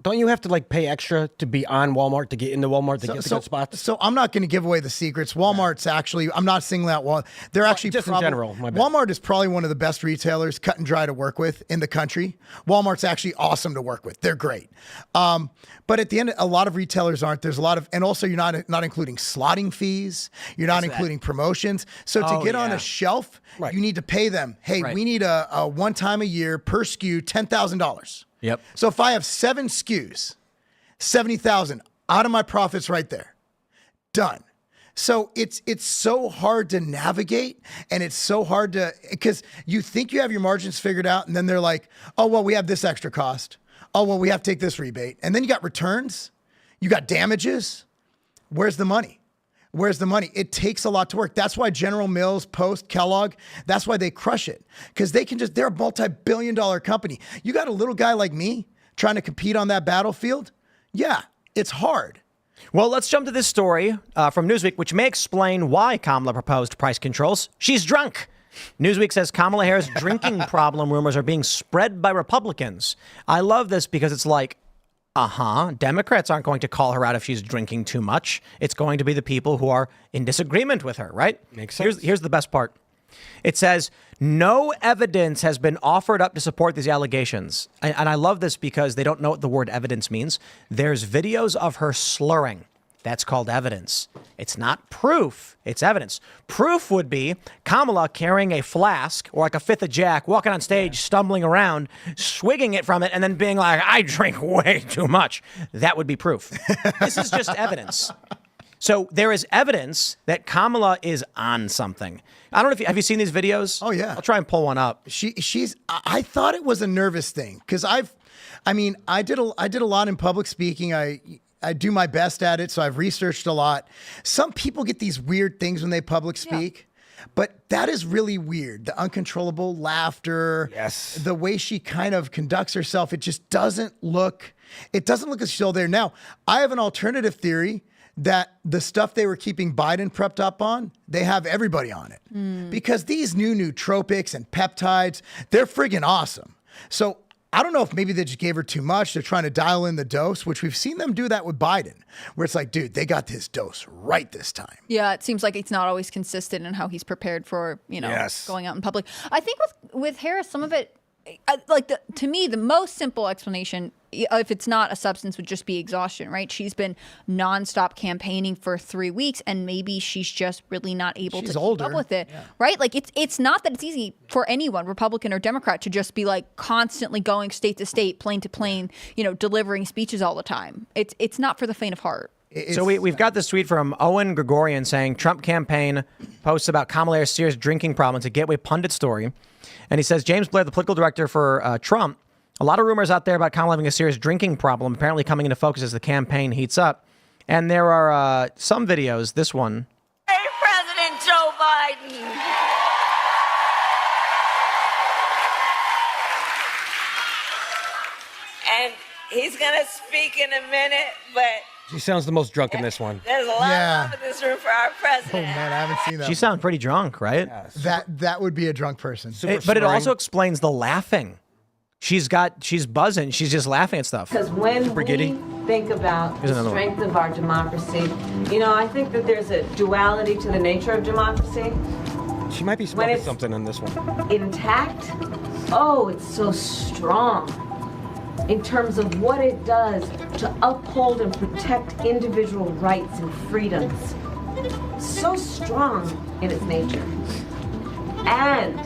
Don't you have to pay extra to be on Walmart, to get into Walmart, to get the good spots? So I'm not going to give away the secrets. Walmart's actually, I'm not singling out Walmart. They're actually just in general, my bad. Walmart is probably one of the best retailers, cut and dry to work with in the country. Walmart's actually awesome to work with. They're great. But at the end, a lot of retailers aren't. There's a lot of, and also you're not including slotting fees. You're not including promotions. So to get on a shelf, you need to pay them. Hey, we need a one time a year per SKU, $10,000. Yep. So if I have 7 SKUs, 70,000 out of my profits right there. Done. So it's so hard to navigate, and it's so hard to, because you think you have your margins figured out, and then they're like, oh, well, we have this extra cost. Oh, well, we have to take this rebate. And then you got returns. You got damages. Where's the money? Where's the money? It takes a lot to work. That's why General Mills, Post, Kellogg, that's why they crush it. Because they're a multi-billion-dollar company. You got a little guy like me trying to compete on that battlefield? Yeah, it's hard. Well, let's jump to this story from Newsweek, which may explain why Kamala proposed price controls. She's drunk. Newsweek says Kamala Harris' drinking problem rumors are being spread by Republicans. I love this because it's like, Democrats aren't going to call her out if she's drinking too much. It's going to be the people who are in disagreement with her, right? Makes sense. Here's the best part. It says, no evidence has been offered up to support these allegations. And I love this because they don't know what the word evidence means. There's videos of her slurring. That's called evidence. It's not proof. It's evidence. Proof would be Kamala carrying a flask or like a fifth of Jack, walking on stage, stumbling around, swigging it from it, and then being like, I drink way too much. That would be proof. This is just evidence. So there is evidence that Kamala is on something. I don't know if have you seen these videos? Oh, yeah. I'll try and pull one up. I thought it was a nervous thing because I did a lot in public speaking. I do my best at it, so I've researched a lot. Some people get these weird things when they public speak. But that is really weird. The uncontrollable laughter. Yes. The way she kind of conducts herself, it just doesn't look, it doesn't look as she's still there. Now, I have an alternative theory that the stuff they were keeping Biden prepped up on, they have everybody on it. Because these new nootropics and peptides, they're friggin' awesome. So I don't know if maybe they just gave her too much. They're trying to dial in the dose, which we've seen them do that with Biden, where it's like, dude, they got this dose right this time. Yeah, it seems like it's not always consistent in how he's prepared for, going out in public. I think with Harris, some of it, to me, the most simple explanation, if it's not a substance, would just be exhaustion, right? She's been nonstop campaigning for 3 weeks, and maybe she's just really not able to keep up with it, right? Like it's not that it's easy for anyone, Republican or Democrat, to just be like constantly going state to state, plane to plane, delivering speeches all the time. It's not for the faint of heart. So we've got this tweet from Owen Gregorian saying Trump campaign posts about Kamala Harris' serious drinking problem. It's a Gateway Pundit story. And he says, James Blair, the political director for Trump, a lot of rumors out there about Kamala having a serious drinking problem, apparently coming into focus as the campaign heats up. And there are some videos, this one. Hey, President Joe Biden. And he's going to speak in a minute, but She sounds the most drunk in this one. there's a lot of love in this room for our Oh president. man, I haven't seen that. She sounds pretty drunk, right? That would be a drunk person. But it also explains the laughing. She's buzzing. She's just laughing at stuff. Because when we giddy. think about Here's the another one. strength of our democracy, I think that there's a duality to the nature of democracy. She might be smoking it's- something in this one. Intact, it's so strong in terms of what it does to uphold and protect individual rights and freedoms. So strong in its nature. And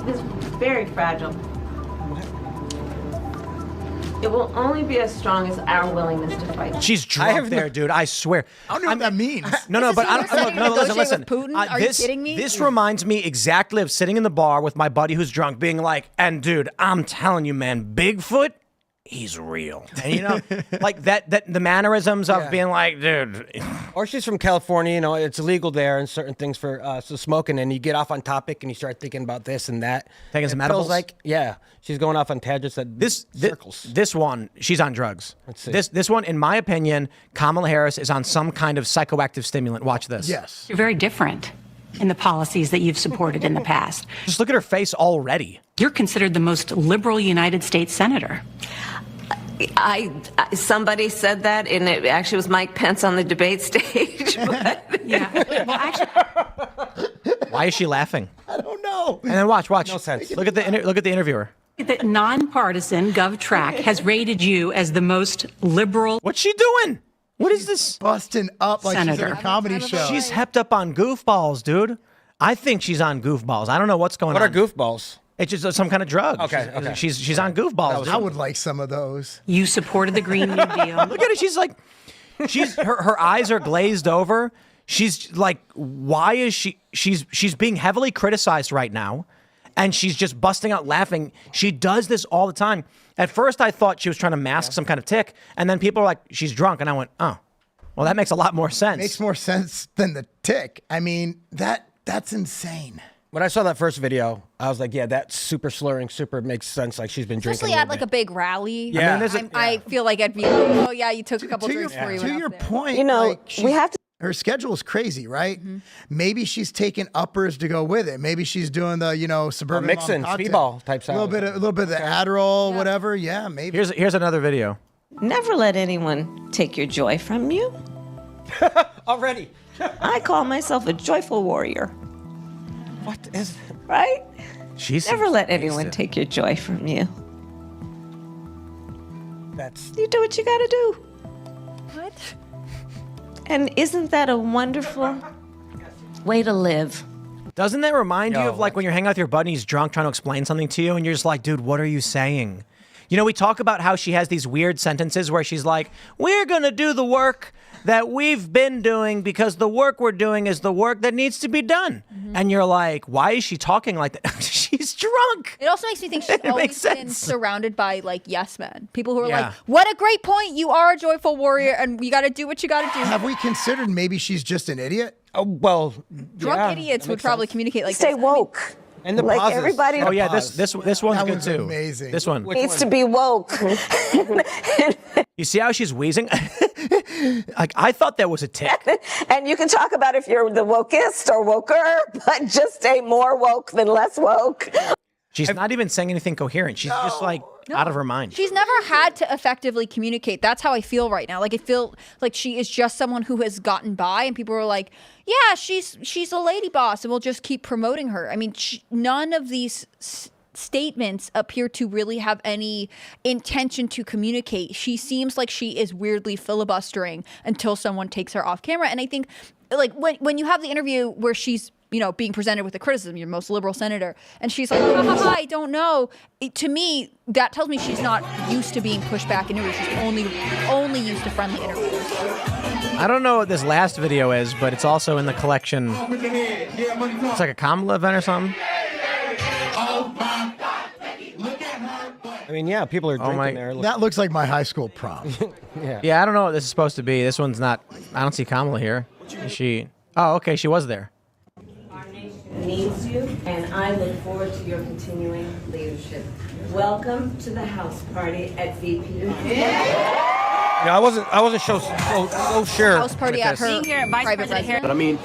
it's very fragile. It will only be as strong as our willingness to fight. She's drunk there, dude. I swear. I don't know what that means. No, but I you're don't. saying Look, no, listen, listen. with Putin? Are you kidding me? This reminds me exactly of sitting in the bar with my buddy who's drunk, being like, "And dude, I'm telling you, man, Bigfoot, he's real." And like that, the mannerisms of being like, dude. Or she's from California, it's illegal there and certain things for smoking, and you get off on topic and you start thinking about this and that. Taking some It feels edibles? like, she's going off on tangents that circles. This one, she's on drugs. Let's see. This one, in my opinion, Kamala Harris is on some kind of psychoactive stimulant. Watch this. Yes. You're very different in the policies that you've supported in the past. Just look at her face already. You're considered the most liberal United States senator. Somebody said that, and it actually was Mike Pence on the debate stage. But Yeah. Well, actually, Why is she laughing? I don't know. And then watch. No sense. Look at the interviewer. the nonpartisan GovTrack has rated you as the most liberal. What's she doing? What is this? Busting up like she's Senator. in a comedy show. She's hepped up on goofballs, dude. I think she's on goofballs. I don't know what's going What on. are goofballs? It's just some kind of drug. Okay. She's on goofballs. I would like some of those. You supported the Green New Deal. Look at her. She's like, her eyes are glazed over. She's like, why is she? She's being heavily criticized right now, and she's just busting out laughing. She does this all the time. At first, I thought she was trying to mask some kind of tick, and then people were like, she's drunk, and I went, oh, well, that makes a lot more sense. Makes more sense than the tick. I mean, that's insane. When I saw that first video, I was like, yeah, that super slurring super makes sense. Like she's been Especially drinking. at like a big rally. Yeah. I mean, I feel like I'd be like, oh yeah, you took a couple drinks before you To went your up there. point, we have to. Her schedule is crazy, right? Maybe she's taking uppers to go with it. Maybe she's doing the suburban mixing, mom cocktail. speedball type A little bit of the Adderall, whatever. Yeah, maybe. Here's another video. Never let anyone take your joy from you. Already. I call myself a joyful warrior, What is? right? She's Never let anyone take your joy from you. That's. You do what you gotta do. What? And isn't that a wonderful way to live? Doesn't that remind you of like when you're hanging out with your buddy, he's drunk trying to explain something to you, and you're just like, dude, what are you saying? We talk about how she has these weird sentences where she's like, we're going to do the work that we've been doing because the work we're doing is the work that needs to be done. And you're like, why is she talking like that? She's drunk. It also makes me think she's It makes always been sense. surrounded by like yes men, people who are Yeah. like, "What a great point! You are a joyful warrior, and you got to do what you got to do." Have we considered maybe she's just an idiot? Oh, well, Drunk idiots would probably community like Stay this. woke. And the like pauses. everybody. Oh yeah, this one's That good was too. amazing. This one. needs to be woke. You see how she's wheezing? Like I thought that was a tick. And you can talk about if you're the wokest or woker, but just stay more woke than less woke. She's not even saying anything coherent. She's just like out of her mind. She's never had to effectively communicate. That's how I feel right now. Like I feel like she is just someone who has gotten by, and people are like, "Yeah, she's a lady boss," and we'll just keep promoting her. I mean, none of these statements appear to really have any intention to communicate. She seems like she is weirdly filibustering until someone takes her off camera. And I think, like when you have the interview where she's being presented with the criticism, your most liberal senator, and she's like, ha, ha, ha, I don't know. To me, that tells me she's not used to being pushed back in interviews. She's only used to friendly interviews. I don't know what this last video is, but it's also in the collection. It's like a Kamala event or something. I mean, yeah, people are drinking there. That looks like my high school prom. Yeah, I don't know what this is supposed to be. This one's not. I don't see Kamala here. Is she? Oh, okay, she was there. Our nation needs you, and I look forward to your continuing leadership. Welcome to the house party at VP. Yeah, I wasn't so sure. House party at her private residence. But I mean,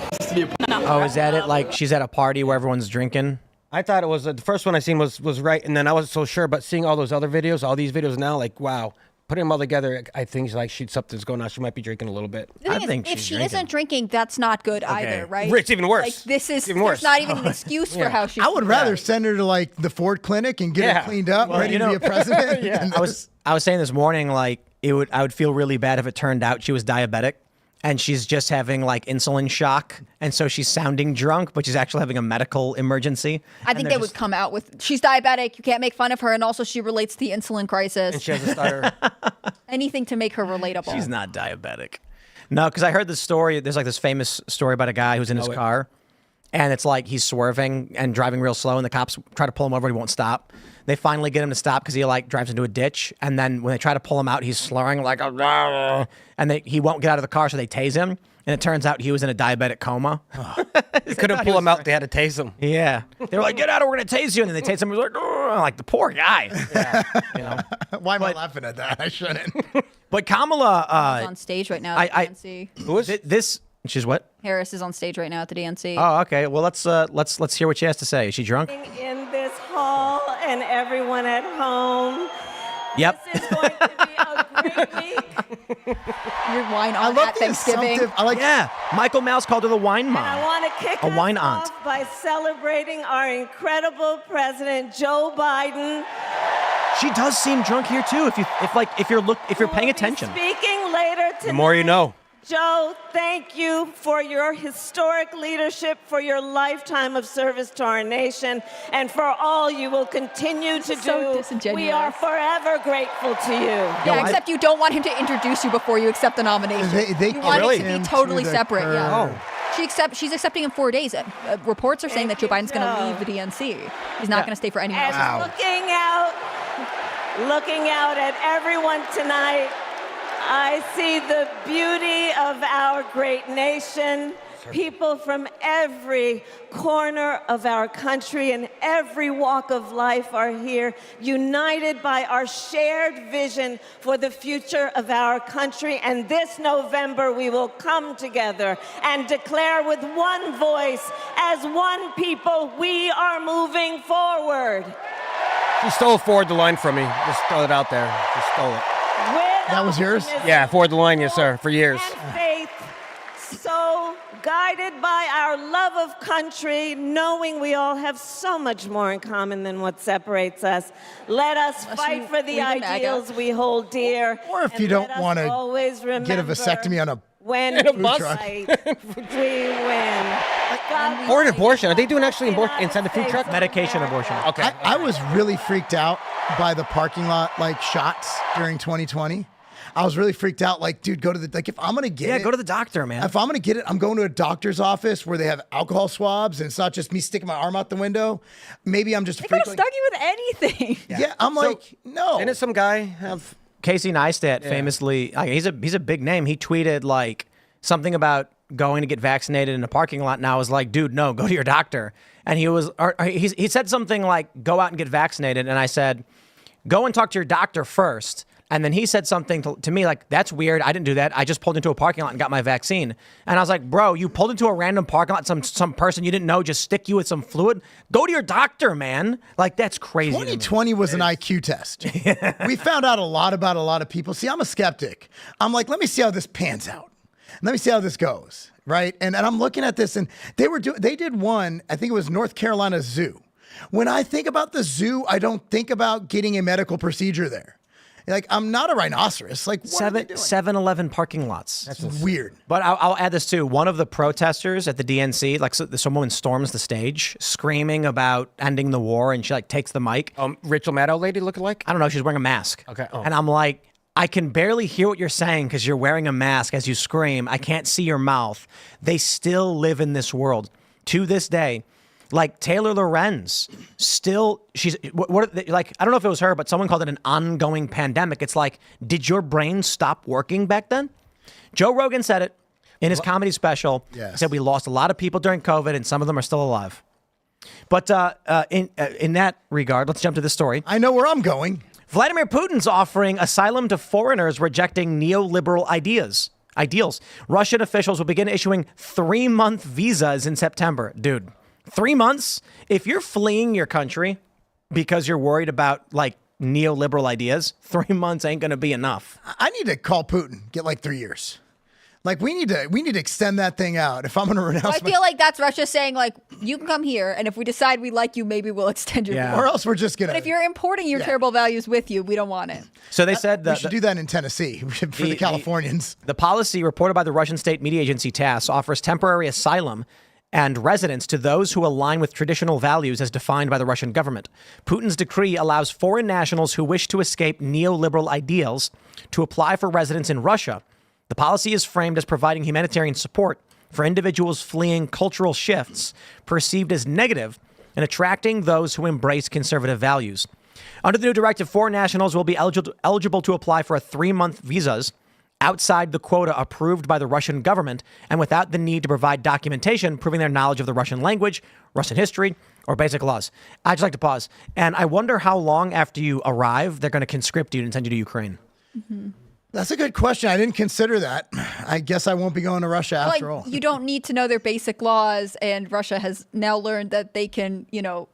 Oh, is that it? Like she's at a party where everyone's drinking? I thought it was the first one I seen was right, and then I wasn't so sure. But seeing all those other videos, all these videos now, like wow, putting them all together, I think something's going on. She might be drinking a little bit. The thing I think is, if she's she drinking. isn't drinking, that's not good either, right? It's even worse. Like this is Even worse. there's not even an excuse for how she. I would rather send her to like the Ford Clinic and get her cleaned up, ready to be a president. Yeah. I was saying this morning, like I would feel really bad if it turned out she was diabetic and she's just having like insulin shock, and so she's sounding drunk, but she's actually having a medical emergency. I think they would come out with she's diabetic. You can't make fun of her, and also she relates to the insulin crisis. And she has a stutter. Anything to make her relatable. She's not diabetic. No, because I heard this story. There's like this famous story about a guy who's in his car, and it's like he's swerving and driving real slow, and the cops try to pull him over, and he won't stop. They finally get him to stop because he like drives into a ditch, and then when they try to pull him out, he's slurring like, and he won't get out of the car, so they tase him. And it turns out he was in a diabetic coma. They couldn't pull him out. They had to tase him. Yeah, they were like, "Get out, or we're gonna tase you." And then they tase him. He was like the poor guy. Yeah. Why am I laughing at that? I shouldn't. But Kamala, She's on stage right now at the DNC. who is this? She's what? Harris is on stage right now at the DNC. Oh, okay. Well, let's hear what she has to say. Is she drunk? In this hall and everyone at home. Yep. This is going to be a great week. Your wine I on love at the Thanksgiving. assumptive. I like. Yeah. Michael Mouse called her the wine mom. And I want to kick A us wine off aunt. by celebrating our incredible president, Joe Biden. She does seem drunk here too. If you're paying attention. Speaking later tonight. The more you know. Joe, thank you for your historic leadership, for your lifetime of service to our nation, and for all you will continue to So do. disingenuous. We are forever grateful to you. Yeah, except you don't want him to introduce you before you accept the nomination. They you want really? it to him be to totally the separate. curb. Yeah. She's accepting in 4 days. Reports are saying that Joe Biden's going to Joe. leave the DNC. He's not going to stay for anyone else. And looking out at everyone tonight, I see the beauty of our great nation. People from every corner of our country and every walk of life are here, united by our shared vision for the future of our country. And this November, we will come together and declare with one voice, as one people, we are moving forward. She stole forward the line from me. Just throw it out there. Just stole it. That was yours? Yeah, forward the line, yes, sir, for years. And faith, so guided by our love of country, knowing we all have so much more in common than what separates us. Let us fight for the ideals we hold dear. Or if and you don't let us want to always get a remember vasectomy on a when In a we bus? fight, we win. God Or an bless abortion. Are they doing the actually inside the food United truck? States of Medication America. abortion. Okay. I was really freaked out by the parking lot like shots during 2020. I was really freaked out. Like, dude, go to the if I'm gonna get it, go to the doctor, man. If I'm gonna get it, I'm going to a doctor's office where they have alcohol swabs, and it's not just me sticking my arm out the window. Maybe I'm just a They could freak. have stuck you with anything. Yeah, I'm like, no. Didn't some guy have... Casey Neistat famously, he's a big name. He tweeted like something about going to get vaccinated in a parking lot, and I was like, dude, no, go to your doctor. And he said something like, go out and get vaccinated. And I said, go and talk to your doctor first. And then he said something to me like, that's weird. I didn't do that. I just pulled into a parking lot and got my vaccine. And I was like, bro, you pulled into a random parking lot, some person you didn't know just stick you with some fluid. Go to your doctor, man. Like, that's crazy. 2020 was an IQ test. We found out a lot about a lot of people. See, I'm a skeptic. I'm like, let me see how this pans out. Let me see how this goes, right? And I'm looking at this, and they did one, I think it was North Carolina Zoo. When I think about the zoo, I don't think about getting a medical procedure there. Like, I'm not a rhinoceros. Like, what are they doing? 7-Eleven parking lots. That's weird. But I'll add this too. One of the protesters at the DNC, like some woman storms the stage screaming about ending the war, and she like takes the mic. Rachel Maddow lady looking like? I don't know. She's wearing a mask. Okay. Oh. And I'm like, I can barely hear what you're saying because you're wearing a mask as you scream. I can't see your mouth. They still live in this world to this day. Like Taylor Lorenz, still, like, I don't know if it was her, but someone called it an ongoing pandemic. It's like, did your brain stop working back then? Joe Rogan said it in his comedy special. Yes. He said we lost a lot of people during COVID, and some of them are still alive. But in that regard, let's jump to this story. I know where I'm going. Vladimir Putin's offering asylum to foreigners rejecting neoliberal ideals. Russian officials will begin issuing 3-month visas in September. Dude, 3 months? If you're fleeing your country because you're worried about like neoliberal ideas, 3 months ain't going to be enough. I need to call Putin, get like 3 years. Like, we need to extend that thing out. If I'm going to renounce, I feel like that's Russia saying, like, you can come here, and if we decide we like you, maybe we'll extend your visa. Or else we're just going to. But if you're importing your terrible values with you, we don't want it. So they said we should do that in Tennessee for the Californians. The policy reported by the Russian state media agency TASS offers temporary asylum and residence to those who align with traditional values as defined by the Russian government. Putin's decree allows foreign nationals who wish to escape neoliberal ideals to apply for residence in Russia. The policy is framed as providing humanitarian support for individuals fleeing cultural shifts perceived as negative and attracting those who embrace conservative values. Under the new directive, foreign nationals will be eligible to apply for 3-month visas outside the quota approved by the Russian government and without the need to provide documentation proving their knowledge of the Russian language, Russian history, or basic laws. I'd just like to pause. And I wonder how long after you arrive they're going to conscript you and send you to Ukraine. Mm-hmm. That's a good question. I didn't consider that. I guess I won't be going to Russia after all. You don't need to know their basic laws, and Russia has now learned that they can,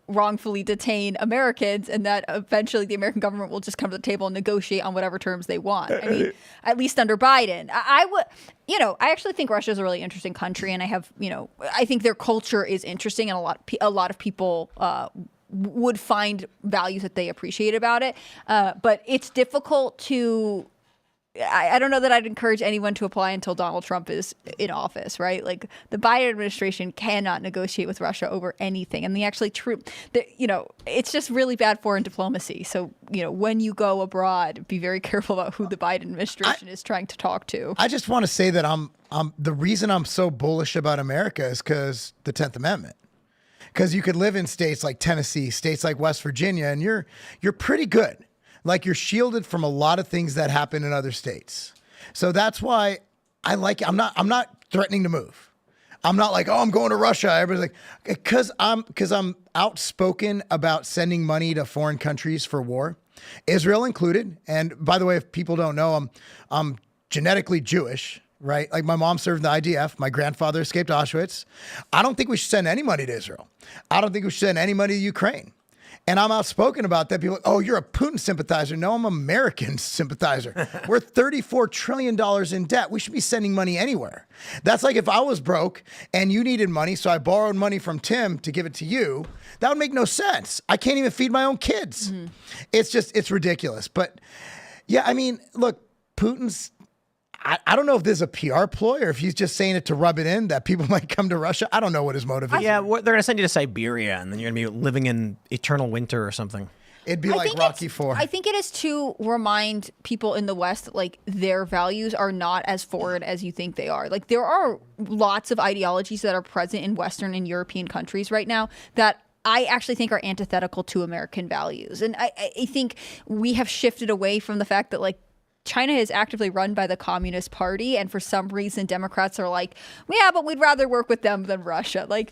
wrongfully detain Americans, and that eventually the American government will just come to the table and negotiate on whatever terms they want. I mean, at least under Biden. I actually think Russia is a really interesting country, and I think their culture is interesting, and a lot of people would find values that they appreciate about it. But it's difficult to. I don't know that I'd encourage anyone to apply until Donald Trump is in office, right? Like, the Biden administration cannot negotiate with Russia over anything. And it's just really bad foreign diplomacy. So, when you go abroad, be very careful about who the Biden administration is trying to talk to. I just want to say that the reason I'm so bullish about America is because the 10th Amendment. Because you could live in states like Tennessee, states like West Virginia, and you're pretty good. Like, you're shielded from a lot of things that happen in other states. So that's why I like it. I'm not threatening to move. I'm not like, oh, I'm going to Russia. Everybody's like, because I'm outspoken about sending money to foreign countries for war, Israel included. And by the way, if people don't know, I'm genetically Jewish, right? Like, my mom served in the IDF. My grandfather escaped Auschwitz. I don't think we should send any money to Israel. I don't think we should send any money to Ukraine. And I'm outspoken about that. People are like, oh, you're a Putin sympathizer. No, I'm an American sympathizer. We're $34 trillion in debt. We should be sending money anywhere. That's like if I was broke and you needed money, so I borrowed money from Tim to give it to you. That would make no sense. I can't even feed my own kids. Mm-hmm. It's ridiculous. But yeah, I mean, look, Putin's, I don't know if this is a PR ploy or if he's just saying it to rub it in that people might come to Russia. I don't know what his motive is. Yeah, they're going to send you to Siberia, and then you're going to be living in eternal winter or something. It'd be like Rocky IV. I think it is to remind people in the West that, like, their values are not as forward as you think they are. Like, there are lots of ideologies that are present in Western and European countries right now that I actually think are antithetical to American values. And I think we have shifted away from the fact that, like, China is actively run by the Communist Party, and for some reason Democrats are like, yeah, but we'd rather work with them than Russia. Like,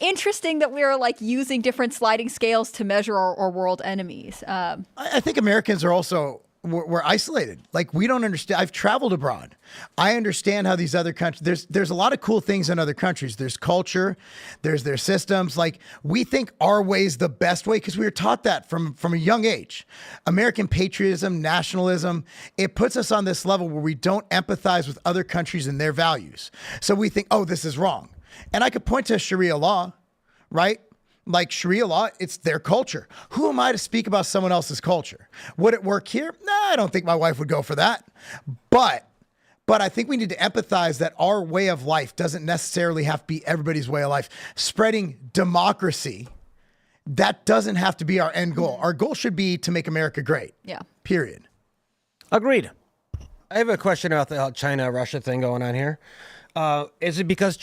interesting that we're like using different sliding scales to measure our world enemies. I think Americans are also we're isolated. Like, we don't understand. I've traveled abroad. I understand how these other countries, there's a lot of cool things in other countries. There's culture, there's their systems. Like, we think our way is the best way because we were taught that from a young age. American patriotism, nationalism, it puts us on this level where we don't empathize with other countries and their values. So we think, oh, this is wrong. And I could point to Sharia law, right? Like Sharia law, it's their culture. Who am I to speak about someone else's culture? Would it work here? Nah, I don't think my wife would go for that. But I think we need to empathize that our way of life doesn't necessarily have to be everybody's way of life. Spreading democracy, that doesn't have to be our end goal. Our goal should be to make America great. Yeah. Period. Agreed. I have a question about the China-Russia thing going on here. Is it because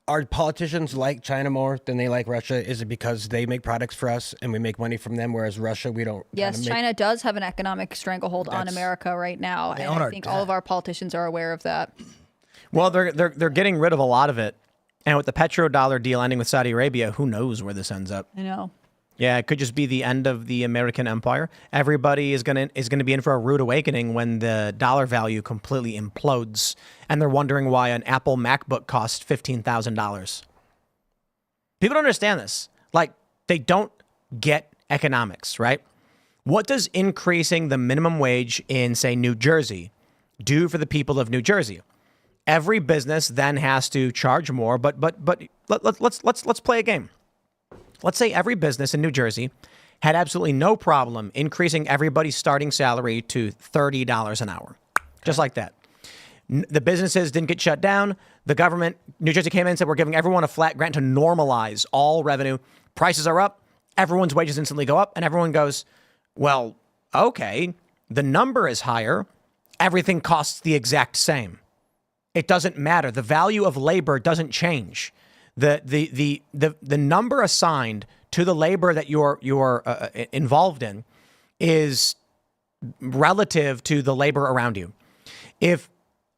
our politicians like China more than they like Russia? Is it because they make products for us and we make money from them, whereas Russia, we don't? Yes, China does have an economic stranglehold on America right now, and I think all of our politicians are aware of that. Well, they're getting rid of a lot of it, and with the petrodollar deal ending with Saudi Arabia, who knows where this ends up? I know. Yeah, it could just be the end of the American empire. Everybody is gonna be in for a rude awakening when the dollar value completely implodes, and they're wondering why an Apple MacBook costs $15,000. People don't understand this. Like, they don't get economics, right? What does increasing the minimum wage in, say, New Jersey do for the people of New Jersey? Every business then has to charge more, but let's play a game. Let's say every business in New Jersey had absolutely no problem increasing everybody's starting salary to $30 an hour. Just like that. The businesses didn't get shut down. The government, New Jersey came in and said, we're giving everyone a flat grant to normalize all revenue. Prices are up. Everyone's wages instantly go up. And everyone goes, well, okay, the number is higher. Everything costs the exact same. It doesn't matter. The value of labor doesn't change. The number assigned to the labor that you're involved in is relative to the labor around you. If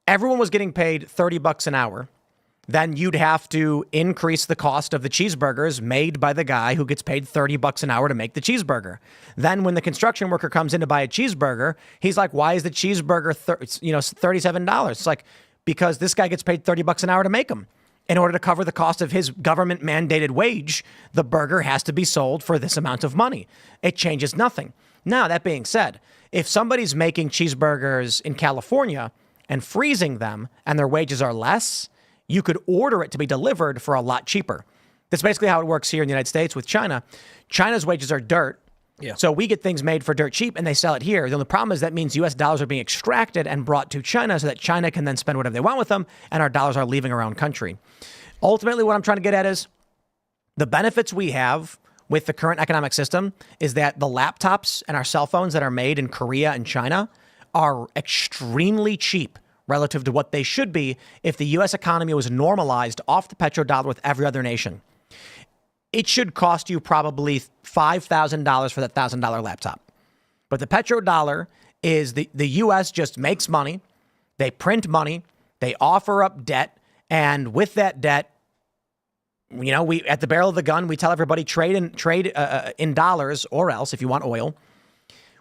everyone was getting paid $30 an hour, then you'd have to increase the cost of the cheeseburgers made by the guy who gets paid $30 an hour to make the cheeseburger. Then when the construction worker comes in to buy a cheeseburger, he's like, why is the cheeseburger $37? It's like, because this guy gets paid $30 an hour to make them. In order to cover the cost of his government-mandated wage, the burger has to be sold for this amount of money. It changes nothing. Now, that being said, if somebody's making cheeseburgers in California and freezing them and their wages are less, you could order it to be delivered for a lot cheaper. That's basically how it works here in the United States with China. China's wages are dirt. Yeah. So we get things made for dirt cheap and they sell it here. The only problem is that means US dollars are being extracted and brought to China so that China can then spend whatever they want with them and our dollars are leaving our own country. Ultimately, what I'm trying to get at is the benefits we have with the current economic system is that the laptops and our cell phones that are made in Korea and China are extremely cheap relative to what they should be if the US economy was normalized off the petrodollar with every other nation. It should cost you probably $5,000 for that $1,000 laptop. But the petrodollar is the US just makes money. They print money. They offer up debt. And with that debt, we at the barrel of the gun, we tell everybody trade in dollars or else if you want oil.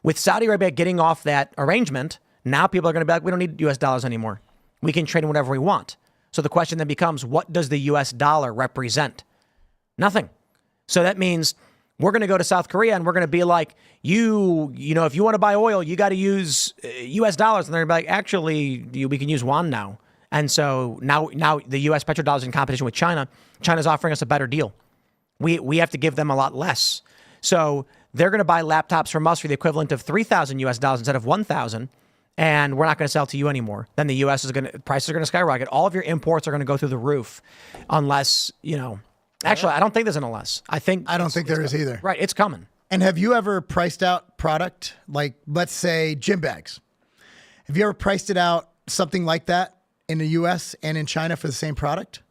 With Saudi Arabia getting off that arrangement, now people are going to be like, we don't need US dollars anymore. We can trade in whatever we want. So the question then becomes, what does the US dollar represent? Nothing. So that means we're going to go to South Korea and we're going to be like, if you want to buy oil, you got to use US dollars. And they're going to be like, actually, we can use yuan now. And so now the US petrodollar is in competition with China. China's offering us a better deal. We have to give them a lot less. So they're going to buy laptops from us for the equivalent of $3,000 US dollars instead of $1,000. And we're not going to sell to you anymore. Then the US prices are going to skyrocket. All of your imports are going to go through the roof unless, actually, I don't think there's an unless. I don't think there is either. Right. It's coming. And have you ever priced out product like, let's say, gym bags? Have you ever priced it out something like that in the US and in China for the same product?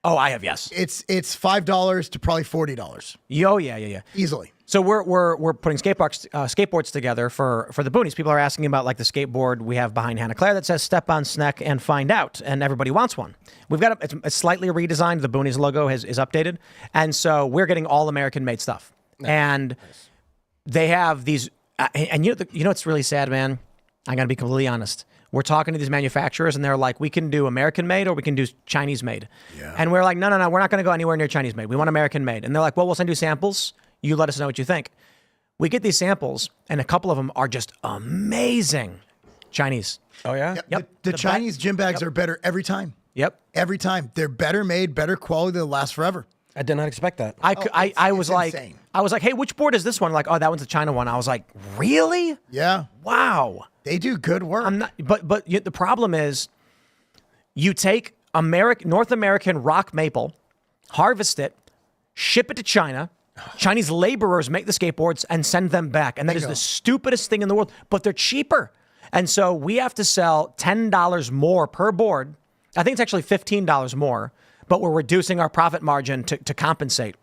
Oh, I have, yes. It's $5 to probably $40. Oh, yeah. Easily. So we're putting skateboards together for the boonies. People are asking about like the skateboard we have behind Hannah Claire that says "Step on Sneck and find out," and everybody wants one. We've got it's slightly redesigned. The boonies logo is updated, and so we're getting all American made stuff. Nice. And they have these, and you know it's really sad, man. I gotta be completely honest. We're talking to these manufacturers, and they're like, "We can do American made, or we can do Chinese made." Yeah. And we're like, "No, we're not going to go anywhere near Chinese made. We want American made." And they're like, "Well, we'll send you samples. You let us know what you think." We get these samples, and a couple of them are just amazing. Chinese. Oh, yeah? Yep. The Chinese gym bags are better every time. Yep. Every time. They're better made, better quality. They'll last forever. I did not expect that. I was like, "Hey, which board is this one?" Like, "Oh, that one's the China one." I was like, "Really?" Yeah. Wow. They do good work. But the problem is, you take North American rock maple, harvest it, ship it to China. Chinese laborers make the skateboards and send them back. And that is the stupidest thing in the world, but they're cheaper. And so we have to sell $10 more per board. I think it's actually $15 more, but we're reducing our profit margin to compensate.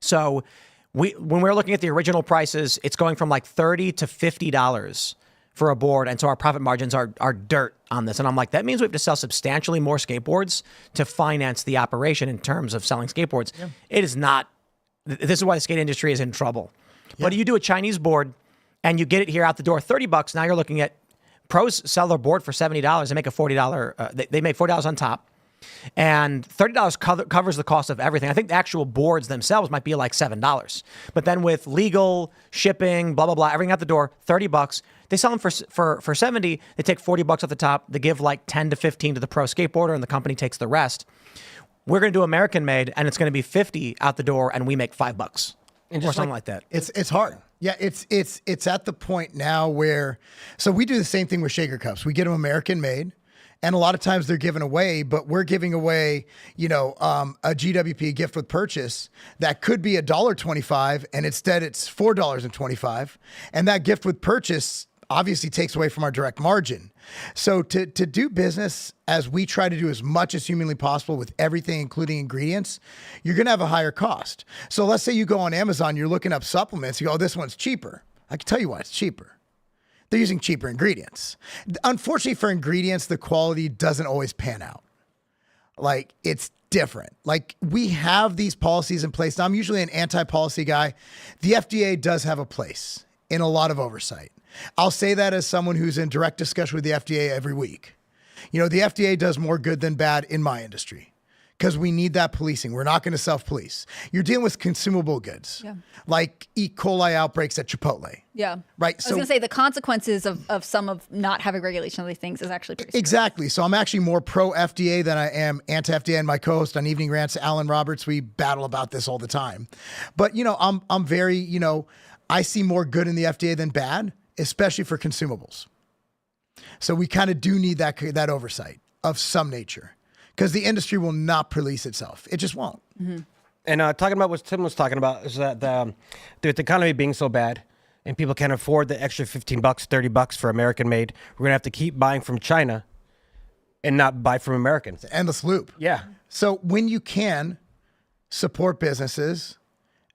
So when we're looking at the original prices, it's going from like $30 to $50 for a board. And so our profit margins are dirt on this. And I'm like, that means we have to sell substantially more skateboards to finance the operation in terms of selling skateboards. Yeah. It is not. This is why the skate industry is in trouble. Yeah. But you do a Chinese board and you get it here out the door, $30. Now you're looking at pros sell their board for $70. They make a $40. They make $40 on top, and $30 covers the cost of everything. I think the actual boards themselves might be like $7. But then with legal shipping, blah blah blah, everything out the door, $30. They sell them for 70. They take $40 off the top. They give like 10 to 15 to the pro skateboarder, and the company takes the rest. We're going to do American made, and it's going to be 50 out the door, and we make $5 or something like that. It's hard. Yeah, it's at the point now where, so we do the same thing with shaker cups. We get them American made, and a lot of times they're given away, but we're giving away, a GWP gift with purchase that could be $1.25, and instead it's $4.25, and that gift with purchase obviously takes away from our direct margin. So to do business as we try to do as much as humanly possible with everything, including ingredients, you're going to have a higher cost. So let's say you go on Amazon, you're looking up supplements, you go, "Oh, this one's cheaper." I can tell you why it's cheaper. They're using cheaper ingredients. Unfortunately for ingredients, the quality doesn't always pan out. Like, it's different. Like, we have these policies in place. Now, I'm usually an anti-policy guy. The FDA does have a place in a lot of oversight. I'll say that as someone who's in direct discussion with the FDA every week. The FDA does more good than bad in my industry because we need that policing. We're not going to self-police. You're dealing with consumable goods, like E. coli outbreaks at Chipotle. Yeah. Right. I was going to say the consequences of some of not having regulation of these things is actually pretty serious. Exactly. So I'm actually more pro-FDA than I am anti-FDA. And my co-host on Evening Rants, Alan Roberts, we battle about this all the time. But, I'm very, I see more good in the FDA than bad, especially for consumables. So we kind of do need that oversight of some nature because the industry will not police itself. It just won't. Mm-hmm. And talking about what Tim was talking about is that the economy being so bad and people can't afford the extra $15, $30 for American made, we're going to have to keep buying from China and not buy from Americans. It's an endless loop. Yeah. So when you can support businesses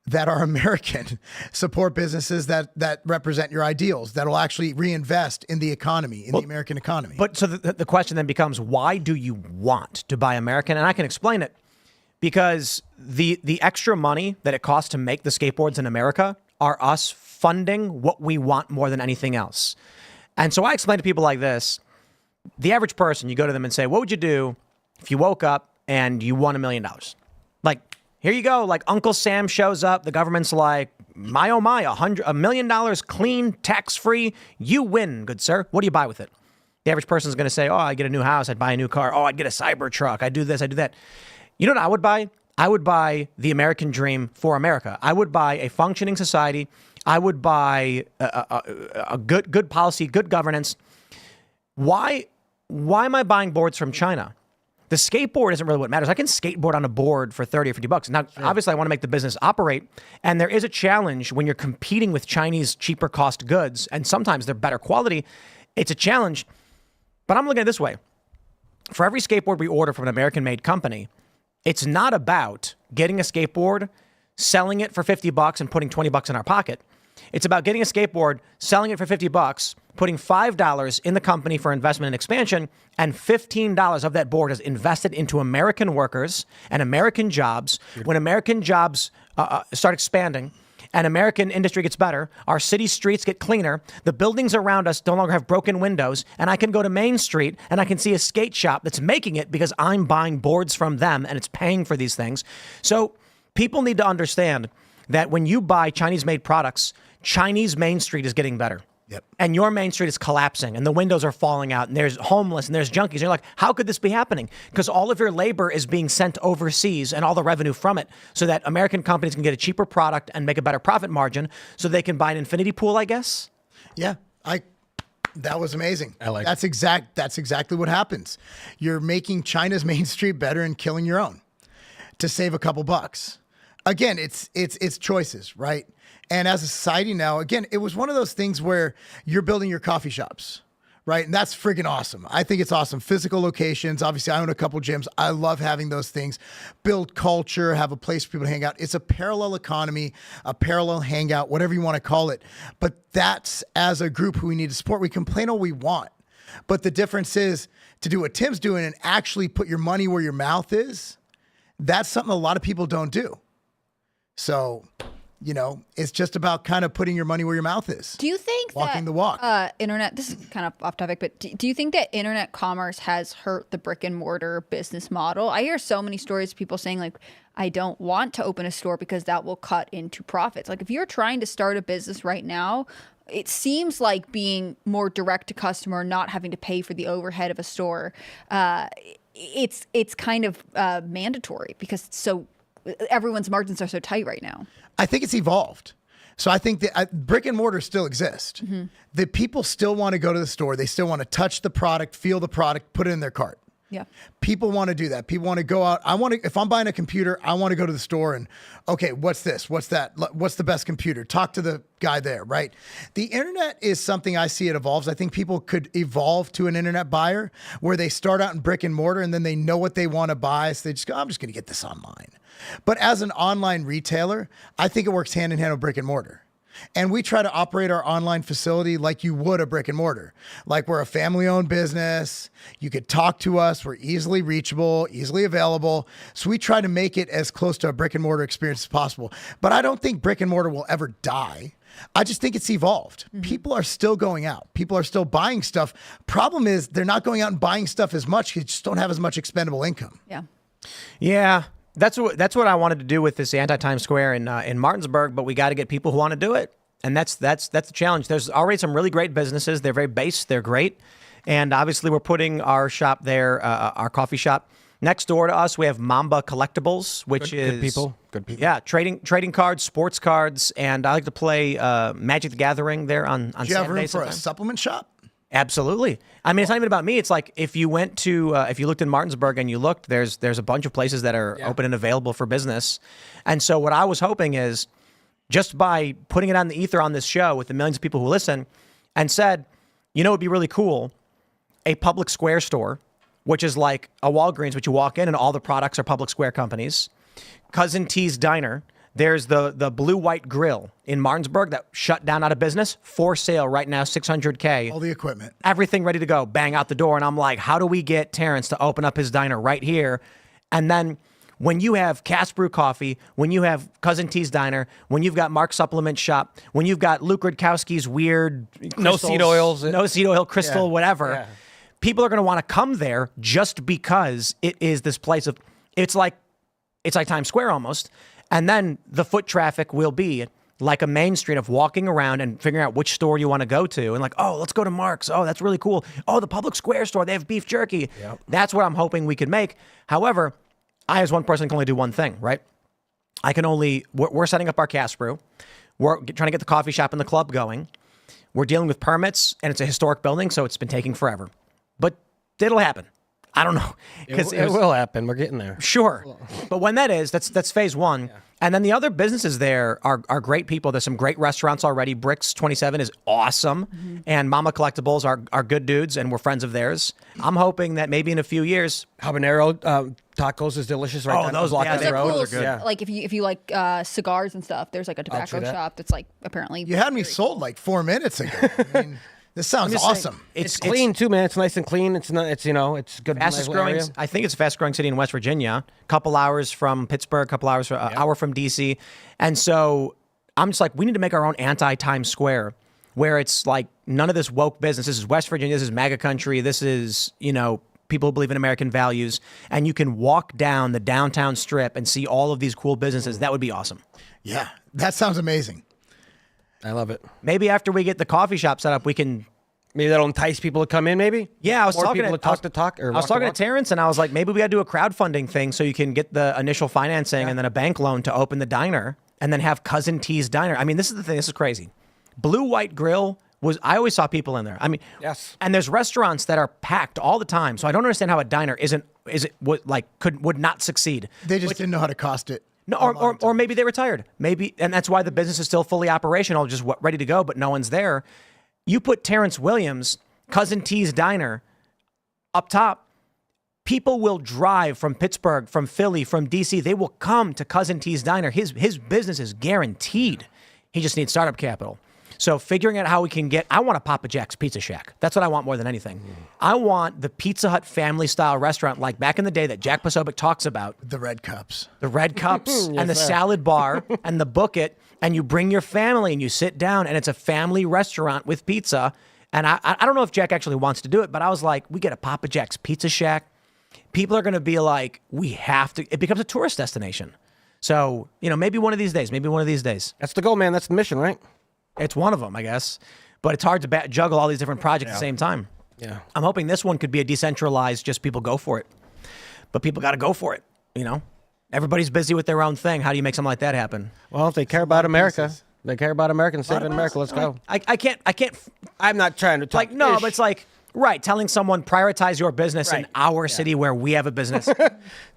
that are American, support businesses that represent your ideals, that will actually reinvest in the economy, in the American economy. But so the question then becomes, why do you want to buy American? And I can explain it because the extra money that it costs to make the skateboards in America are us funding what we want more than anything else. And so I explain to people like this, the average person, you go to them and say, what would you do if you woke up and you won $1 million? Like, here you go. Like Uncle Sam shows up. The government's like, my, oh my, $1 million clean, tax-free. You win, good sir. What do you buy with it? The average person's going to say, oh, I'd get a new house. I'd buy a new car. Oh, I'd get a cyber truck. I'd do this. I'd do that. You know what I would buy? I would buy the American dream for America. I would buy a functioning society. I would buy a good policy, good governance. Why am I buying boards from China? The skateboard isn't really what matters. I can skateboard on a board for $30 or $50. Now, obviously, I want to make the business operate. And there is a challenge when you're competing with Chinese cheaper cost goods, and sometimes they're better quality. It's a challenge. But I'm looking at it this way. For every skateboard we order from an American-made company, it's not about getting a skateboard, selling it for $50 and putting $20 in our pocket. It's about getting a skateboard, selling it for $50, putting $5 in the company for investment and expansion, and $15 of that board is invested into American workers and American jobs. When American jobs start expanding and American industry gets better, our city streets get cleaner, the buildings around us no longer have broken windows, and I can go to Main Street and I can see a skate shop that's making it because I'm buying boards from them and it's paying for these things. So people need to understand that when you buy Chinese-made products, Chinese Main Street is getting better. Yep. And your Main Street is collapsing and the windows are falling out and there's homeless and there's junkies. And you're like, how could this be happening? Because all of your labor is being sent overseas and all the revenue from it so that American companies can get a cheaper product and make a better profit margin so they can buy an infinity pool, I guess. Yeah. That was amazing. That's exactly what happens. You're making China's Main Street better and killing your own to save a couple bucks. Again, it's choices, right? And as a society now, again, it was one of those things where you're building your coffee shops, right? And that's freaking awesome. I think it's awesome. Physical locations. Obviously, I own a couple gyms. I love having those things. Build culture, have a place for people to hang out. It's a parallel economy, a parallel hangout, whatever you want to call it. But that's, as a group who we need to support, we complain all we want. But the difference is to do what Tim's doing and actually put your money where your mouth is. That's something a lot of people don't do. So, you know, it's just about kind of putting your money where your mouth is. Do you think walking the walk? Internet, this is kind of off topic, but do you think that internet commerce has hurt the brick and mortar business model? I hear so many stories of people saying like, I don't want to open a store because that will cut into profits. Like if you're trying to start a business right now, it seems like being more direct to customer, not having to pay for the overhead of a store. It's kind of mandatory because it's so everyone's margins are so tight right now. I think it's evolved. So I think that brick and mortar still exist. Mm-hmm. The people still want to go to the store. They still want to touch the product, feel the product, put it in their cart. Yeah. People want to do that. People want to go out. If I'm buying a computer, I want to go to the store and, okay, what's this? What's that? What's the best computer? Talk to the guy there, right? The internet is something I see it evolves. I think people could evolve to an internet buyer where they start out in brick and mortar and then they know what they want to buy. So they just go, I'm just going to get this online. But as an online retailer, I think it works hand in hand with brick and mortar. And we try to operate our online facility like you would a brick and mortar. Like we're a family-owned business. You could talk to us. We're easily reachable, easily available. So we try to make it as close to a brick and mortar experience as possible. But I don't think brick and mortar will ever die. I just think it's evolved. Mm-hmm. People are still going out. People are still buying stuff. Problem is they're not going out and buying stuff as much. You just don't have as much expendable income. Yeah. Yeah. That's what I wanted to do with this anti-Times Square in Martinsburg, but we got to get people who want to do it. And that's the challenge. There's already some really great businesses. They're very base. They're great. And obviously we're putting our shop there, our coffee shop. Next door to us, we have Mamba Collectibles, which is good people. Yeah, trading cards, sports cards, and I like to play Magic the Gathering there on Saturday. Do you have room for sometime. a supplement shop? Absolutely. I mean, it's not even about me. It's like if you went to, if you looked in Martinsburg and you looked, there's a bunch of places that are open and available for business. And so what I was hoping is just by putting it on the ether on this show with the millions of people who listen and said, you know, it'd be really cool, a public square store, which is like a Walgreens, which you walk in and all the products are public square companies. Cousin T's Diner. There's the Blue White Grill in Martinsburg that shut down out of business. For sale right now, $600K. All the equipment. Everything ready to go. Bang out the door. And I'm like, how do we get Terrence to open up his diner right here? And then when you have Cass Brew Coffee, when you have Cousin T's Diner, when you've got Mark's Supplement Shop, when you've got Luke Rutkowski's weird No seed oils. No seed oil, crystal, whatever. People are going to want to come there just because it is this place of, it's like Times Square almost. And then the foot traffic will be like a main street of walking around and figuring out which store you want to go to. And like, oh, let's go to Mark's. Oh, that's really cool. Oh, the public square store, they have beef jerky. Yep. That's what I'm hoping we could make. However, I as one person can only do one thing, right? We're setting up our Cass Brew. We're trying to get the coffee shop and the club going. We're dealing with permits and it's a historic building, so it's been taking forever. But it'll happen. I don't know. Because it will happen. We're getting there. Sure. But when that is, that's phase one. Yeah. And then the other businesses there are great people. There's some great restaurants already. Bricks 27 is awesome. Mm-hmm. And Mama Collectibles are good dudes, and we're friends of theirs. I'm hoping that maybe in a few years. Habanero tacos is delicious right now. Those Those are cool. good. Yeah. Like if you like cigars and stuff, there's like a tobacco shop that's like apparently. You had me sold like 4 minutes ago. I mean, this sounds awesome. It's clean too, man. It's nice and clean. It's not. It's it's good. Fastest growing. I think it's the fastest growing city in West Virginia. Couple hours from Pittsburgh. Couple hours, hour from DC. And so I'm just like, we need to make our own anti-Times Square, where it's like none of this woke business. This is West Virginia. This is MAGA country. This is people who believe in American values, and you can walk down the downtown strip and see all of these cool businesses. That would be awesome. Yeah, that sounds amazing. I love it. Maybe after we get the coffee shop set up, we can. Maybe that'll entice people to come in. Maybe. Yeah, I was talking to talk. I was talking to Terrence, and I was like, maybe we got to do a crowdfunding thing so you can get the initial financing and then a bank loan to open the diner, and then have Cousin T's Diner. I mean, this is the thing. This is crazy. Blue White Grill I always saw people in there. I mean, yes. And there's restaurants that are packed all the time. So I don't understand how a diner would not succeed. They just didn't know how to cost it. No, or maybe they retired. Maybe, and that's why the business is still fully operational, just ready to go, but no one's there. You put Terrence Williams, Cousin T's Diner, up top. People will drive from Pittsburgh, from Philly, from DC. They will come to Cousin T's Diner. His business is guaranteed. He just needs startup capital. So figuring out how we can I want a Papa Jack's Pizza Shack. That's what I want more than anything. I want the Pizza Hut family-style restaurant like back in the day that Jack Posobiec talks about. The red cups. The red cups and the salad bar and the book it, and you bring your family and you sit down, and it's a family restaurant with pizza. And I don't know if Jack actually wants to do it, but I was like, we get a Papa Jack's Pizza Shack. People are going to be like, we have to. It becomes a tourist destination. So, maybe one of these days. That's the goal, man. That's the mission, right? It's one of them, I guess. But it's hard to juggle all these different projects at the same time. Yeah. I'm hoping this one could be a decentralized, just people go for it. But people got to go for it, Everybody's busy with their own thing. How do you make something like that happen? Well, if they care about America, they care about Americans saving America. Let's go. I can't. I'm not trying to talk. But it's like, right, telling someone prioritize your business in our city where we have a business.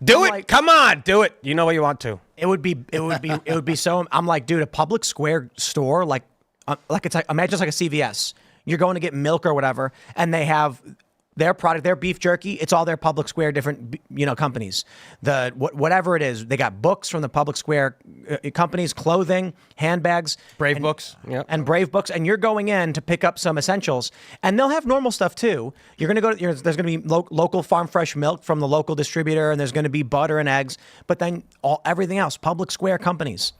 Do it. Come on, do it. You know what you want to. It would be so. I'm like, dude, a public square store, imagine it's like a CVS. You're going to get milk or whatever, and they have their product, their beef jerky. It's all their public square, different companies. Whatever it is, they got books from the public square companies, clothing, handbags, Brave Books, and Brave Books. And you're going in to pick up some essentials, and they'll have normal stuff too. You're going to go. There's going to be local farm fresh milk from the local distributor, and there's going to be butter and eggs. But then everything else, public square companies.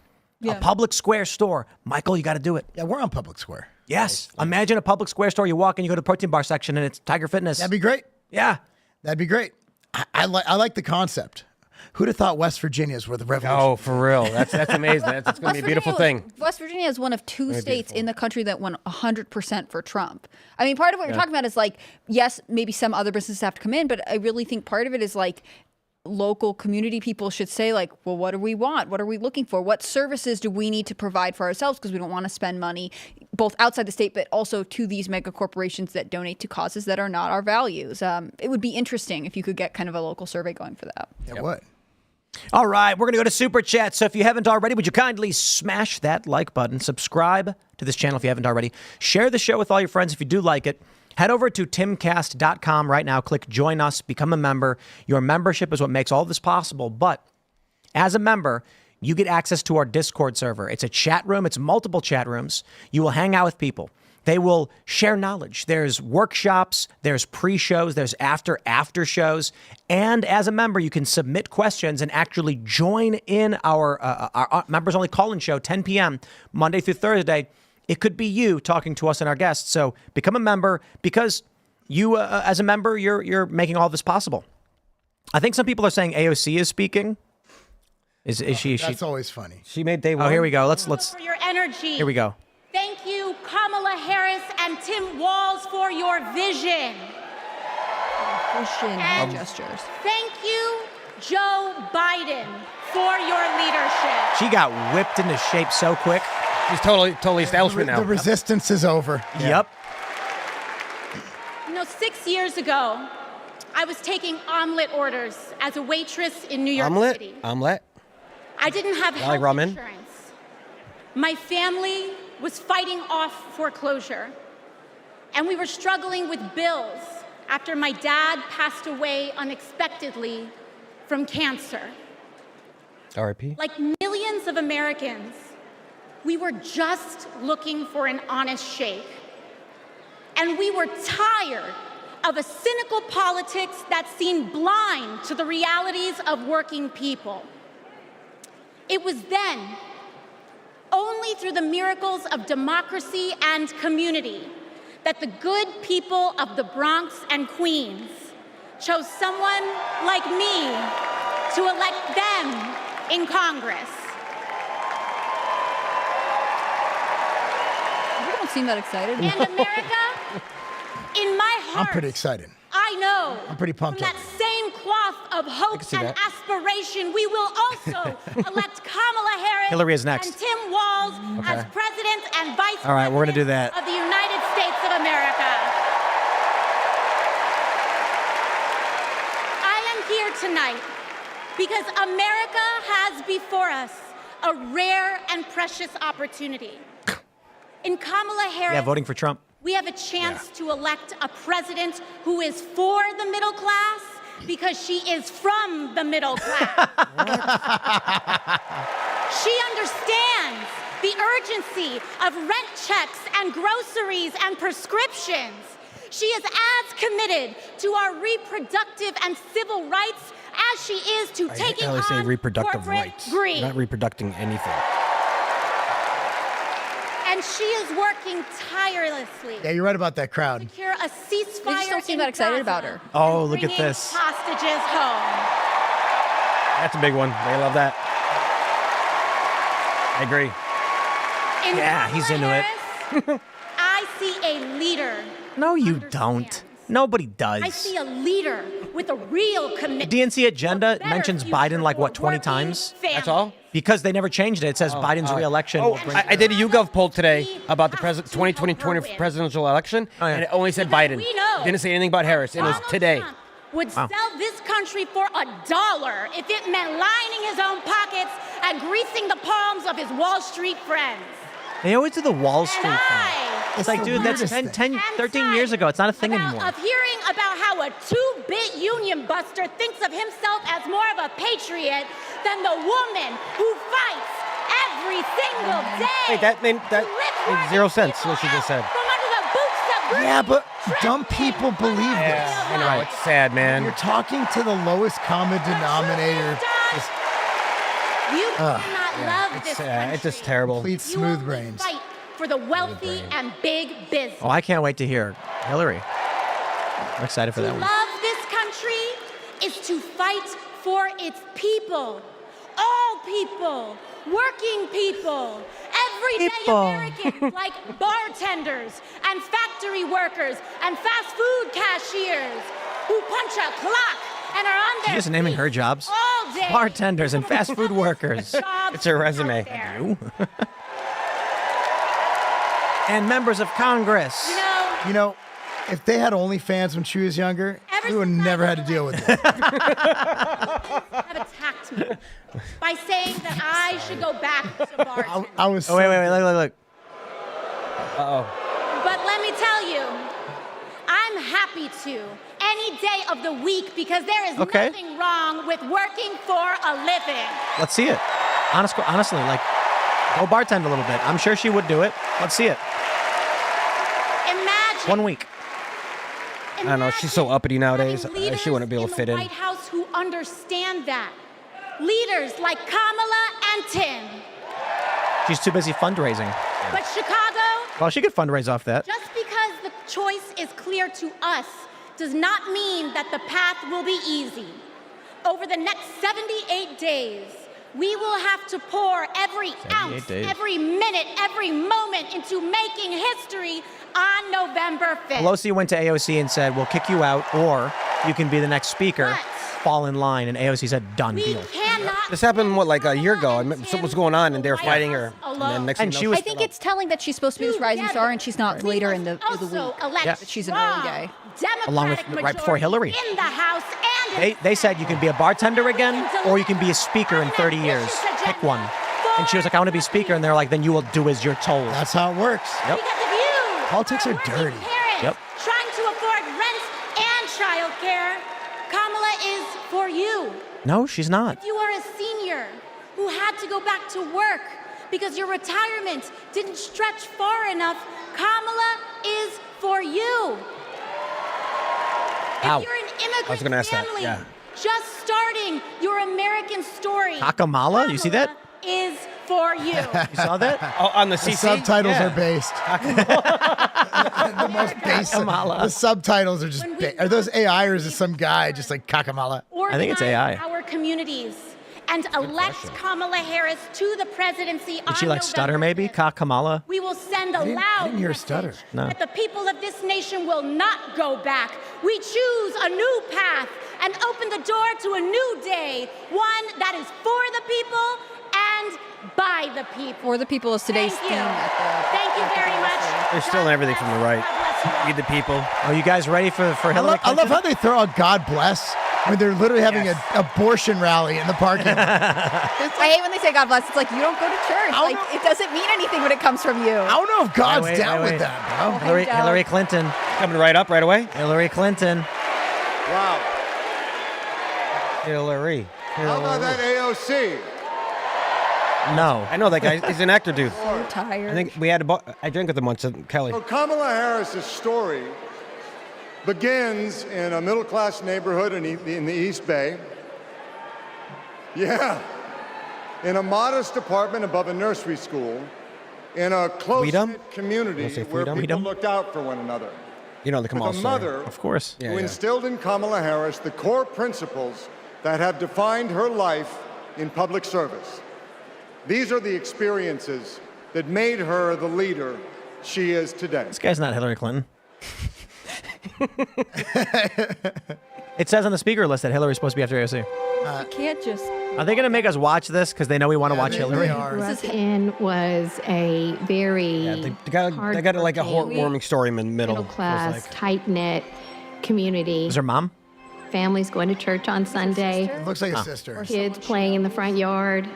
Yeah. A public square store. Michael, you got to do it. Yeah, we're on public square. Yes. Imagine a public square store. You walk in, you go to the protein bar section, and it's Tiger Fitness. That'd be great. Yeah. That'd be great. I like the concept. Who'd have thought West Virginia's were the revolution? Oh, for real. That's amazing. That's going to be a beautiful thing. West Virginia is one of two states in the country that went 100% for Trump. I mean, part of what you're talking about is like, yes, maybe some other businesses have to come in, but I really think part of it is like, local community people should say like, well, what do we want? What are we looking for? What services do we need to provide for ourselves? Because we don't want to spend money both outside the state, but also to these mega corporations that donate to causes that are not our values. It would be interesting if you could get kind of a local survey going for that. Yeah, what? All right, we're going to go to Super Chat. So if you haven't already, would you kindly smash that like button, subscribe to this channel if you haven't already, share the show with all your friends if you do like it. Head over to timcast.com right now. Click join us, become a member. Your membership is what makes all this possible. But as a member, you get access to our Discord server. It's a chat room. It's multiple chat rooms. You will hang out with people. They will share knowledge. There's workshops, there's pre-shows, there's after shows. And as a member, you can submit questions and actually join in our members-only call-in show, 10 p.m., Monday through Thursday. It could be you talking to us and our guests. So become a member because you, as a member, you're making all this possible. I think some people are saying AOC is speaking. Is she? That's always funny. She made day one. Oh, here we go. Let's. For your energy. Here we go. Thank you, Kamala Harris and Tim Walz, for your vision. And gestures. Thank you, Joe Biden, for your leadership. She got whipped into shape so quick. She's totally establishment now. The resistance is over. Yep. 6 years ago, I was taking omelet orders as a waitress in New York City. Omelet? I didn't have like health ramen? insurance. My family was fighting off foreclosure. And we were struggling with bills after my dad passed away unexpectedly from cancer. R.I.P. Like millions of Americans, we were just looking for an honest shake. And we were tired of a cynical politics that seemed blind to the realities of working people. It was then, only through the miracles of democracy and community, that the good people of the Bronx and Queens chose someone like me to elect them in Congress. You don't seem that excited. And America, in my heart, I'm pretty excited. I know. I'm pretty pumped From up. that same cloth of hope see and that. aspiration, we will also elect Kamala Harris Hillary is next. and Tim Walz as President and Vice All right, we're gonna do President that. of the United States of America. I am here tonight because America has before us a rare and precious opportunity. In Kamala Harris, Yeah, voting for Trump. we have a chance to elect a president who is for the middle class because she is from the middle class. She understands the urgency of rent checks and groceries and prescriptions. She is as committed to our reproductive and civil rights as she is to taking I always say on reproductive corporate rights, greed. not reproducting anything. And she is working tirelessly Yeah, you're right about that to crowd. secure a ceasefire. They just don't seem in that excited Gaza about her. Oh, and look at bringing this. hostages home. That's a big one. They love that. I agree. In Yeah, he's into it. Harris, I see a leader. No, you understands. don't. Nobody does. I see a leader with a real commitment. DNC agenda to a better mentions future Biden like, for what, 20 working times? families. That's all? Because they never changed it. It says Biden's reelection. Oh, will bring- I did a YouGov poll today We about the have to 2020 overwin. presidential election, Oh, yeah. and it only said Because Biden. we know Didn't say anything about Harris. And it was Donald today. Trump would Wow. sell this country for $1 if it meant lining his own pockets and greasing the palms of his Wall Street friends. They always do the Wall Street And thing. I It's like, the dude, that's weirdest 10, thing. 10 am 13 years tired ago. It's not a thing about- anymore. Of hearing about how a two-bit union buster thinks of himself as more of a patriot than the woman who fights every single day. Hey, that made to lift made working zero sense, people what she just out said. From under the boots of greed, Yeah, but tricked dumb people into believe the this. way of I know, life. it's sad, man. You're talking to the lowest common denominator. You cannot love It's this sad. country. It's just terrible. Complete You smooth only brains. fight for the wealthy and big business. Oh, I can't wait to hear Hillary. I'm excited for To that one. love this country is to fight for its people. All people, working people, everyday People. Americans like bartenders and factory workers and fast food cashiers who punch a clock and are on their She's just naming feet her jobs. all day. Bartenders and fast food workers. Jobs It's her out resume. there. And members of Congress. You know, if they had OnlyFans when she was younger, Ever we would since I never was had to deal with it. have attacked me by saying that I should go back to bartending. I was. Oh, wait, look. But let me tell you, I'm happy to any day of the week because there is Okay. nothing wrong with working for a living. Let's see it. Honestly, like, go bartend a little bit. I'm sure she would do it. Let's see it. Imagine. 1 week. I don't know. She's so uppity nowadays. having leaders She wouldn't be able to fit the in. White House who understand that. Leaders like Kamala and Tim. She's too busy fundraising. But Chicago, Well, she could fundraise off that. just because the choice is clear to us does not mean that the path will be easy. Over the next 78 days, we will have to pour every ounce, days. every minute, every moment into making history on November 5th. Pelosi went to AOC and said, we'll kick you out, or you can be the next speaker. But Fall in line. And AOC said, done We deal. cannot cannot This happened, like a year ago? Something was going on, and they were fighting her. And then next And thing she you know, was- I think it's telling that she's supposed to be this rising star, and she's not later in the week. Yeah. But she's an early day. Along with right before Hillary. In the House and They said you can be a bartender again, or you can be a speaker in 30 years. Pick one. And she was like, I want to be speaker. And they're like, then you will do as you're told. That's how it works. Yep. because of you. Politics are working dirty. Parents Yep. Trying to afford rent and childcare. Kamala is for you. No, she's not. If you are a senior who had to go back to work because your retirement didn't stretch far enough, Kamala is for you. Ow. If you're an immigrant I was gonna ask that, family yeah. just starting your American story, Kakamala? You see that? Kamala is for you. You saw that? Oh, on the The CC? subtitles Yeah. are based. The most basic. Kakamala. The subtitles are just. When we Are those AI or is it some guy just like Kakamala? I think it's AI. Organize our communities and elect Kamala Harris to the presidency Did she like stutter maybe? Kamala? We will send a I loud didn't hear a message stutter. No. that the people of this nation will not go back. We choose a new path and open the door to a new day, one that is for the people and by the people. For the people is today's Thank theme. you. At the, Thank you very much. They're stealing everything from the right. God bless you all. Feed the people. Are you guys ready for Hillary I love Clinton? how they throw out God bless when they're literally having an abortion rally in the parking lot. I hate when they say God bless. It's like you don't go to church. Like it doesn't mean anything when it comes from you. I don't know if God's Wait, down wait. with that, bro. Hillary, doubt. Hillary Clinton. Coming right up right away. Hillary Clinton. Wow. Hillary. How about that AOC? No. I know that guy. He's an actor, dude. So tired. I think we had I drank with him once at Kelly. So Kamala Harris's story begins in a middle-class neighborhood in the East Bay. Yeah. In a modest apartment above a nursery school, in a close-knit community Wanna say where freedom? people looked out for one another. You know the Kamal With a story. mother Of course. Yeah, who yeah. instilled in Kamala Harris the core principles that have defined her life in public service. These are the experiences that made her the leader she is today. This guy's not Hillary Clinton. It says on the speaker list that Hillary's supposed to be after AOC. You can't just. Are they going to make us watch this because they know we want to watch they Hillary? are. This is in was a very Yeah, they got like a heartwarming story in the middle. middle class, It was like- tight knit community. Is her mom? Families going to church on Sunday. It looks like a sister. Kids playing in the front yard.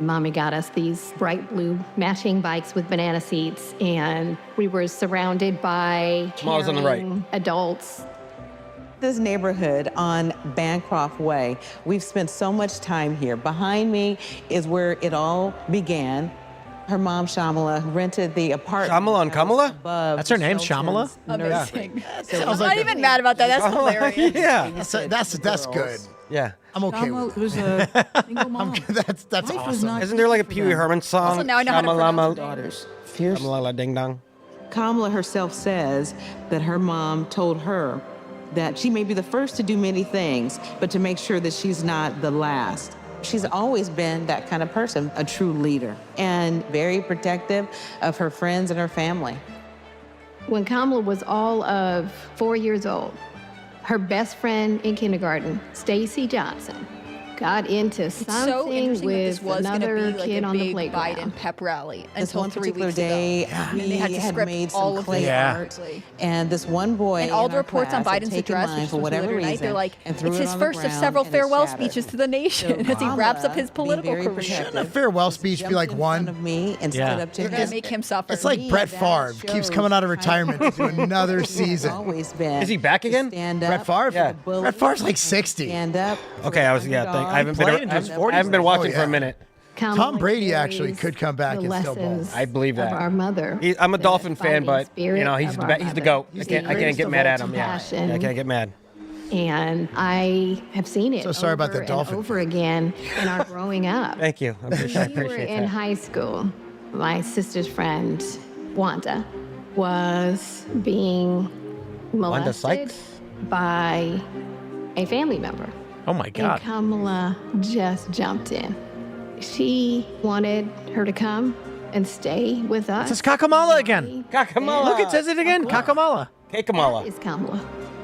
Mommy got us these bright blue matching bikes with banana seats, and we were surrounded by Mom's on the right. caring adults. This neighborhood on Bancroft Way, we've spent so much time here. Behind me is where it all began. Her mom, Shamala, rented the apartment. Shamala and Kamala? above That's her name, Shamala? amazing. Sounds I'm like not even mad about that. That's hilarious. Yeah. That's good. Yeah. I'm okay with it. was a single mom. That's Life was awesome. not Isn't there like a easy Pee for Wee them. Herman song? Also, now I know how to pronounce Shamalama- her daughters. Fierce. Shamalala Ding Dong. Kamala herself says that her mom told her that she may be the first to do many things, but to make sure that she's not the last. She's always been that kind of person, a true leader, and very protective of her friends and her family. When Kamala was all of 4 years old, her best friend in kindergarten, Stacy Johnson, got into It's so something interesting that this with was going to another be like kid a on the big playground. Biden pep rally This until one 3 particular weeks day, ago. we And they had to had script made all some of clay this Yeah. art, art. and this one boy And all in the our reports on class had Biden's taken address, mine which for was whatever Twitter tonight, reason, they're like, and threw it's it his on the first of ground, several and it farewell shattered. speeches to the nation So as he wraps up his Kamala, being political very career. protective, Shouldn't a farewell speech be like jumped in front one? of me and Yeah. stood up to They're going him. to make him suffer. It's like me, Brett that Favre keeps shows coming out of kind retirement to do another He's season. always been. Is he back to again? Stand Brett up. Favre? Yeah. Brett Favre's like 60. Stand up. for Okay, the I was I underdog. haven't played been into his I 40s haven't been now. watching Oh, for a yeah. minute. Kamala Tom Brady actually carries could come back the and still ball. lessons I believe that. of our mother. I'm a the Dolphin fan, fighting but spirit you know he's of the our he's the mother. goat. I The can't get greatest mad at of him. all Yeah, compassion. I can't get mad. And I have seen it So sorry about over the Dolphin. and over again in our growing up. Thank you. I We were appreciate in that. high school. My sister's friend, Wanda, was being Wanda molested Sykes? by a family member. Oh my And God. Kamala just jumped in. She wanted her to come and stay with us. This is Kakamala again. Kakamala. Look, it says it again. Kakamala. Hey, Kamala. Is Kamala.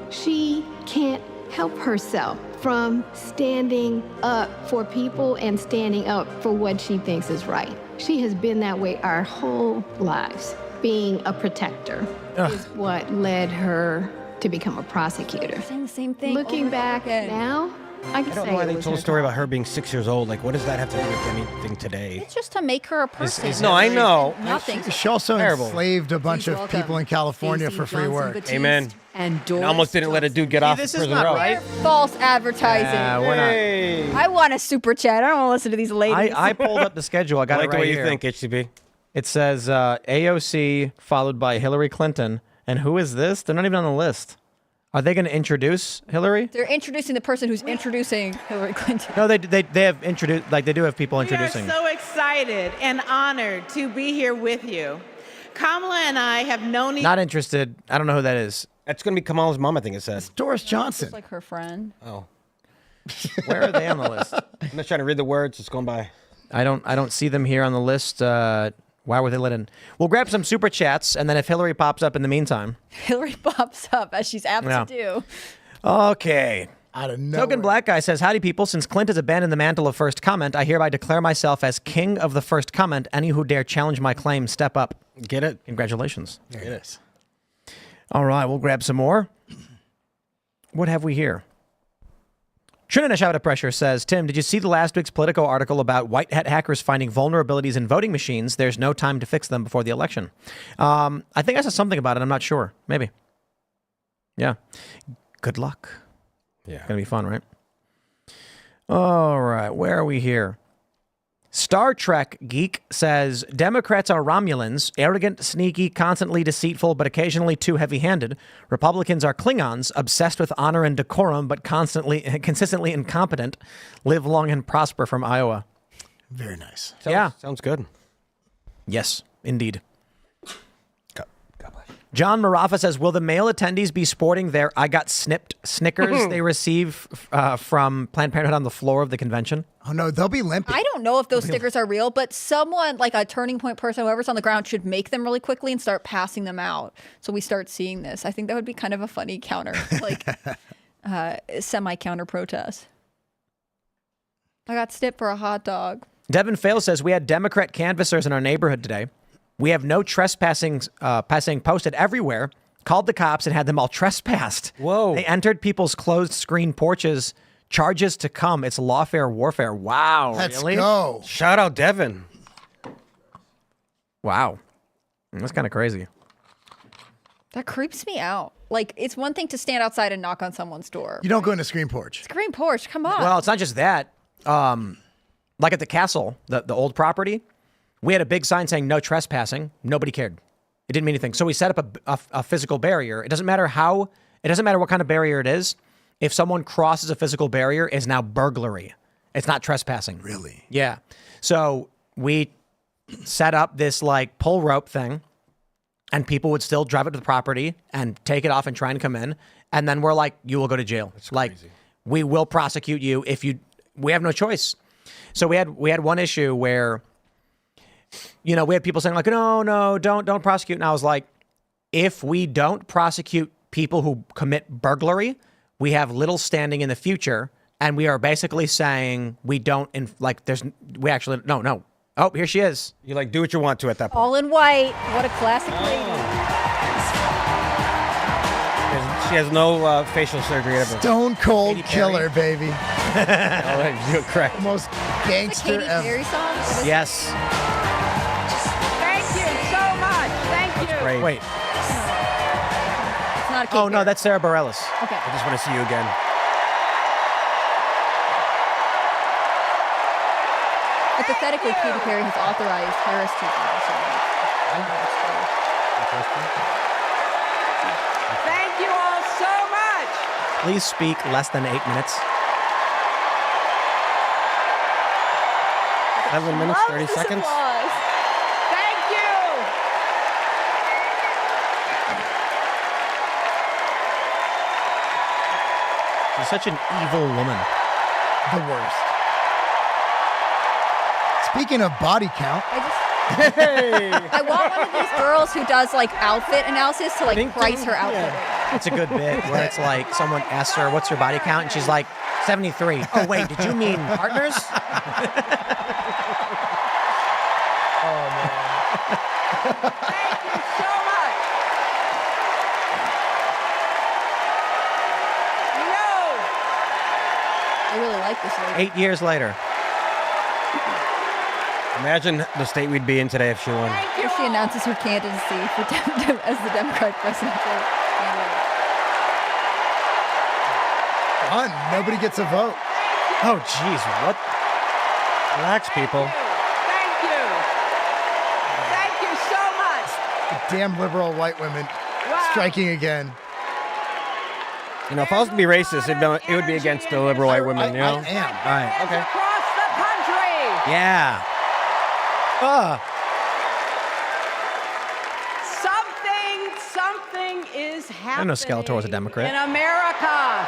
She can't help herself from standing up for people and standing up for what she thinks is right. She has been that way our whole lives. Being a protector is what led her to become a prosecutor. Saying the same thing. Looking back now, I can I don't say know why it they was told a her story fault. about her being 6 years old. Like, what does that have to do with anything today? It's just to make her a person. No, I know. Nothing. She also Terrible. enslaved a bunch Please of welcome people in California Stacey for free Johnson work. Batiste Amen. And And almost didn't let a dude get off this is prison not row. right. false advertising. we're not. Hey. I want a super chat. I don't want to listen to these ladies. I pulled up the schedule. I I got like it the right way here. you think, HCB. It says AOC followed by Hillary Clinton. And who is this? They're not even on the list. Are they going to introduce Hillary? They're introducing the person who's introducing Hillary Clinton. No, they have introduced, like they do have people introducing. We are so excited and honored to be here with you. Kamala and I have known each Not interested. I don't know who that is. That's going to be Kamala's mom, I think it says. Doris Johnson. It's like her friend. Oh. Where are they on the list? I'm not trying to read the words. It's going by. I don't see them here on the list. Why were they let in? We'll grab some super chats, and then if Hillary pops up in the meantime. Hillary pops up as she's apt to do. Okay. Out of nowhere. Token Black Guy says, howdy people, since Clint has abandoned the mantle of first comment, I hereby declare myself as king of the first comment. Any who dare challenge my claim, step up. Get it? Congratulations. There it is. All right, we'll grab some more. What have we here? Trinina Shout of Pressure says, Tim, did you see the last week's Politico article about white hat hackers finding vulnerabilities in voting machines? There's no time to fix them before the election. I think I saw something about it. I'm not sure. Maybe. Yeah. Good luck. Yeah. Gonna be fun, right? All right, where are we here? Star Trek Geek says, Democrats are Romulans, arrogant, sneaky, constantly deceitful, but occasionally too heavy-handed. Republicans are Klingons, obsessed with honor and decorum, but consistently incompetent. Live long and prosper from Iowa. Very nice. Sounds good. Yes, indeed. God bless you. John Marafa says, will the male attendees be sporting their I got snipped Snickers they receive from Planned Parenthood on the floor of the convention? Oh, no, they'll be limping. I don't know if those stickers are real, but someone, like a Turning Point person, whoever's on the ground, should make them really quickly and start passing them out so we start seeing this. I think that would be kind of a funny counter, like semi-counter protest. I got snipped for a hot dog. Devin Fail says, we had Democrat canvassers in our neighborhood today. We have no trespassing posted everywhere. Called the cops and had them all trespassed. Whoa. They entered people's closed screen porches. Charges to come. It's lawfare warfare. Wow. Let's really? go. Shout out Devin. Wow. That's kind of crazy. That creeps me out. Like, it's one thing to stand outside and knock on someone's door. You don't go in the screen porch. Screen porch, come on. Well, it's not just that. Like at the castle, the old property, we had a big sign saying no trespassing. Nobody cared. It didn't mean anything. So we set up a physical barrier. It doesn't matter what kind of barrier it is. If someone crosses a physical barrier, it's now burglary. It's not trespassing. Really? Yeah. So we set up this like pull rope thing, and people would still drive up to the property and take it off and try and come in. And then we're like, you will go to jail. That's like, crazy. we will prosecute you if you. We have no choice. So we had one issue where, we had people saying like, no, don't prosecute. And I was like, if we don't prosecute people who commit burglary, we have little standing in the future. And we are basically saying we don't, no. Oh, here she is. You like do what you want to at that point. All in white. What a classic lady. She has no facial surgery ever. Stone cold killer, baby. All right, you do it correct. Most gangster Katy ever. Perry song? Yes. Thank you so much. Thank you. Great. Wait. It's not a Katy Oh, no, Perry. that's Sarah Bareilles. Okay. I just want to see you again. Hypothetically, Katy Perry has authorized Harris to do this. Thank you all so much. Please speak less than 8 minutes. 11 minutes, Love 30 this seconds. applause. Thank you. She's such an evil woman. The worst. Speaking of body count, I want one of these girls who does like outfit analysis to like price her outfit. It's a good bit where it's like someone asks her, "What's your body count?" and she's like, 73. Oh wait, did you mean partners? Oh man. Thank you so much. I really like this lady. 8 years later. Imagine the state we'd be in today if she won. If she announces her candidacy for as the Democratic presidential candidate. Fun. Nobody gets a vote. Oh, geez, what? Relax, people. Thank you. Thank you so much. Damn liberal white women Wow. striking again. You know, if I was to be racist, it would be against the liberal white women, you know? I am. All right. Okay. Across the country. Yeah. Something is happening. I know Skeletor was a Democrat. in America.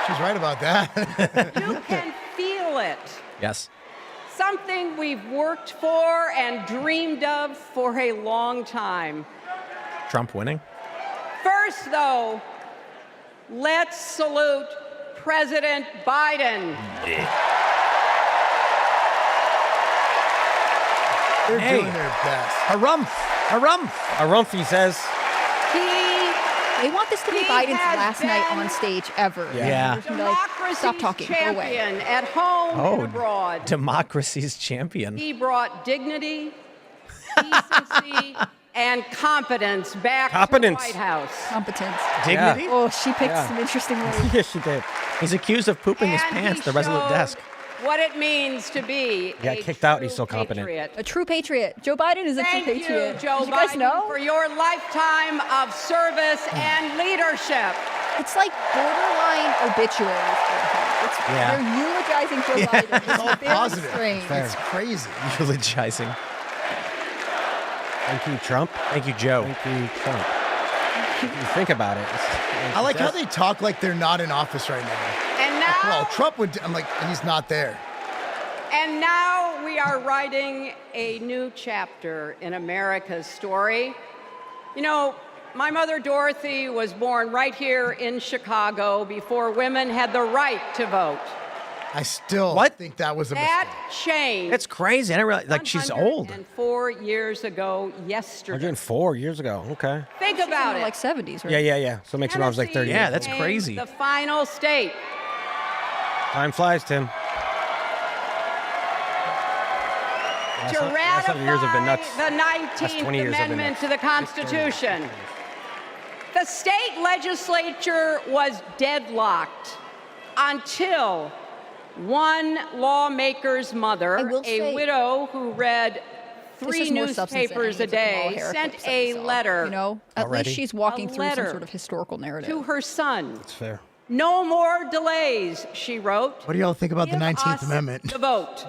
She's right about that. You can feel it. Yes. Something we've worked for and dreamed of for a long time. Trump winning. First, though, let's salute President Biden. They're Hey. doing their best. Harumph. Harumph. Harumph, he says. They want this to be He Biden's has last night been on stage ever. Yeah. They're gonna be like, stop talking. Go away. Champion at home and Oh, abroad. democracy's champion. He brought dignity, decency, and competence back Competence. to the White House. Competence. Dignity? Oh, she picked Yeah. some interesting words. Yes, she did. He's accused of pooping his And pants at he the Resolute showed desk. What it means to be He got a kicked out, he's true so competent. patriot. A true patriot. Joe Biden is a Thank true you, patriot. Joe Did you guys Biden, know? for your lifetime of service and leadership. It's like borderline obituaries for him. Yeah. They're eulogizing Joe Biden. It's It's all very positive. strange. It's crazy. Eulogizing. Thank you, Trump. Thank you, Joe. Thank you, Trump. You think about it. I like how they talk like they're not in office right now. And now, Well, Trump would. I'm like, he's not there. and now we are writing a new chapter in America's story. You know, my mother Dorothy was born right here in Chicago before women had the right to vote. I still What? think that was a mistake. That changed. It's crazy. I didn't realize, like, she's old. 4 years ago yesterday. 104 years ago. Okay. Think She's about in it. her, like 70s, right? Yeah. So it makes me when I was like 30. Yeah, that's became crazy. The final state. Time flies, Tim. To Last ratify 100 years have been nuts. the Last 19th 20 years have been Amendment nuts. to the Constitution. The state legislature was deadlocked until one lawmaker's I mother, will a say, widow who read This 3 has more substance than newspapers any a of the Kamala day, Harris sent clips that we a saw. letter You know, at Already? least she's walking A through some letter sort of historical narrative. to her son. That's fair. No more delays, she wrote. What do y'all think about the Give 19th us Amendment? The vote.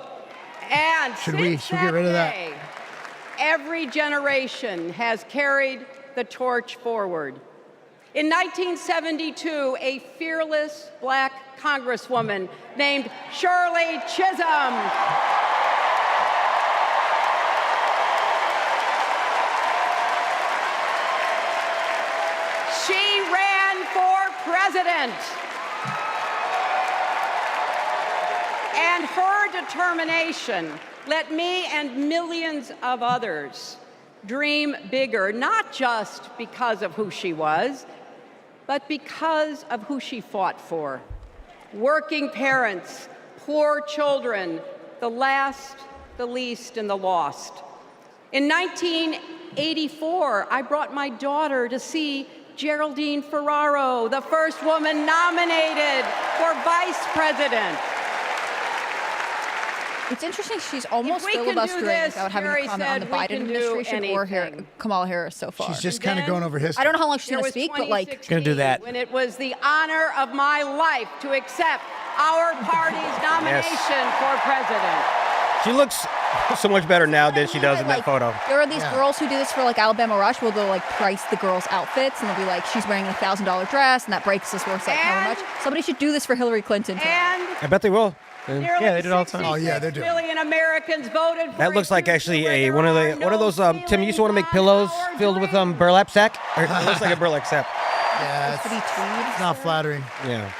And Should we since get rid of that? day, every generation has carried the torch forward. In 1972, a fearless black congresswoman named Shirley Chisholm she ran for president. And her determination let me and millions of others dream bigger, not just because of who she was, but because of who she fought for. Working parents, poor children, the last, the least, and the lost. In 1984, I brought my daughter to see Geraldine Ferraro, the first woman nominated for vice president. It's interesting she's almost we can do filibustering this, without having Jerry to comment on said the we Biden can do administration or anything. Kamala Harris so far. She's just kind of going over history. I don't know how long she's There going to was speak, but like, 2016 Gonna do that. when it was the honor of my life to accept our party's nomination for president. She looks so much better now than she does in that like, photo. there are these Yeah. girls who do this for like Alabama Rush, where they'll like price the girls' outfits, and they'll be like, she's wearing a $1,000 dress, and that breaks is worth like how much. Somebody should do this for Hillary Clinton. too. And I bet they will. nearly Yeah, they do it all the time. Oh, yeah, they're doing it. 66 million Americans voted for That looks a like future actually where a there one of are those no Tim, you used to want to make ceilings pillows on our filled with dreams. burlap sack? Or it looks like a burlap sack. Yeah, Supposed to be tweed. it's not flattering. Yeah.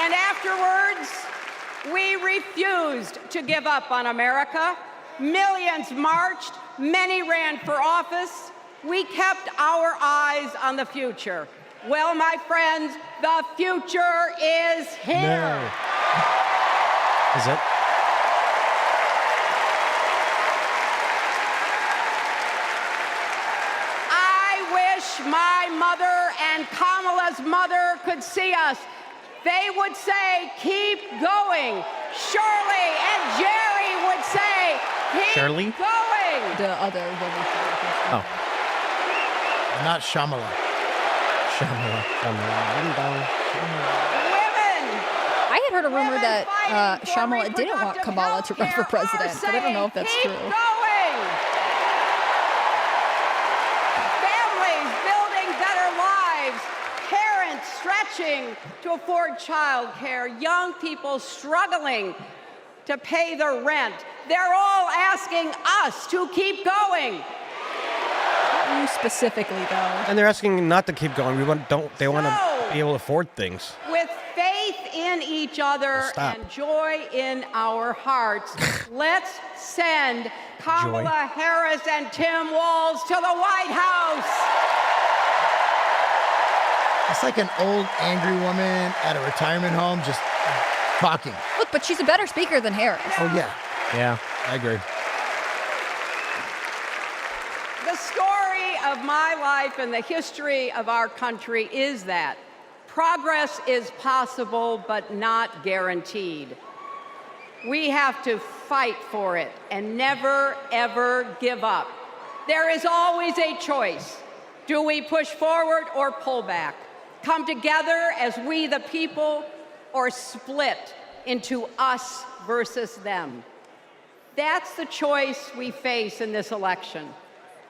And afterwards, we refused to give up on America. Millions marched, many ran for office. We kept our eyes on the future. Well, my friends, the future is here. Is it? I wish my mother and Kamala's mother could see us. They would say, keep going. Shirley and Jerry would say, keep Shirley? going. The other woman. Oh. Not Shyamalan. Shyamalan. Women. I had heard a rumor that fighting for Shyamalan didn't want Kamala to run for reproductive health president, care but I don't know if are that's saying, true. keep going. Families building better lives. Parents stretching to afford child care. Young people struggling to pay their rent. They're all asking us to keep going. You specifically, though. And they're asking not to keep going. They want to be able to afford things. With faith in each other Stop. and joy in our hearts, let's send Kamala Harris and Tim Walz to the White House. It's like an old angry woman at a retirement home just talking. Look, but she's a better speaker than Harris. Oh, yeah. Yeah. I agree. The story of my life and the history of our country is that progress is possible but not guaranteed. We have to fight for it and never, ever give up. There is always a choice. Do we push forward or pull back? Come together as we the people, or split into us versus them? That's the choice we face in this election.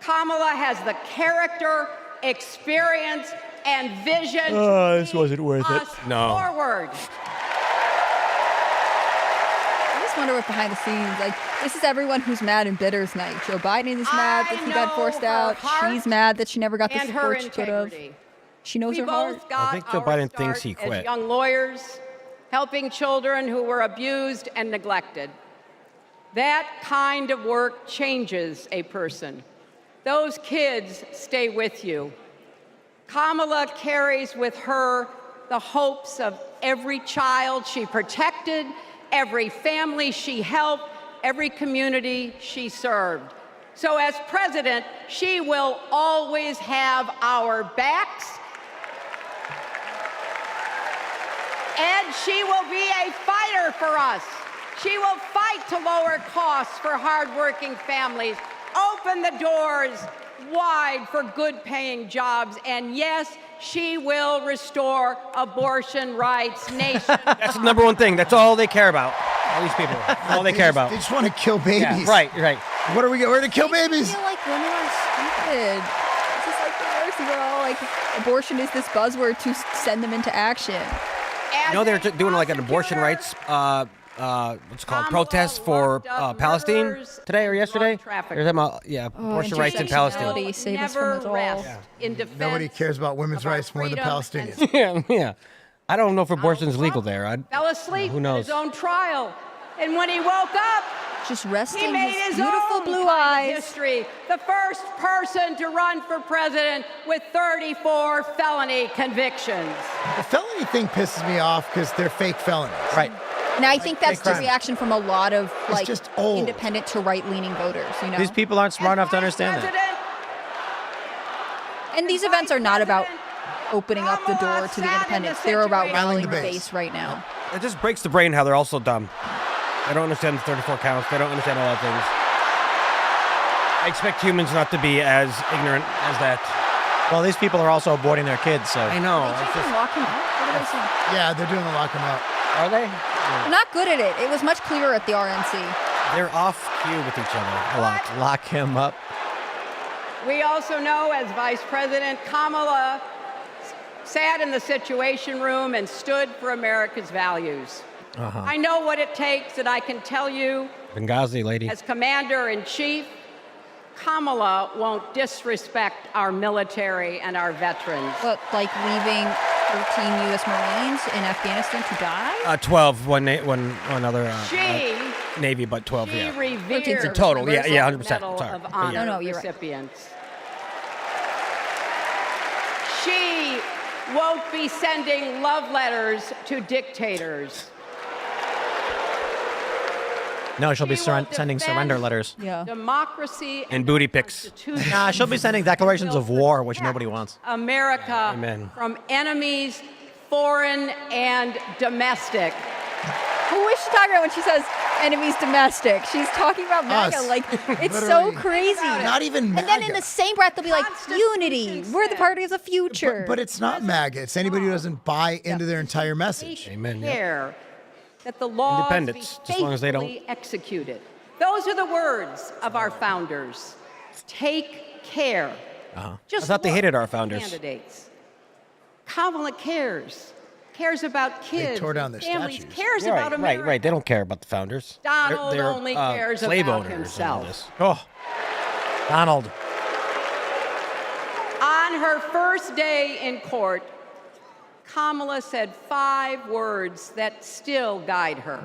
Kamala has the character, experience, and vision to This wasn't worth it. us No. forward. I just wonder what behind the scenes, like, this is everyone who's mad and bitter's night. Joe Biden is mad that he got forced out. She's mad that she never got the And her support she could have. integrity. She knows We her heart. both got I think Joe our Biden start thinks he as quit. young lawyers, helping children who were abused and neglected. That kind of work changes a person. Those kids stay with you. Kamala carries with her the hopes of every child she protected, every family she helped, every community she served. So as president, she will always have our backs, and she will be a fighter for us. She will fight to lower costs for hardworking families, open the doors wide for good-paying jobs, and yes, she will restore abortion rights nationwide. That's the number one thing. That's all they care about. All these people. All they care about. They just want to kill babies. Yeah, right. What are we going to kill babies? I feel like women are stupid. It's just like the worst. They're all like, abortion is this buzzword to send them into action. You know, they're doing like an abortion rights, what's it called, protest for Palestine today or yesterday? They're talking about, abortion rights in Palestine. Save us from it all. In defense Nobody cares about women's rights more than freedom Palestinians. Yeah. I don't know if abortion's legal there. fell asleep Who in knows? his own trial. And when he woke up, Just he resting made his his beautiful own blue kind of eyes. history. The first person to run for president with 34 felony convictions. The felony thing pisses me off because they're fake felonies. Right. And I think that's the crime. reaction from a lot of like just old. independent to right-leaning voters. You know, These people aren't smart enough to understand that. and these events are not about opening up the door to the independents. They're about rallying the base right now. It just breaks the brain how they're all so dumb. They don't understand the 34 counts. They don't understand all that things. I expect humans not to be as ignorant as that. Well, these people are also aborting their kids, so. I know. They It's can't just, lock him up. What are they saying? Yeah, they're doing the lock 'em up. are they? They're not good at it. It was much clearer at the RNC. They're off cue with each other a lot. Lock him up. We also know as Vice President, Kamala sat in the Situation Room and stood for America's values. I know what it takes, and I can tell you, Benghazi, lady. as Commander-in-Chief, Kamala won't disrespect our military and our veterans. But like leaving 13 U.S. Marines in Afghanistan to die? 12, one other She Navy, but 12, She yeah. reveres In total, yeah, 100%. Medal Sorry. of But Honor yeah. No, you're right. recipients. She won't be sending love letters to dictators. No, she'll be She will sending defend surrender letters. Yeah. Democracy And booty pics. Nah, she'll be sending declarations of war, which nobody wants. America Amen. from enemies, foreign and domestic. Who is she talking about when she says enemies domestic? She's talking about MAGA. Us. Like, it's so Literally. crazy. Not even And then in MAGA. the same breath, they'll be like, unity. We're the party of the future. But it's not MAGA. It's anybody who doesn't buy into their entire message. Amen. Yeah. Care that the laws be Independence, as long as they don't- faithfully executed. Those are the words of our founders. Take care. Just I thought they look hated our at the founders. Candidates. Kamala cares about kids, tore down their families, statues. cares about America. Right. They don't care about the founders. Donald They're only cares slave about owners and all himself. this. Oh, Donald. On her first day in court, Kamala said 5 words that still guide her.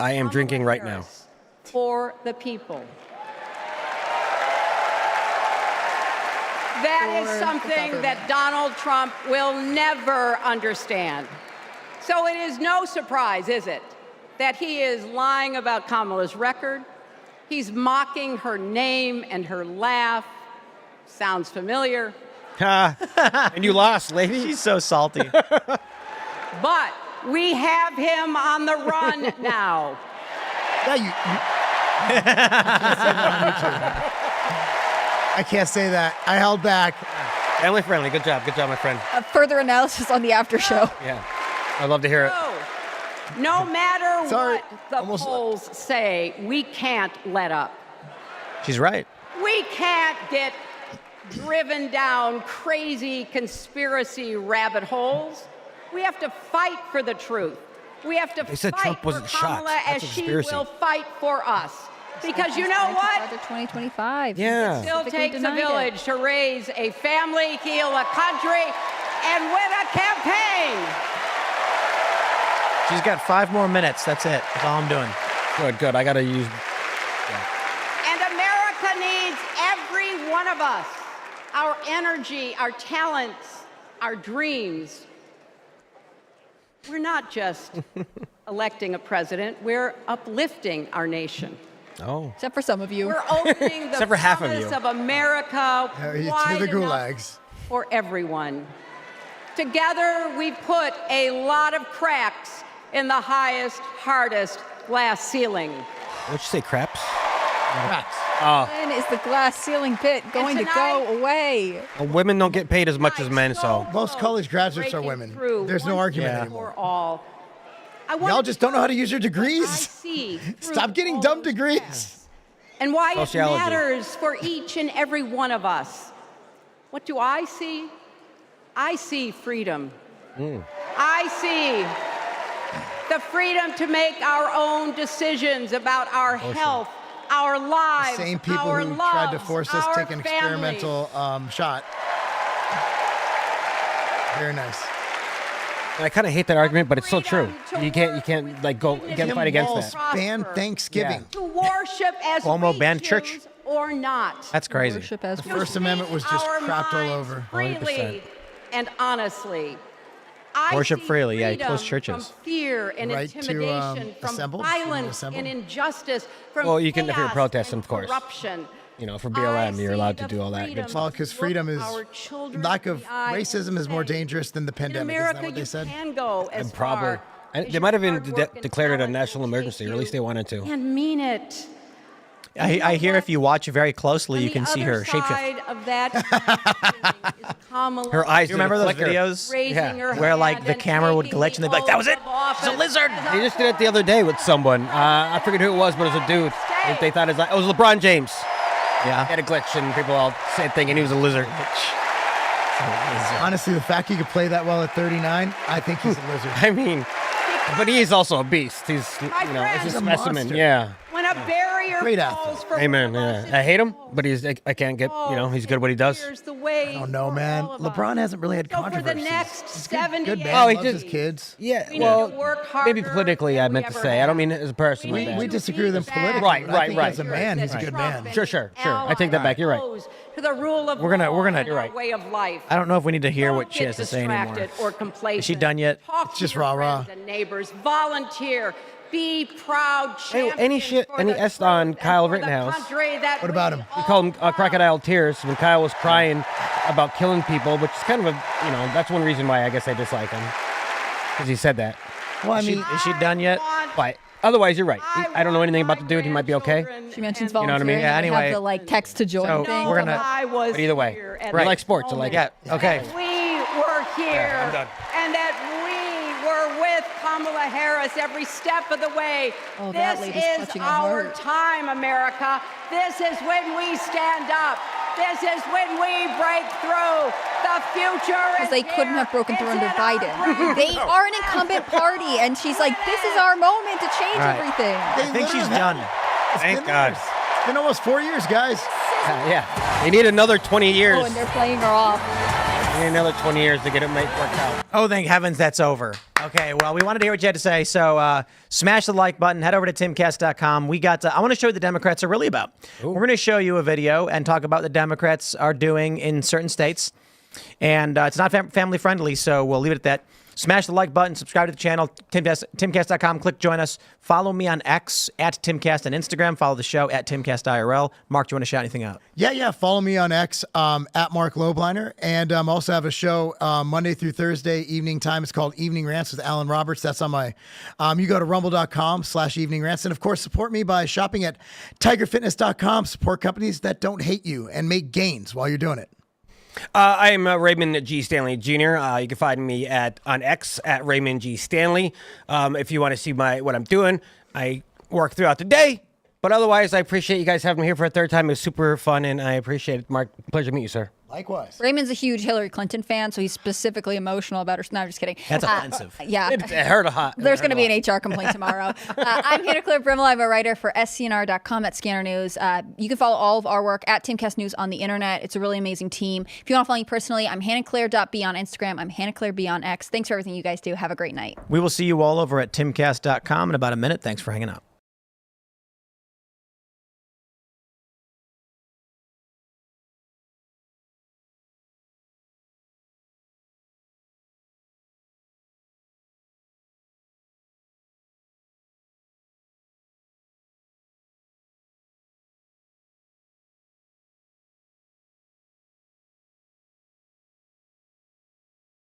I am drinking right now. Harris, for the people. That is For the something that government. Donald Trump will never understand. So it is no surprise, is it, that he is lying about Kamala's record. He's mocking her name and her laugh. Sounds familiar. And you lost, lady. She's so salty. But we have him on the run now. I can't say that. I held back. Family friendly. Good job, my friend. Further analysis on the after show. Yeah. I'd love to hear it. No matter Sorry. what the polls say, we can't let up. She's right. We can't get driven down crazy conspiracy rabbit holes. We have to fight for the truth. We have to They said fight Trump for wasn't shot. Kamala as That's a she conspiracy. will fight for us. Because you know what? 2025. Yeah. It still Specifically takes a denied it. village to raise a family, heal a country, and win a campaign. She's got 5 more minutes. That's it. That's all I'm doing. Good. I got to use. And America needs every one of us. Our energy, our talents, our dreams. We're not just electing a president, we're uplifting our nation. Oh. Except for some of you. We're opening the Except for half of promise you. of America To wide the enough gulags. for everyone. Together, we put a lot of cracks in the highest, hardest glass ceiling. What'd you say, craps? When is the glass ceiling pit going to go away? Well, women don't get paid as much as men, so. Most college graduates are Breaking women. through There's no once argument and anymore. For all. I Y'all just don't know how to use your I degrees. see Stop through getting all dumb those degrees. cracks. And why Sociology. it matters for each and every one of us. What do I see? I see freedom. I see the freedom to make our own decisions about our health, our lives, Same people our who loves, tried to force us to our take an families. experimental shot. Very nice. And I kind of hate that argument, but it's so true. You can't like go. You can't fight against Walz that. banned Thanksgiving. To worship as Cuomo we banned choose church. or not. That's crazy. Worship as The First Amendment was just Our crapped all minds over. freely and honestly. I Worship see freely, yeah, freedom close churches. From fear and Right to, intimidation, from assemble? violence Assemble? and injustice, from Well, you can if you're chaos protesting, and of course. corruption. You know, for BLM, you're I allowed see to do all that the good Well, stuff. because freedom is Our children lack in of the eye racism and is more say, dangerous than the In pandemic. America, Isn't that what they you said? can go as And probably. far And as they might have your even hard work and declared it a talent national will take emergency, or at you least they wanted to. And mean it. I hear if you watch very closely, you can see her shapeshift. Side of that is Kamala Her eyes. Do you remember those flicker. videos raising Yeah. her where like hand the and camera would taking glitch and they'd be like, the "That was it. oath of It's a office lizard." as They just did it the other day with someone. I forget who it was, but it was a dude. And they thought it was LeBron James. Yeah. He had a glitch, and people all said thinking he was a lizard. Honestly, the fact he could play that well at 39, I think he's a lizard. I mean, but he is also a beast. He's, you know, it's a He's a specimen. monster. Yeah. When a a barrier Great falls athlete. for Amen. Yeah. I hate him, but I can't get, he's good at what he does. Here's the way I don't know, man. LeBron hasn't really had So for the controversies. next He's 70 good years, man. he Loves just- his kids. Yeah, we well, need to work maybe harder politically, I than meant we to ever say. I don't have. mean as a person. We my bad. We disagree with him Back. politically. Right, but I think right. as a man, he's a good man. Sure. I take that back. You're right. To the rule of We're gonna- law we're gonna- and You're our right. way of life. I don't know if we need to hear Don't what she get has to say anymore. distracted or complacent. Is she done yet? Talk It's to just your rah-rah. friends and neighbors. Volunteer. Be proud. Hey, any S on Kyle Rittenhouse? What about him? He called him crocodile tears when Kyle was crying about killing people, which is kind of that's one reason why I guess I dislike him, because he said that. Well, I Is mean, she done yet? But otherwise, you're right. I don't know anything about the dude. He might be okay. She mentions You know what I volunteering. mean? Yeah, and they anyway. have the like text to join So, thing. we're gonna- But either way, I like sports. I like Yeah. Okay. We were here, I'm done. and that we were with Kamala Harris every step of the way. Oh, that This lady's is clutching her our heart. time, America. This is when we stand up. This is when we break through. The future is Because they couldn't have broken through It's under in our Biden. grasp. They are an incumbent party, and she's like, "This is our moment to change All right. everything." I think she's done. Thank God. It's been almost 4 years, guys. Yeah. They need another 20 years. Oh, and they're playing her off. They need another 20 years to get it worked out. Oh, thank heavens that's over. Okay, well, we wanted to hear what you had to say, so smash the like button, head over to timcast.com. I want to show you what the Democrats are really about. We're going to show you a video and talk about what the Democrats are doing in certain states. And it's not family friendly, so we'll leave it at that. Smash the like button, subscribe to the channel, timcast.com, click join us. Follow me on X at Timcast and Instagram. Follow the show at Timcast IRL. Mark, do you want to shout anything out? Yeah. Follow me on X at Marc Lobliner. And also have a show Monday through Thursday evening time. It's called Evening Rants with Alan Roberts. That's on my, you go to rumble.com/evening rants. And of course, support me by shopping at tigerfitness.com. Support companies that don't hate you and make gains while you're doing it. I am Raymond G. Stanley Jr. You can find me on X at Raymond G. Stanley. If you want to see what I'm doing, I work throughout the day. But otherwise, I appreciate you guys having me here for a third time. It was super fun, and I appreciate it. Mark, pleasure to meet you, sir. Likewise. Raymond's a huge Hillary Clinton fan, so he's specifically emotional about her. No, I'm just kidding. That's offensive. Yeah. It hurt a lot. There's going to be an HR complaint tomorrow. I'm Hannah Claire Brimmel. I'm a writer for scnr.com at Scanner News. You can follow all of our work at Timcast News on the internet. It's a really amazing team. If you want to follow me personally, I'm HannahClaire.b on Instagram. I'm HannahClaireB on X. Thanks for everything you guys do. Have a great night. We will see you all over at timcast.com in about a minute. Thanks for hanging out.